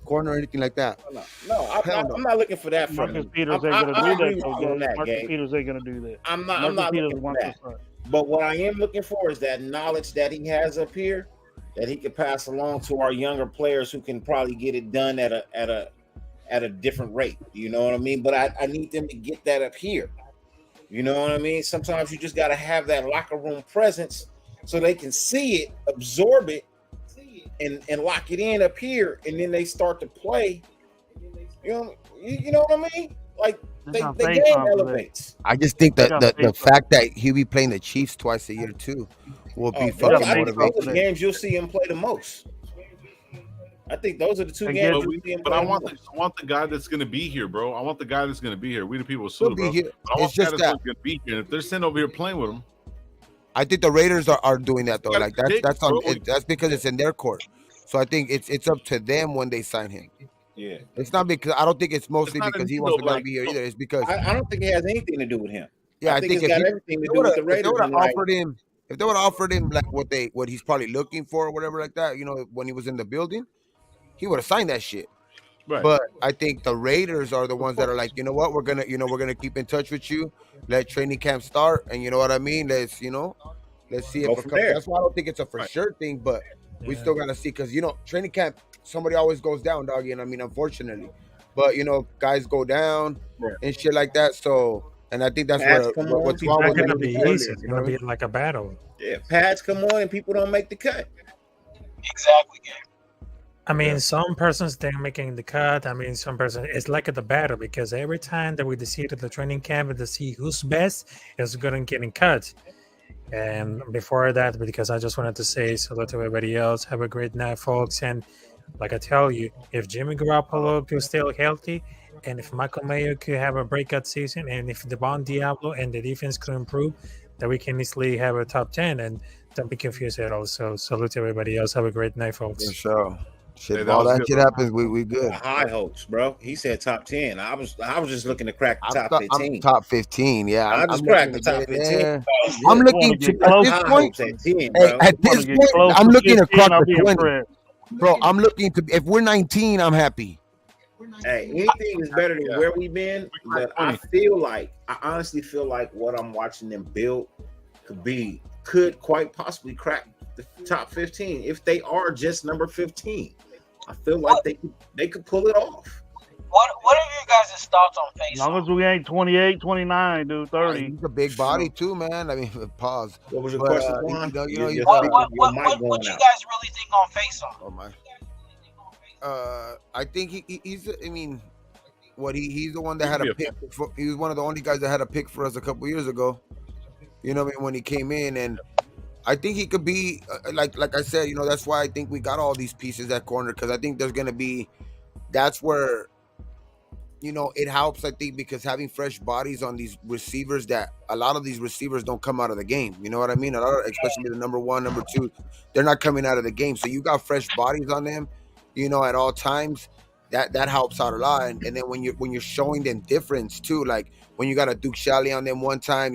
corner or anything like that. No, I'm not looking for that from Marcus him. Peters ain't gonna do that. Marcus Peters ain't gonna do that. I'm not looking for that. But what I am looking for is that knowledge that he has up here that he can pass along to our younger players who can probably get it done at a different rate. You know what I mean? But I need them to get that up here. You know what I mean? Sometimes you just got to have that locker room presence so they can see it, absorb it, and lock it in up here, and then they start to play. You know what I mean? Like they game elevates. I just think that the fact that he'll be playing the Chiefs twice a year too will be fucking motivating. Those are the games you'll see him play the most. I think those are the two games. But I want the guy that's going to be here, bro. I want the guy that's going to be here. We the people soon, bro. I want the guy that's going to be here. If they're sitting over here playing with him, I think the Raiders are doing that though. Like that's because it's in their court. So I think it's up to them when they sign him. Yeah, it's not because I don't think it's mostly because he wants to be here either. It's because I don't think it has anything to do with him. Yeah, I think it's got everything to do with the Raiders. If they would have offered him like what he's probably looking for or whatever like that, when he was in the building, he would have signed that shit. Right. But I think the Raiders are the ones that are like, you know what, we're gonna keep in touch with you. Let training camp start, and you know what I mean. Let's see if it comes. That's why I don't think it's a for sure thing, but we still gotta see because training camp, somebody always goes down, doggy, and I mean unfortunately, but guys go down and shit like that. So, and I think that's what's wrong with it. It's gonna be like a battle. Yeah, pads come on and people don't make the cut. Exactly. I mean, some persons they're making the cut. I mean, some person it's like at the battle because every time that we see to the training camp to see who's best is going to get cut. And before that, because I just wanted to say hello to everybody else. Have a great night, folks. And like I tell you, if Jimmy Garoppolo could stay healthy, and if Michael Mayer could have a breakout season, and if Devon Diablo and the defense could improve, that we can easily have a top 10. And don't be confused at all. So salute to everybody else. Have a great night, folks. For sure. Shit, if all that shit happens, we good. High hopes, bro. He said top 10. I was just looking to crack the top 15. I'm top 15, yeah. I just cracked the top 15. I'm looking to at this point, I'm looking to crack the 20. Bro, I'm looking to if we're 19, I'm happy. Hey, anything is better than where we've been, but I honestly feel like what I'm watching them build could quite possibly crack the top 15 if they are just number 15. I feel like they could pull it off. What are you guys' thoughts on Face? As long as we ain't 28, 29, dude, 30. He's a big body too, man. I mean, pause. What was your question? What do you guys really think on Face Off? Oh my. I think he's. I mean, he's the one that had a pick. He was one of the only guys that had a pick for us a couple years ago. You know what I mean? When he came in, and I think he could be like I said. That's why I think we got all these pieces at corner because I think there's gonna be. That's where. It helps, I think, because having fresh bodies on these receivers that a lot of these receivers don't come out of the game. You know what I mean? Especially the number 1, number 2, they're not coming out of the game. So you got fresh bodies on them, at all times. That helps out a lot. And then when you're showing them difference too, like when you got a Duke Shalley on them one time,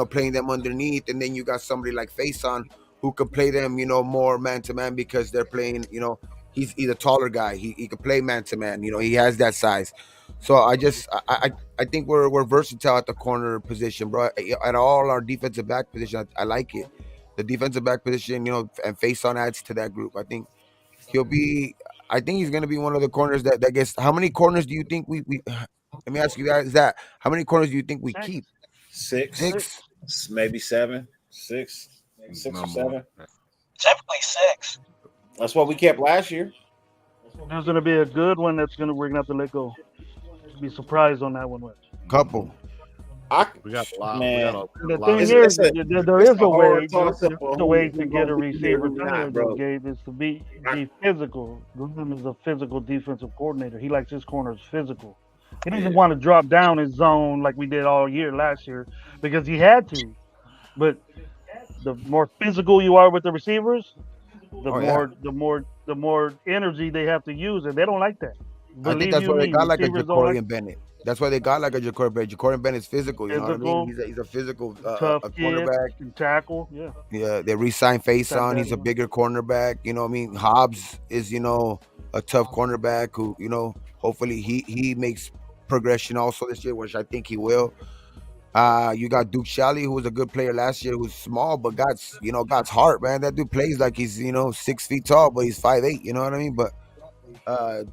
playing them underneath, and then you got somebody like Faison who could play them, more man to man because they're playing, He's a taller guy. He can play man to man. He has that size. So I think we're versatile at the corner position, bro. At all our defensive back position, I like it. The defensive back position, and Faison adds to that group. I think he's gonna be one of the corners that gets. How many corners do you think we? Let me ask you that. How many corners do you think we keep? 6, maybe 7, 6 or 7. Typically 6. That's what we kept last year. There's going to be a good one we're going to have to let go. Be surprised on that one. Couple. We got a lot. Man. The thing is, there is a way. There's a way to get a receiver done, Gabe, is to be physical. Gruden is a physical defensive coordinator. He likes his corners physical. He doesn't want to drop down his zone like we did all year last year because he had to. But the more physical you are with the receivers, the Oh, yeah. the more energy they have to use, and they don't like that. I think Believe that's you why they me, got like a receivers don't Jacory like and Bennett. That's why they got like a Jacory Bennett. Jacory Bennett's physical, you know what I mean? physical, He's a physical tough a kid, cornerback. can tackle. Yeah, Yeah, they re-signed Face got on. that. He's a bigger cornerback. You know what I mean? Hobbs is, a tough cornerback who, hopefully he makes progression also this year, which I think he will. You got Duke Shalley, who was a good player last year, who's small but God's heart, man. That dude plays like he's 6 feet tall, but he's 5'8". You know what I mean? But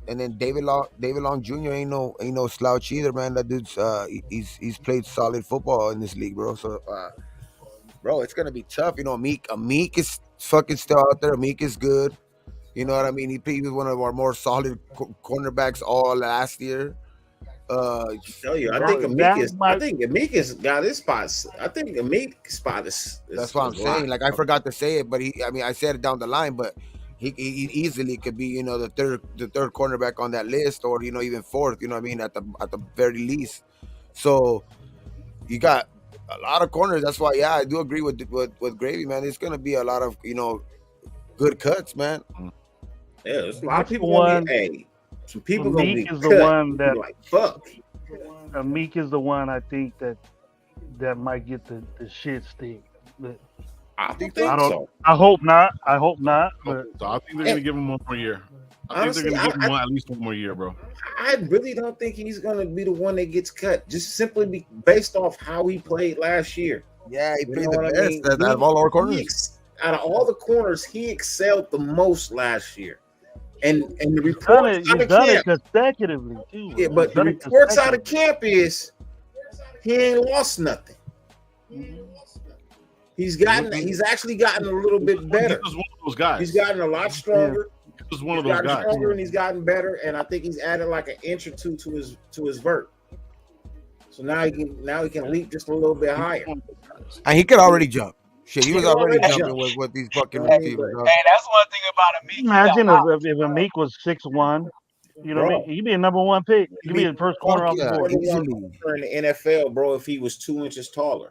and then David Long Jr. ain't no slouch either, man. That dude's he's played solid football in this league, bro. So bro, it's gonna be tough. Amik is fucking still out there. Amik is good. You know what I mean? He was one of our more solid cornerbacks all last year. Tell you, I Bro, think that Amik has got his spots. I think Amik's spot is That's what I'm saying. Like I forgot to say it, but I said it down the line, but he easily could be, the third cornerback on that list, or even fourth. You know what I mean? At the very least. So you got a lot of corners. That's why, yeah, I do agree with Gravy, man. It's gonna be a lot of good cuts, man. Yeah, there's a lot of That's the people one- gonna be. Some people gonna be Amik is the cut. one that Like fuck. Amik is the one I think that might get the shit stick. But I think I don't. so. I hope not. But So I think they're gonna give him one more year. I think they're Honestly, gonna give him at least one more year, bro. I really don't think he's gonna be the one that gets cut. Just simply based off how he played last year. Yeah, he You played know the what I best mean? out of all our corners. Out of all the corners, he excelled the most last year. And the You've reports out done of it camp, consecutively too. yeah, but You've the done it reports out of consecutively. camp is he ain't lost nothing. He's actually gotten a little bit better. He was one of those guys. He's gotten a lot stronger. He was one of He's those gotten guys. stronger and he's gotten better. And I think he's added like an inch or two to his vert. So now he can leap just a little bit higher. And he could already jump. Shit, he He was could already already jumping jump. with these fucking Hey, receivers. Dog. Hey, that's one thing about Amik. Imagine if Amik was 6'1", you know what I mean? He'd be a number one pick. He'd be the first corner off the Yeah, board. easily. In the NFL, bro, if he was 2 inches taller.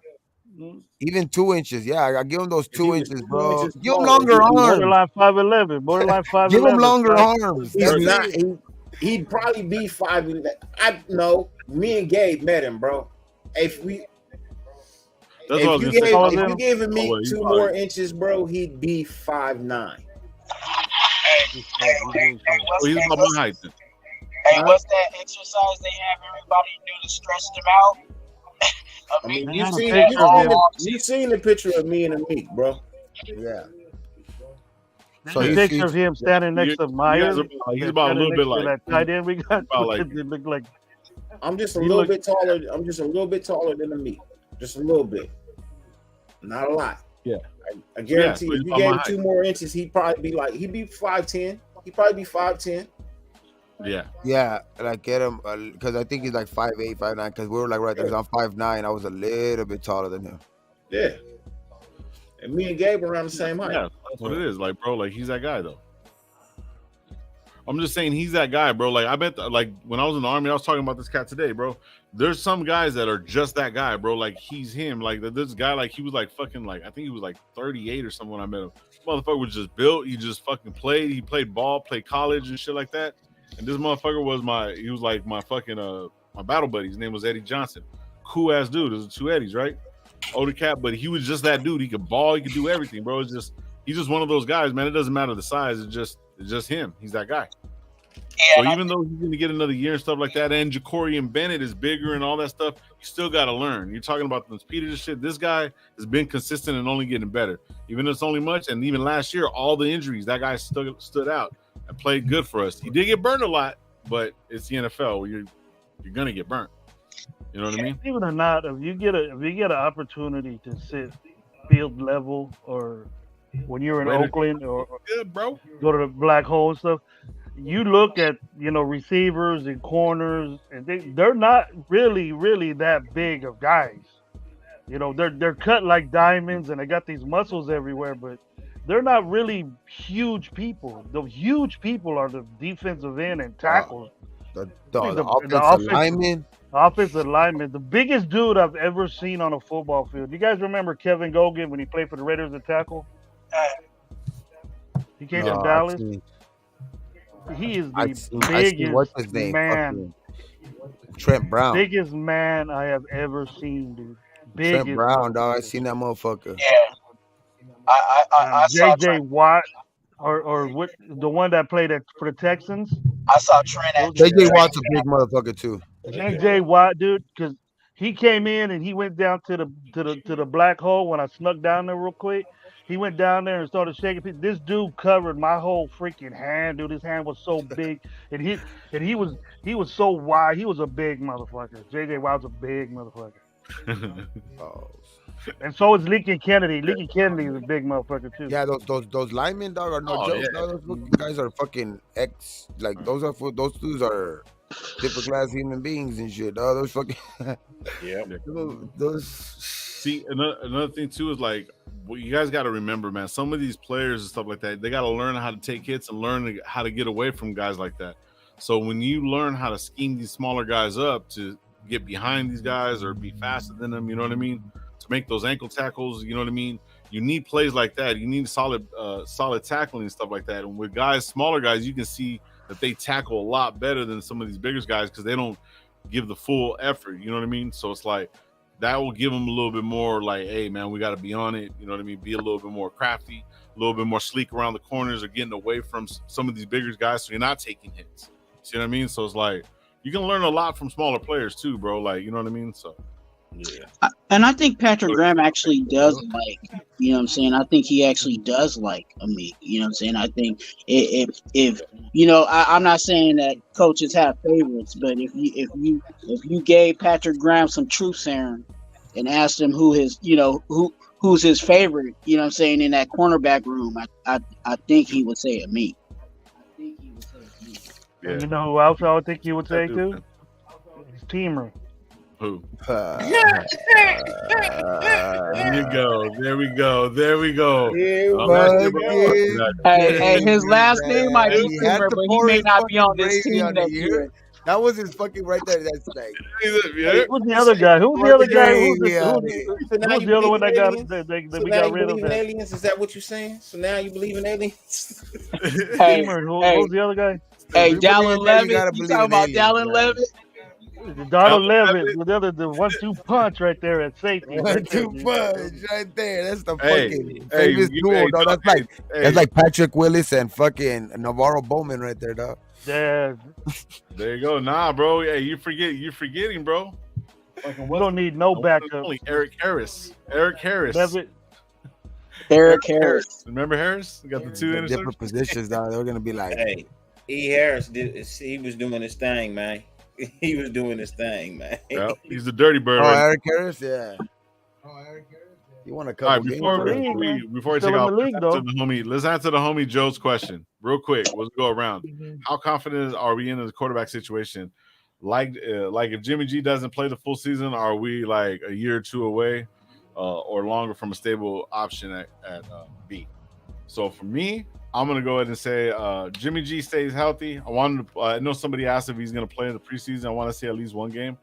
Even 2 inches. Yeah, I give him those If he 2 was inches, 2 bro. inches Give him taller, longer he'd be arms. Borderline 5'11". Borderline 5'11". Give him longer Five- arms. He's That's not. it. He'd probably be 5. I know. Me and Gabe met him, bro. If you That's what I was gonna say. if you gave him Oh, well, he 2 probably- more inches, bro, he'd be 5'9". Oh, he's about my height. Then. Hey, what's that exercise they have everybody do to stretch them out? I mean, I you've had a seen, picture of him. you've seen the picture of me and Amik, bro. Yeah. So a picture of him standing next to Myers. He's about a little bit like that tight end we got. about like- It looked like I'm just a He little look- bit taller. I'm just a little bit taller than Amik. Just a little bit. Not a lot. Yeah. I guarantee so if he's you about gave my him 2 more inches, he'd be 5'10". He'd probably be 5'10". Yeah. Yeah, and I get him because I think he's like 5'8", 5'9", because we were like right there. 'Cause I'm 5'9". I was a little bit taller than him. Yeah. And me and Gabe around the same height. Yeah, that's what it is. Like, bro, like he's that guy though. I'm just saying he's that guy, bro. Like I bet, like when I was in the army, I was talking about this cat today, bro. There's some guys that are just that guy, bro. Like he's him. Like this guy, like he was like fucking, like I think he was like 38 or something when I met him. Motherfucker was just built. He just fucking played. He played ball, played college and shit like that. And this motherfucker was he was like my fucking my battle buddy. His name was Eddie Johnson. Cool ass dude. There's 2 Eddies, right? Older cat, but he was just that dude. He could ball. He could do everything, bro. It's just he's just one of those guys, man. It doesn't matter the size. It's just him. He's that guy. Yeah, So even though he's going to get another year and stuff like that, and Jacory and Bennett is bigger and all that stuff, you still got to learn. You're talking about the speed of this shit. This guy has been consistent and only getting better. Even though it's only much, and even last year, all the injuries, that guy stood out and played good for us. He did get burned a lot, but it's the NFL where you're going to get burnt. You know what I mean? even or not, if you get an opportunity to sit field level, or when you're in Raiders- Oakland, or Good, bro. go to the black hole and stuff, you look at receivers and corners, and they're not really that big of guys. They're cut like diamonds, and they got these muscles everywhere, but they're not really huge people. The huge people are the defensive end and tackles. The the offensive offensive- lineman, Offensive lineman, the biggest dude I've ever seen on a football field. You guys remember Kevin Gogan when he played for the Raiders at tackle? He came from Dallas. He is I the seen what's his biggest name? man, Fucking Trent Brown. biggest man I have ever seen, dude. Biggest Trent Brown, dog. I seen that motherfucker. Yeah, I saw JJ Watt, or what? The one that played for the Texans. I saw Trent at JJ Watt's a big motherfucker too. JJ Watt, dude, because he came in and he went down to the black hole when I snuck down there real quick. He went down there and started shaking people. This dude covered my whole freaking hand, dude. His hand was so big, and he was so wide. He was a big motherfucker. JJ Watt was a big motherfucker. Oh. And so is Lincoln Kennedy. Lincoln Kennedy is a big motherfucker too. Yeah, those linemen, dog, are no joke. Yeah. Dog. Those fucking guys are fucking those dudes are different class human beings and shit. Dog. Those fucking Yeah. those. See, another thing too is like, what you guys got to remember, man. Some of these players and stuff like that, they got to learn how to take hits and learn how to get away from guys like that. So when you learn how to scheme these smaller guys up to get behind these guys or be faster than them, you know what I mean, to make those ankle tackles, you know what I mean. You need plays like that. You need solid tackling and stuff like that. And with guys, smaller guys, you can see that they tackle a lot better than some of these bigger guys because they don't give the full effort. You know what I mean? So it's like, that will give them a little bit more like, hey, man, we got to be on it. You know what I mean? Be a little bit more crafty, a little bit more sleek around the corners or getting away from some of these bigger guys so you're not taking hits. See what I mean? So it's like, you can learn a lot from smaller players too, bro. Like, you know what I mean? So, yeah. And I think Patrick Graham actually does like, you know what I'm saying? I think he actually does like Amit. You know what I'm saying? I think if you know, I'm not saying that coaches have favorites, but if you gave Patrick Graham some truth serum and asked him who's his favorite, you know what I'm saying, in that cornerback room, I think he would say Amit. yeah. You know who else I would think you would say too? It's Teamer. Who? There you go. There we go. There we go. Hey, his last name might be Teamer, but he may not be on this team next year. That was his fucking right there. That's like. Who's the other guy? Who's the other guy? Who's the other one that got we got rid of? Aliens? Is that what you're saying? So now you believe in aliens? Hey, who's the other guy? Hey, Dallin Levitt. You talking about Dallin Levitt? Donald Levitt, the 1-2 punch right there at safety. 1-2 punch right there. That's the Hey, fucking famous duo, dog. That's like Patrick Willis and fucking Navarro Bowman right there, dog. Yeah. There you go. Nah, bro. Hey, you're forgetting, bro. We don't need no backup. Only Eric Harris. Levitt. Eric Harris. Remember Harris? We got the two different positions, dog. They're gonna be like, hey, E. Harris he was doing his thing, man. He was doing his thing, man. Yep. He's the dirty bird. Oh, Eric Harris, yeah. You want to come? All right, before we take off, let's answer the homie Joe's question real quick. Let's go around. How confident are we in the quarterback situation? Like if Jimmy G doesn't play the full season, are we like a year or two away or longer from a stable option at B? So for me, I'm gonna go ahead and say Jimmy G stays healthy. I know somebody asked if he's gonna play in the preseason. I want to see at least one game.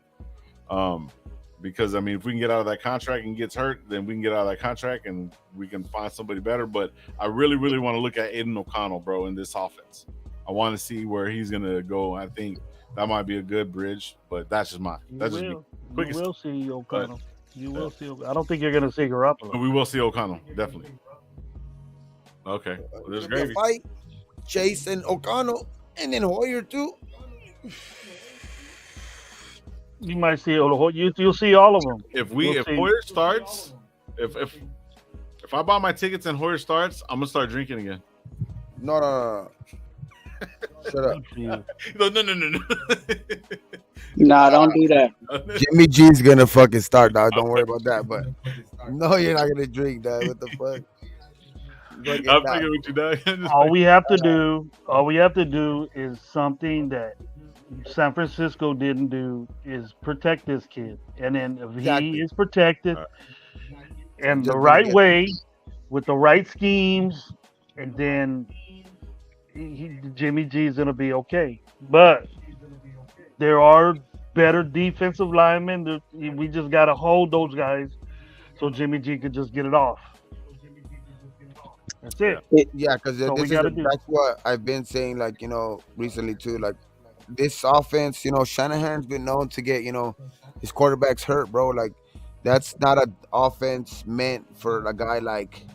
Because I mean, if we can get out of that contract and gets hurt, then we can get out of that contract and we can find somebody better. But I really, really want to look at Aiden O'Connell, bro, in this offense. I want to see where he's gonna go. I think that might be a good bridge, but that's just mine. You will see O'Connell. You will see. I don't think you're gonna see Garoppolo. We will see O'Connell, definitely. Okay, well, there's gravy. Fight Chase and O'Connell, and then Hoyer too. You might see you'll see all of them. If Hoyer starts, if I buy my tickets and Hoyer starts, I'm gonna start drinking again. No. Shut up. No. Nah, don't do that. Jimmy G's gonna fucking start, dog. Don't worry about that. But no, you're not gonna drink, dog. What the fuck? I'm thinking with you, dog. All we have to do is something that San Francisco didn't do is protect this kid. And then if he is protected and the right way with the right schemes, and then Jimmy G is going to be okay. But there are better defensive linemen. We just got to hold those guys so Jimmy G could just get it off. That's it. Yeah, because So we this is gotta do. that's what I've been saying, like, recently too. Like this offense, Shanahan's been known to get, his quarterbacks hurt, bro. Like that's not an offense meant for a guy like,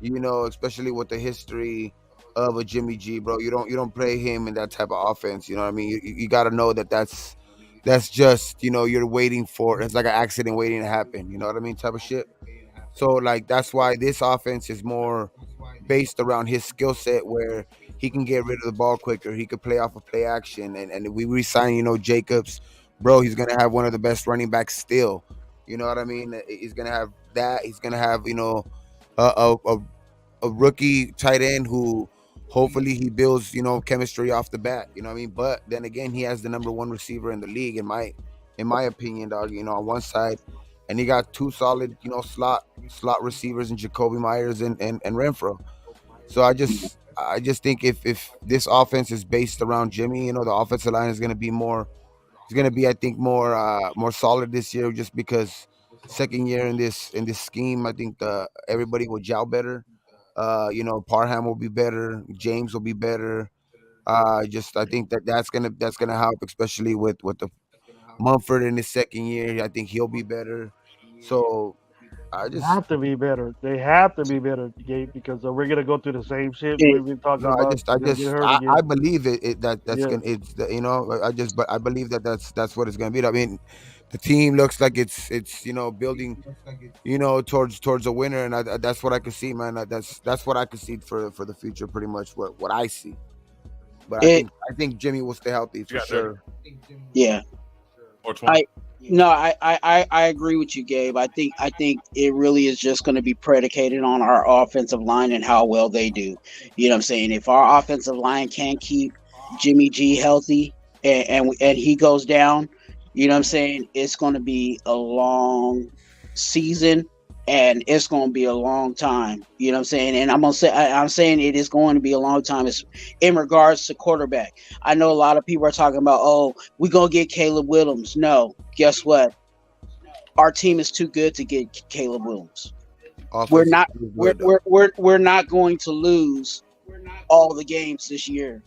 especially with the history of a Jimmy G, bro. You don't play him in that type of offense. You know what I mean? You got to know that's just, you're waiting for. It's like an accident waiting to happen. You know what I mean? Type of shit. So like that's why this offense is more based around his skill set, where he can get rid of the ball quicker. He could play off of play action, and we resign, Jacobs, bro. He's gonna have one of the best running backs still. You know what I mean? He's gonna have that. He's gonna have a rookie tight end who hopefully he builds chemistry off the bat. You know what I mean? But then again, he has the number one receiver in the league in my opinion, dog. On one side, and he got two solid slot receivers in Jacoby Myers and Renfro. So I just think if this offense is based around Jimmy, the offensive line is going to be more. It's going to be, I think, more solid this year, just because second year in this scheme, I think everybody will gel better. Parham will be better. James will be better. I think that's gonna help, especially with the Mumford in his second year. I think he'll be better. So I They just have to be better. They have to be better, Gabe, because we're gonna go through the same shit It- we've been talking no, I about. just I We're gonna get just hurt I, again. I believe that's Yeah. gonna but I believe that's what it's gonna be. I mean, the team looks like it's building towards a winner, and that's what I can see, man. That's what I can see for the future, pretty much what I see. But it I think Jimmy will stay healthy for You got 30 sure. yeah. or 20. I agree with you, Gabe. I think it really is just going to be predicated on our offensive line and how well they do. You know what I'm saying? If our offensive line can't keep Jimmy G healthy and he goes down, you know what I'm saying? It's going to be a long season and it's going to be a long time. You know what I'm saying? And I'm saying it is going to be a long time. It's in regards to quarterback. I know a lot of people are talking about, oh, we're going to get Caleb Williams. No, guess what? Our team is too good to get Caleb Williams. We're not we're not going to lose all the games this year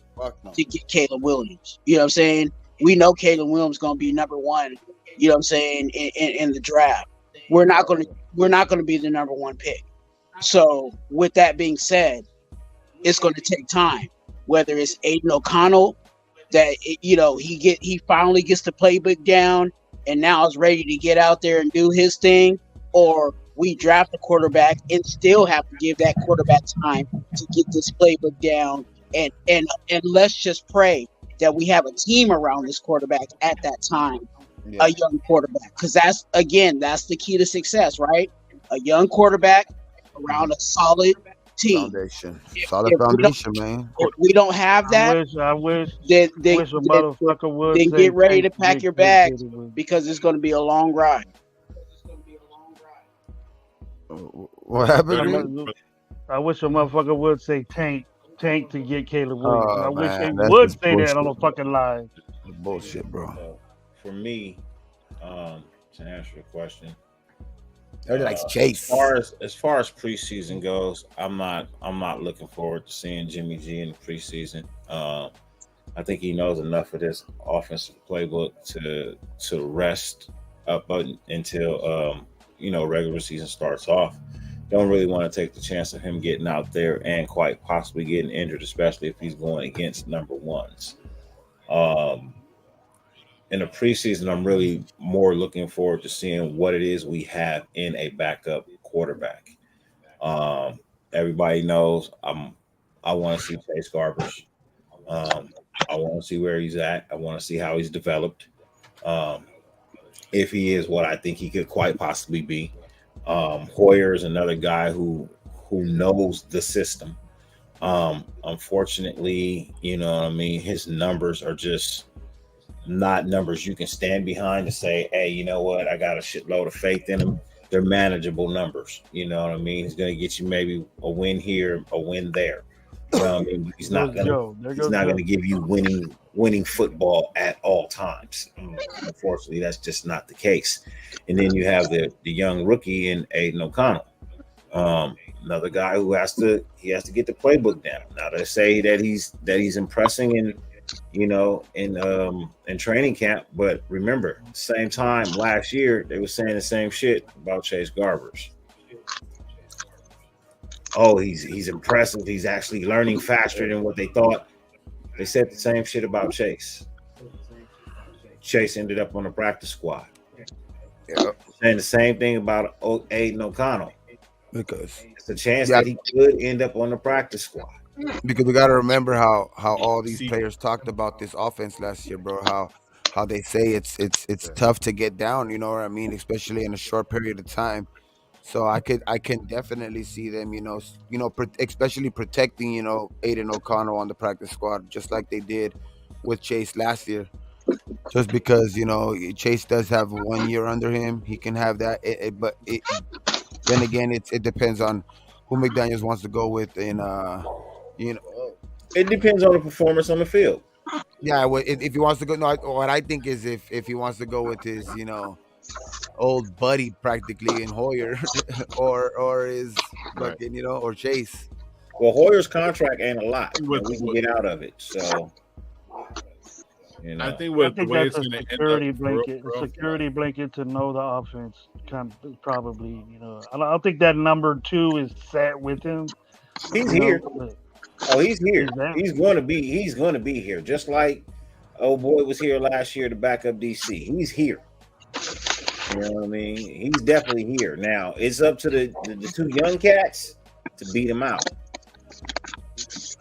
to get Caleb Williams. You know what I'm saying? We know Caleb Williams is going to be number one, you know what I'm saying, in the draft. We're not going to be the number one pick. So with that being said, it's going to take time. Whether it's Aiden O'Connell, that he finally gets the playbook down and now is ready to get out there and do his thing, or we draft a quarterback and still have to give that quarterback time to get this playbook down, and let's just pray that we have a team around this quarterback at that time, a young quarterback, because that's the key to success, right? A young quarterback around a solid team. Solid foundation, man. If we don't have that, I wish then a motherfucker would then say, get ready to "Take pack your Caleb bags Williams." because it's going to be a long ride. What happened? I wish a motherfucker would say tank to get Caleb Williams. Oh, I wish man, they that's would just say that on the bullshit. fucking line. Bullshit, bro. For me, to answer your question, Everybody likes Chase. as far as preseason goes, I'm not looking forward to seeing Jimmy G in the preseason. I think he knows enough of this offensive playbook to rest up until regular season starts off. Don't really want to take the chance of him getting out there and quite possibly getting injured, especially if he's going against number ones. In the preseason, I'm really more looking forward to seeing what it is we have in a backup quarterback. Everybody knows I want to see Chase Garbage. I want to see where he's at. I want to see how he's developed. If he is what I think he could quite possibly be. Hoyer is another guy who knows the system. Unfortunately, his numbers are just not numbers you can stand behind to say, hey, you know what? I got a shitload of faith in him. They're manageable numbers. You know what I mean? He's going to get you maybe a win here, a win there. You know what I mean? He's There not goes gonna Joe. There he's goes not Joe. gonna give you winning football at all times. Unfortunately, that's just not the case. And then you have the young rookie in Aiden O'Connell. Another guy who has to get the playbook down. Now they say that he's impressing in training camp, but remember, same time last year they were saying the same shit about Chase Garbers. Oh, he's impressive. He's actually learning faster than what they thought. They said the same shit about Chase. Chase ended up on the practice squad. Yep. Saying the same thing about Aiden O'Connell. Because it's a chance that he could end up on the practice squad. Because we got to remember how all these players talked about this offense last year, bro. How they say it's tough to get down. You know what I mean? Especially in a short period of time. So I can definitely see them, especially protecting, Aiden O'Connell on the practice squad, just like they did with Chase last year. Just because Chase does have 1 year under him, he can have that. But then again, it depends on who McDaniels wants to go with, and it depends on the performance on the field. Yeah, if he wants to go, no. What I think is if he wants to go with his, old buddy practically in Hoyer, or his fucking, or Chase. Well, Hoyer's contract ain't a lot. We can get out of it. So, I think that's a security blanket. A security blanket to know the offense. Probably, I don't think that number 2 is set with him. He's here. Oh, he's here. He's going to be here. Just like old boy was here last year to back up DC. He's here. You know what I mean? He's definitely here. Now it's up to the 2 young cats to beat him out.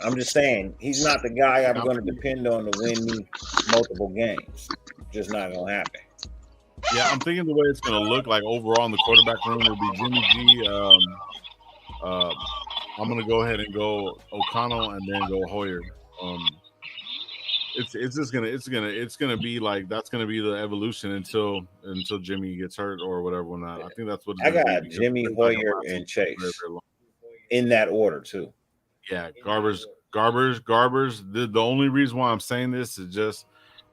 I'm just saying he's not the guy I'm going to depend on to win me multiple games. Just not going to happen. Yeah, I'm thinking the way it's going to look like overall in the quarterback room will be Jimmy G. I'm going to go ahead and go O'Connell and then go Hoyer. It's gonna be like that's gonna be the evolution until Jimmy gets hurt or whatever. Not, I think that's what I got. Jimmy, Hoyer, and Chase in that order too. Yeah, Garbers. The only reason why I'm saying this is just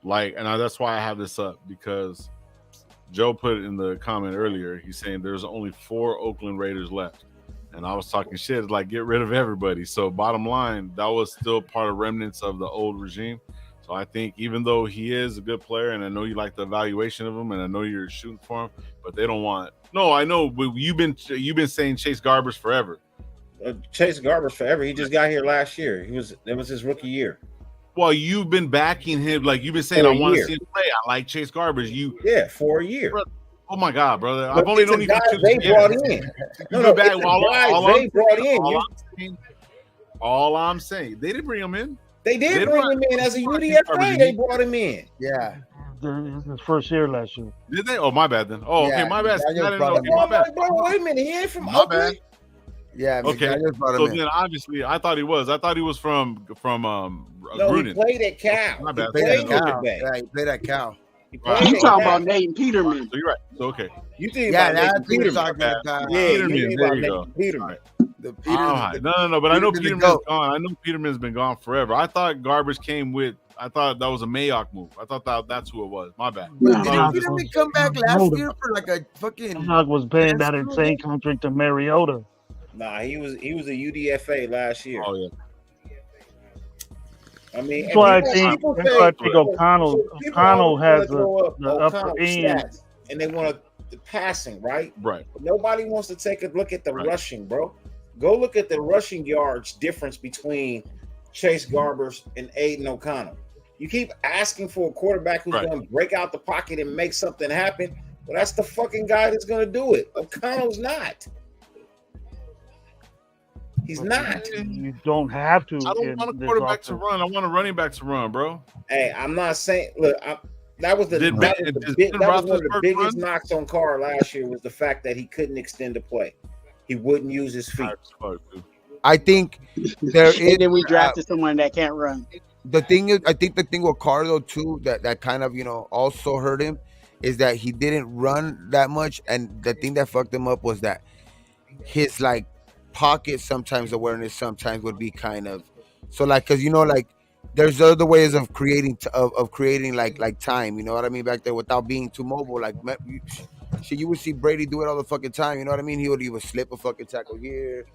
like, and that's why I have this up because Joe put it in the comment earlier. He's saying there's only 4 Oakland Raiders left. And I was talking shit, like get rid of everybody. So bottom line, that was still part of remnants of the old regime. So I think even though he is a good player, and I know you like the evaluation of him, and I know you're shooting for him, but they don't want. No, I know, but you've been saying Chase Garbers forever. Chase Garbers forever. He just got here last year. That was his rookie year. Well, you've been backing him, like you've been saying, I want to see him play. I like Chase Garbers. For a year. Brother, oh my God, brother! I've only known you for 2 years. They brought in. All I'm saying, they didn't bring him in. They did bring him in as a UDFA. They brought him in. Yeah. His first year last year. Did they? Oh, my bad then. Oh, okay, my bad. My bad. Bro, wait a minute. He ain't from Oakland. Yeah. Okay. So then, obviously, I thought he was. I thought he was from No, Gruden. he played at Cal. My bad. He played at Cal. You talking about Nate Peterman? So you're right. So okay. You think about Nate Peterman? Peterman. There you go. Peterman. No, but I know Peterman's gone. I know Peterman's been gone forever. I thought Garbage came with. I thought that was a Mayock move. I thought that's who it was. My bad. Didn't Peterman come back last year for like a fucking? Mayock was paying that insane contract to Mariota. Nah, he was a UDFA last year. Oh yeah. I mean, that's why I think O'Connell has the upper end, and they want the passing, right? Right. Nobody wants to take a look at the rushing, bro. Go look at the rushing yards difference between Chase Garbers and Aiden O'Connell. You keep asking for a quarterback who's going to break out the pocket and make something happen. Well, that's the fucking guy that's going to do it. O'Connell's not. He's not. You don't have to. I don't want a quarterback to run. I want a running back to run, bro. Hey, I'm not saying. Look, that was one of the biggest knocks on Carr last year was the fact that he couldn't extend the play. He wouldn't use his feet. I think there is. And then we drafted someone that can't run. The thing is, I think the thing with Carr though too that kind of also hurt him is that he didn't run that much, and the thing that fucked him up was that his pocket awareness sometimes would be kind of So like, cause like there's other ways of creating creating like time. You know what I mean? Back there without being too mobile. Like you would see Brady do it all the fucking time. You know what I mean? He would slip a fucking tackle here.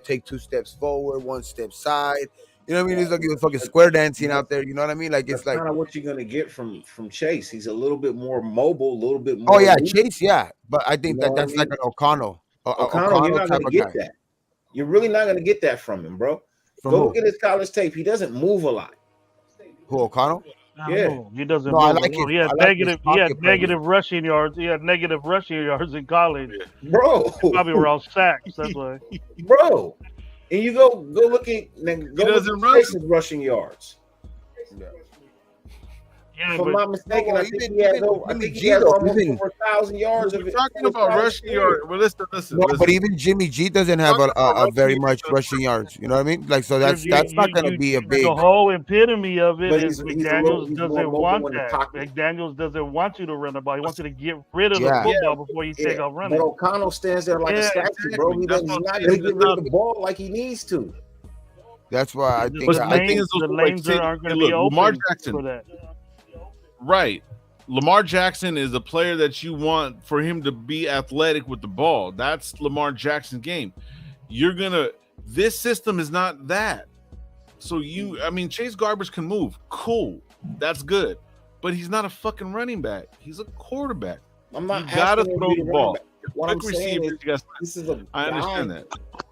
Take 2 steps forward, 1 step side. You know what I mean? He's like he was fucking square dancing out there. You know what I mean? Like That's it's like kind of what you're gonna get from Chase. He's a little bit more mobile, a little bit more. oh yeah, Chase, yeah. But I think know that's what I mean? like an O'Connell. O'Connell, you're not type gonna of get guy. that. You're really not gonna get that from him, bro. From Go who? look at his college tape. He doesn't move a lot. Who, O'Connell? Yeah. He doesn't. No, I move. like it. He had I like negative. his He had pocket negative rushing yards. He had negative rushing yards in college. Bro. Probably were all sacks. That's why. Bro. And you go look at Chase's rushing yards. Yeah, if I'm not mistaken, I think he has over 1,000 yards of it. Talking about rushing yards. Well, listen. No, but even Jimmy G doesn't have a very much rushing yards. You know what I mean? Like, so that's not going to be a big. The whole epitome of it is he's McDaniels doesn't want that. McDaniels doesn't want you to run the ball. He wants you to get rid of the football before you take off running. But O'Connell stands there like a statue, bro. He's not going to get rid of the ball like he needs to. That's why I think the lanes aren't going to be open Lamar Jackson for that. Right. Lamar Jackson is the player that you want for him to be athletic with the ball. That's Lamar Jackson's game. This system is not that. So Chase Garbers can move. Cool. That's good. But he's not a fucking running back. He's a quarterback. I'm not you gotta throw the ball. What I'm saying is, this is a I understand that.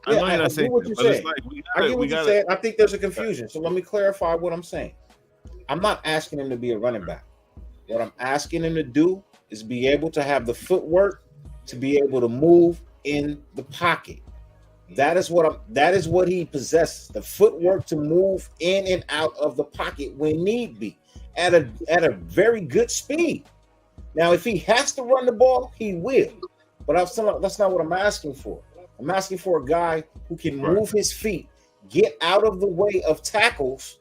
I Yeah, know you're not saying what that, you're but it's saying. like I get what you're saying. I think there's a confusion. So let me clarify what I'm saying. I'm not asking him to be a running back. What I'm asking him to do is be able to have the footwork to be able to move in the pocket. That is what he possesses. The footwork to move in and out of the pocket when need be at a very good speed. Now, if he has to run the ball, he will. But that's not what I'm asking for. I'm asking for a guy who can move his feet, get out of the way of tackles,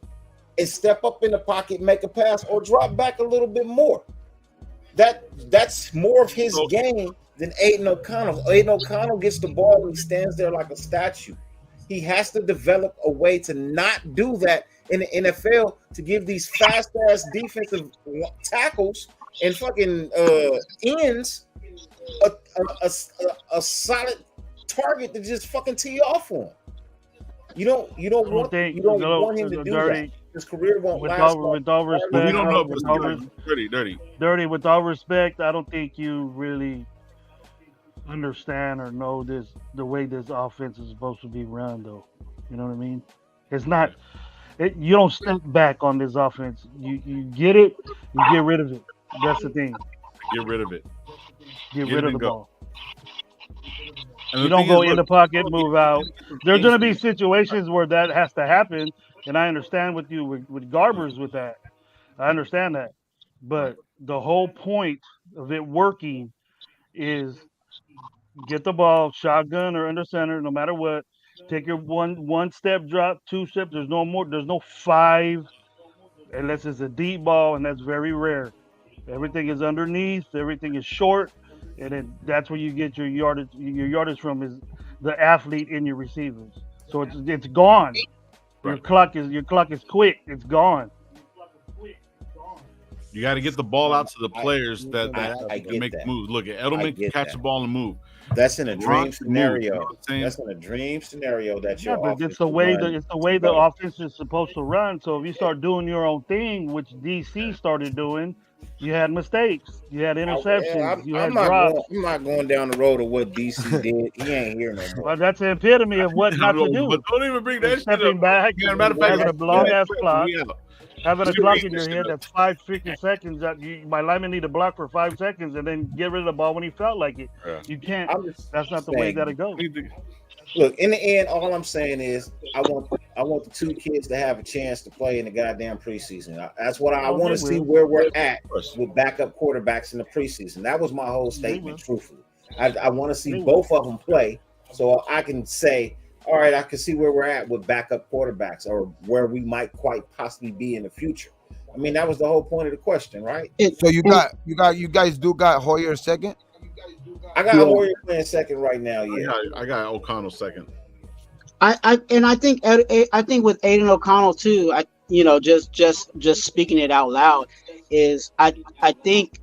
and step up in the pocket, make a pass, or drop back a little bit more. That's more of his game than Aiden O'Connell. Aiden O'Connell gets the ball and he stands there like a statue. He has to develop a way to not do that in the NFL, to give these fast-ass defensive tackles and fucking ends a solid target to just fucking tee off on. You don't want him to do that. His career won't last. With all respect, we don't know. Dirty. With all respect, I don't think you really understand or know the way this offense is supposed to be run, though. You know what I mean? It's not. You don't step back on this offense. You get it. You get rid of it. That's the thing. Get rid of it. Get rid of the ball. And you don't go in the pocket, move out. There's going to be situations where that has to happen, and I understand with you with Garbers with that. I understand that, but the whole point of it working is get the ball shotgun or under center, no matter what. Take your one step drop, 2 steps. There's no more. There's no 5 unless it's a deep ball, and that's very rare. Everything is underneath. Everything is short. And then that's where you get your yardage. Your yardage from is the athlete in your receivers. So it's gone. Your clock is quick. It's gone. You got to get the ball out to the players that make that. moves. Look, Edelman can catch the ball and move. That's in a dream scenario. That's in a dream scenario that you're. But it's the way the offense is supposed to run. So if you start doing your own thing, which DC started doing, you had mistakes. You had interceptions. You had drops. I'm not going down the road of what DC did. He ain't here no more. But that's the epitome of what not to do. But don't even bring that shit Stepping up. back, Matter of fact, having a long ass clock. Yeah. Having a clock in your head that's 5 freaking seconds. My lineman need to block for 5 seconds and then get rid of the ball when he felt like it. Yeah. You can't. That's not the way that it goes. Look, in the end, all I'm saying is I want the 2 kids to have a chance to play in the goddamn preseason. That's what I want to see where we're at with backup quarterbacks in the preseason. That was my whole statement, truthfully. I want to see both of them play so I can say, all right, I can see where we're at with backup quarterbacks or where we might quite possibly be in the future. I mean, that was the whole point of the question, right? So you guys do got Hoyer second? I got Hoyer playing second right now. Yeah, I got O'Connell second. I think with Aiden O'Connell too. Just speaking it out loud is I think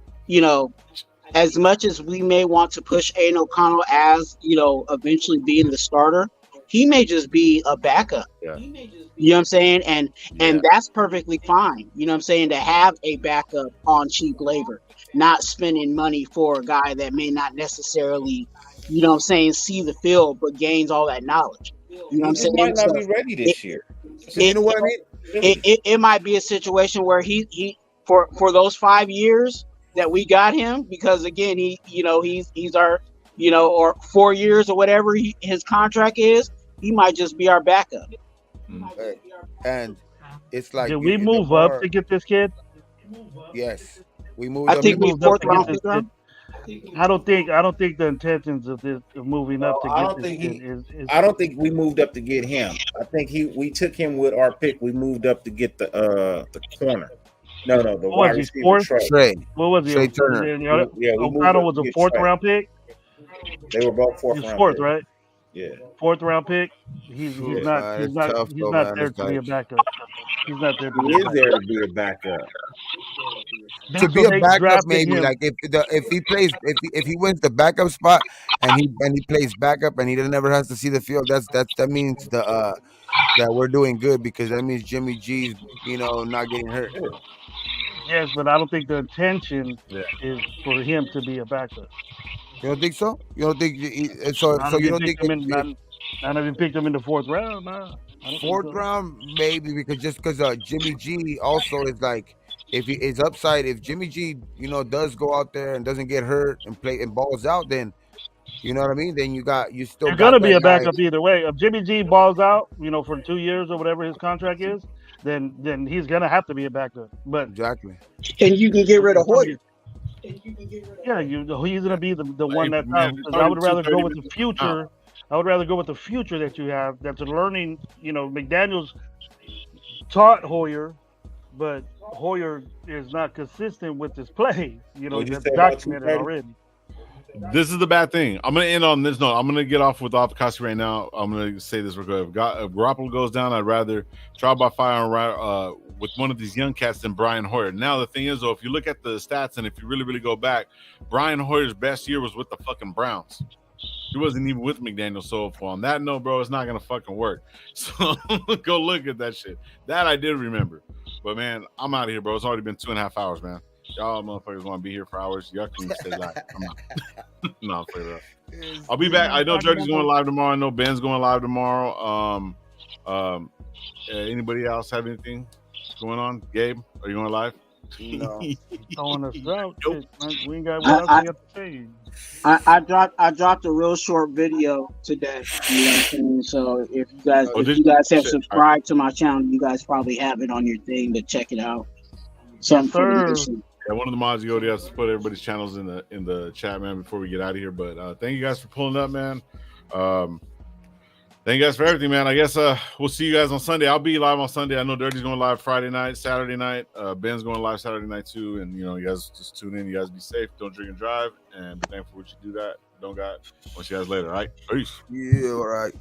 as much as we may want to push Aiden O'Connell as eventually being the starter, he may just be a backup. Yeah. You know what I'm saying? And that's perfectly fine. You know what I'm saying? To have a backup on cheap labor, not spending money for a guy that may not necessarily, see the field, but gains all that knowledge. You know what I'm He saying? might not So be ready this year. You know what I mean? it might be a situation where he for those 5 years that we got him, because again, he's our, or 4 years or whatever his contract is, he might just be our backup. And it's like Did we move up to get this kid? Yes, we moved. I up. think we moved up fourth to get round, this fifth round. kid. I don't think the intentions of moving up to get this kid is. I don't think we moved up to get him. I think we took him with our pick. We moved up to get the corner. No, the What wide was he, receiver fourth? Trey. What was he? Trey Turner. Yeah, we moved O'Connell up was to a get fourth Trey. round pick. They were both He was fourth fourth, round. right? Yeah. Fourth round pick. He's not it's tough, he's though, not man. there It's to be a like- backup. He's not there to He be a is backup. there to be a backup. To be a They backup, drafted maybe him. like if he plays if he wins the backup spot and he plays backup and he never has to see the field, that means that we're doing good, because that means Jimmy G's not getting hurt. Yes, but I don't think the intention Yeah. is for him to be a backup. You don't think so? You don't think so? Not So if you you don't picked think him in, not if you picked him in the fourth round. Nah, I don't fourth think so. round maybe, because Jimmy G also is like, if he is upside, if Jimmy G does go out there and doesn't get hurt and play and balls out, then you know what I mean. Then you still You're got gonna be that a guy. backup either way. If Jimmy G balls out, for 2 years or whatever his contract is, then he's gonna have to be a backup. But Exactly. And you can get rid of Hoyer. yeah, he's gonna be the one that's man, out. it's Because I would already rather go with the 2:30 future. I would rather go with the future that you have. That's a learning. McDaniels taught Hoyer, but Hoyer is not consistent with his play. What'd you That's say about documented 2:30? already. This is the bad thing. I'm gonna end on this note. I'm gonna get off with Apikasi right now. I'm gonna say this real quick. If Garoppolo goes down, I'd rather trial by fire with one of these young cats than Brian Hoyer. Now the thing is, though, if you look at the stats and if you really go back, Brian Hoyer's best year was with the fucking Browns. He wasn't even with McDaniel. So on that note, bro, it's not gonna fucking work. So go look at that shit. That I did remember. But man, I'm out of here, bro. It's already been 2.5 hours, man. Y'all motherfuckers want to be here for hours. Y'all can stay live. I'm not. No, I'll play it up. I'll be back. I know Jordy's going live tomorrow. I know Ben's going live tomorrow. Anybody else have anything going on? Gabe, are you going live? No. Throwing us out. Nope. Shit, we ain't got what else we have to say. I dropped a real short video today. You know what I'm saying? So if you guys have subscribed to my channel, you guys probably have it on your thing to check it out. Something for the nation. Yeah, one of the mods you has to put everybody's channels in the chat, man, before we get out of here. But thank you guys for pulling up, man. Thank you guys for everything, man. I guess we'll see you guys on Sunday. I'll be live on Sunday. I know Dirty's going live Friday night, Saturday night. Ben's going live Saturday night too. And you guys just tune in. You guys be safe. Don't drink and drive. And be thankful for what you don't got. We'll see you guys later. All right. Peace. Yeah. All right.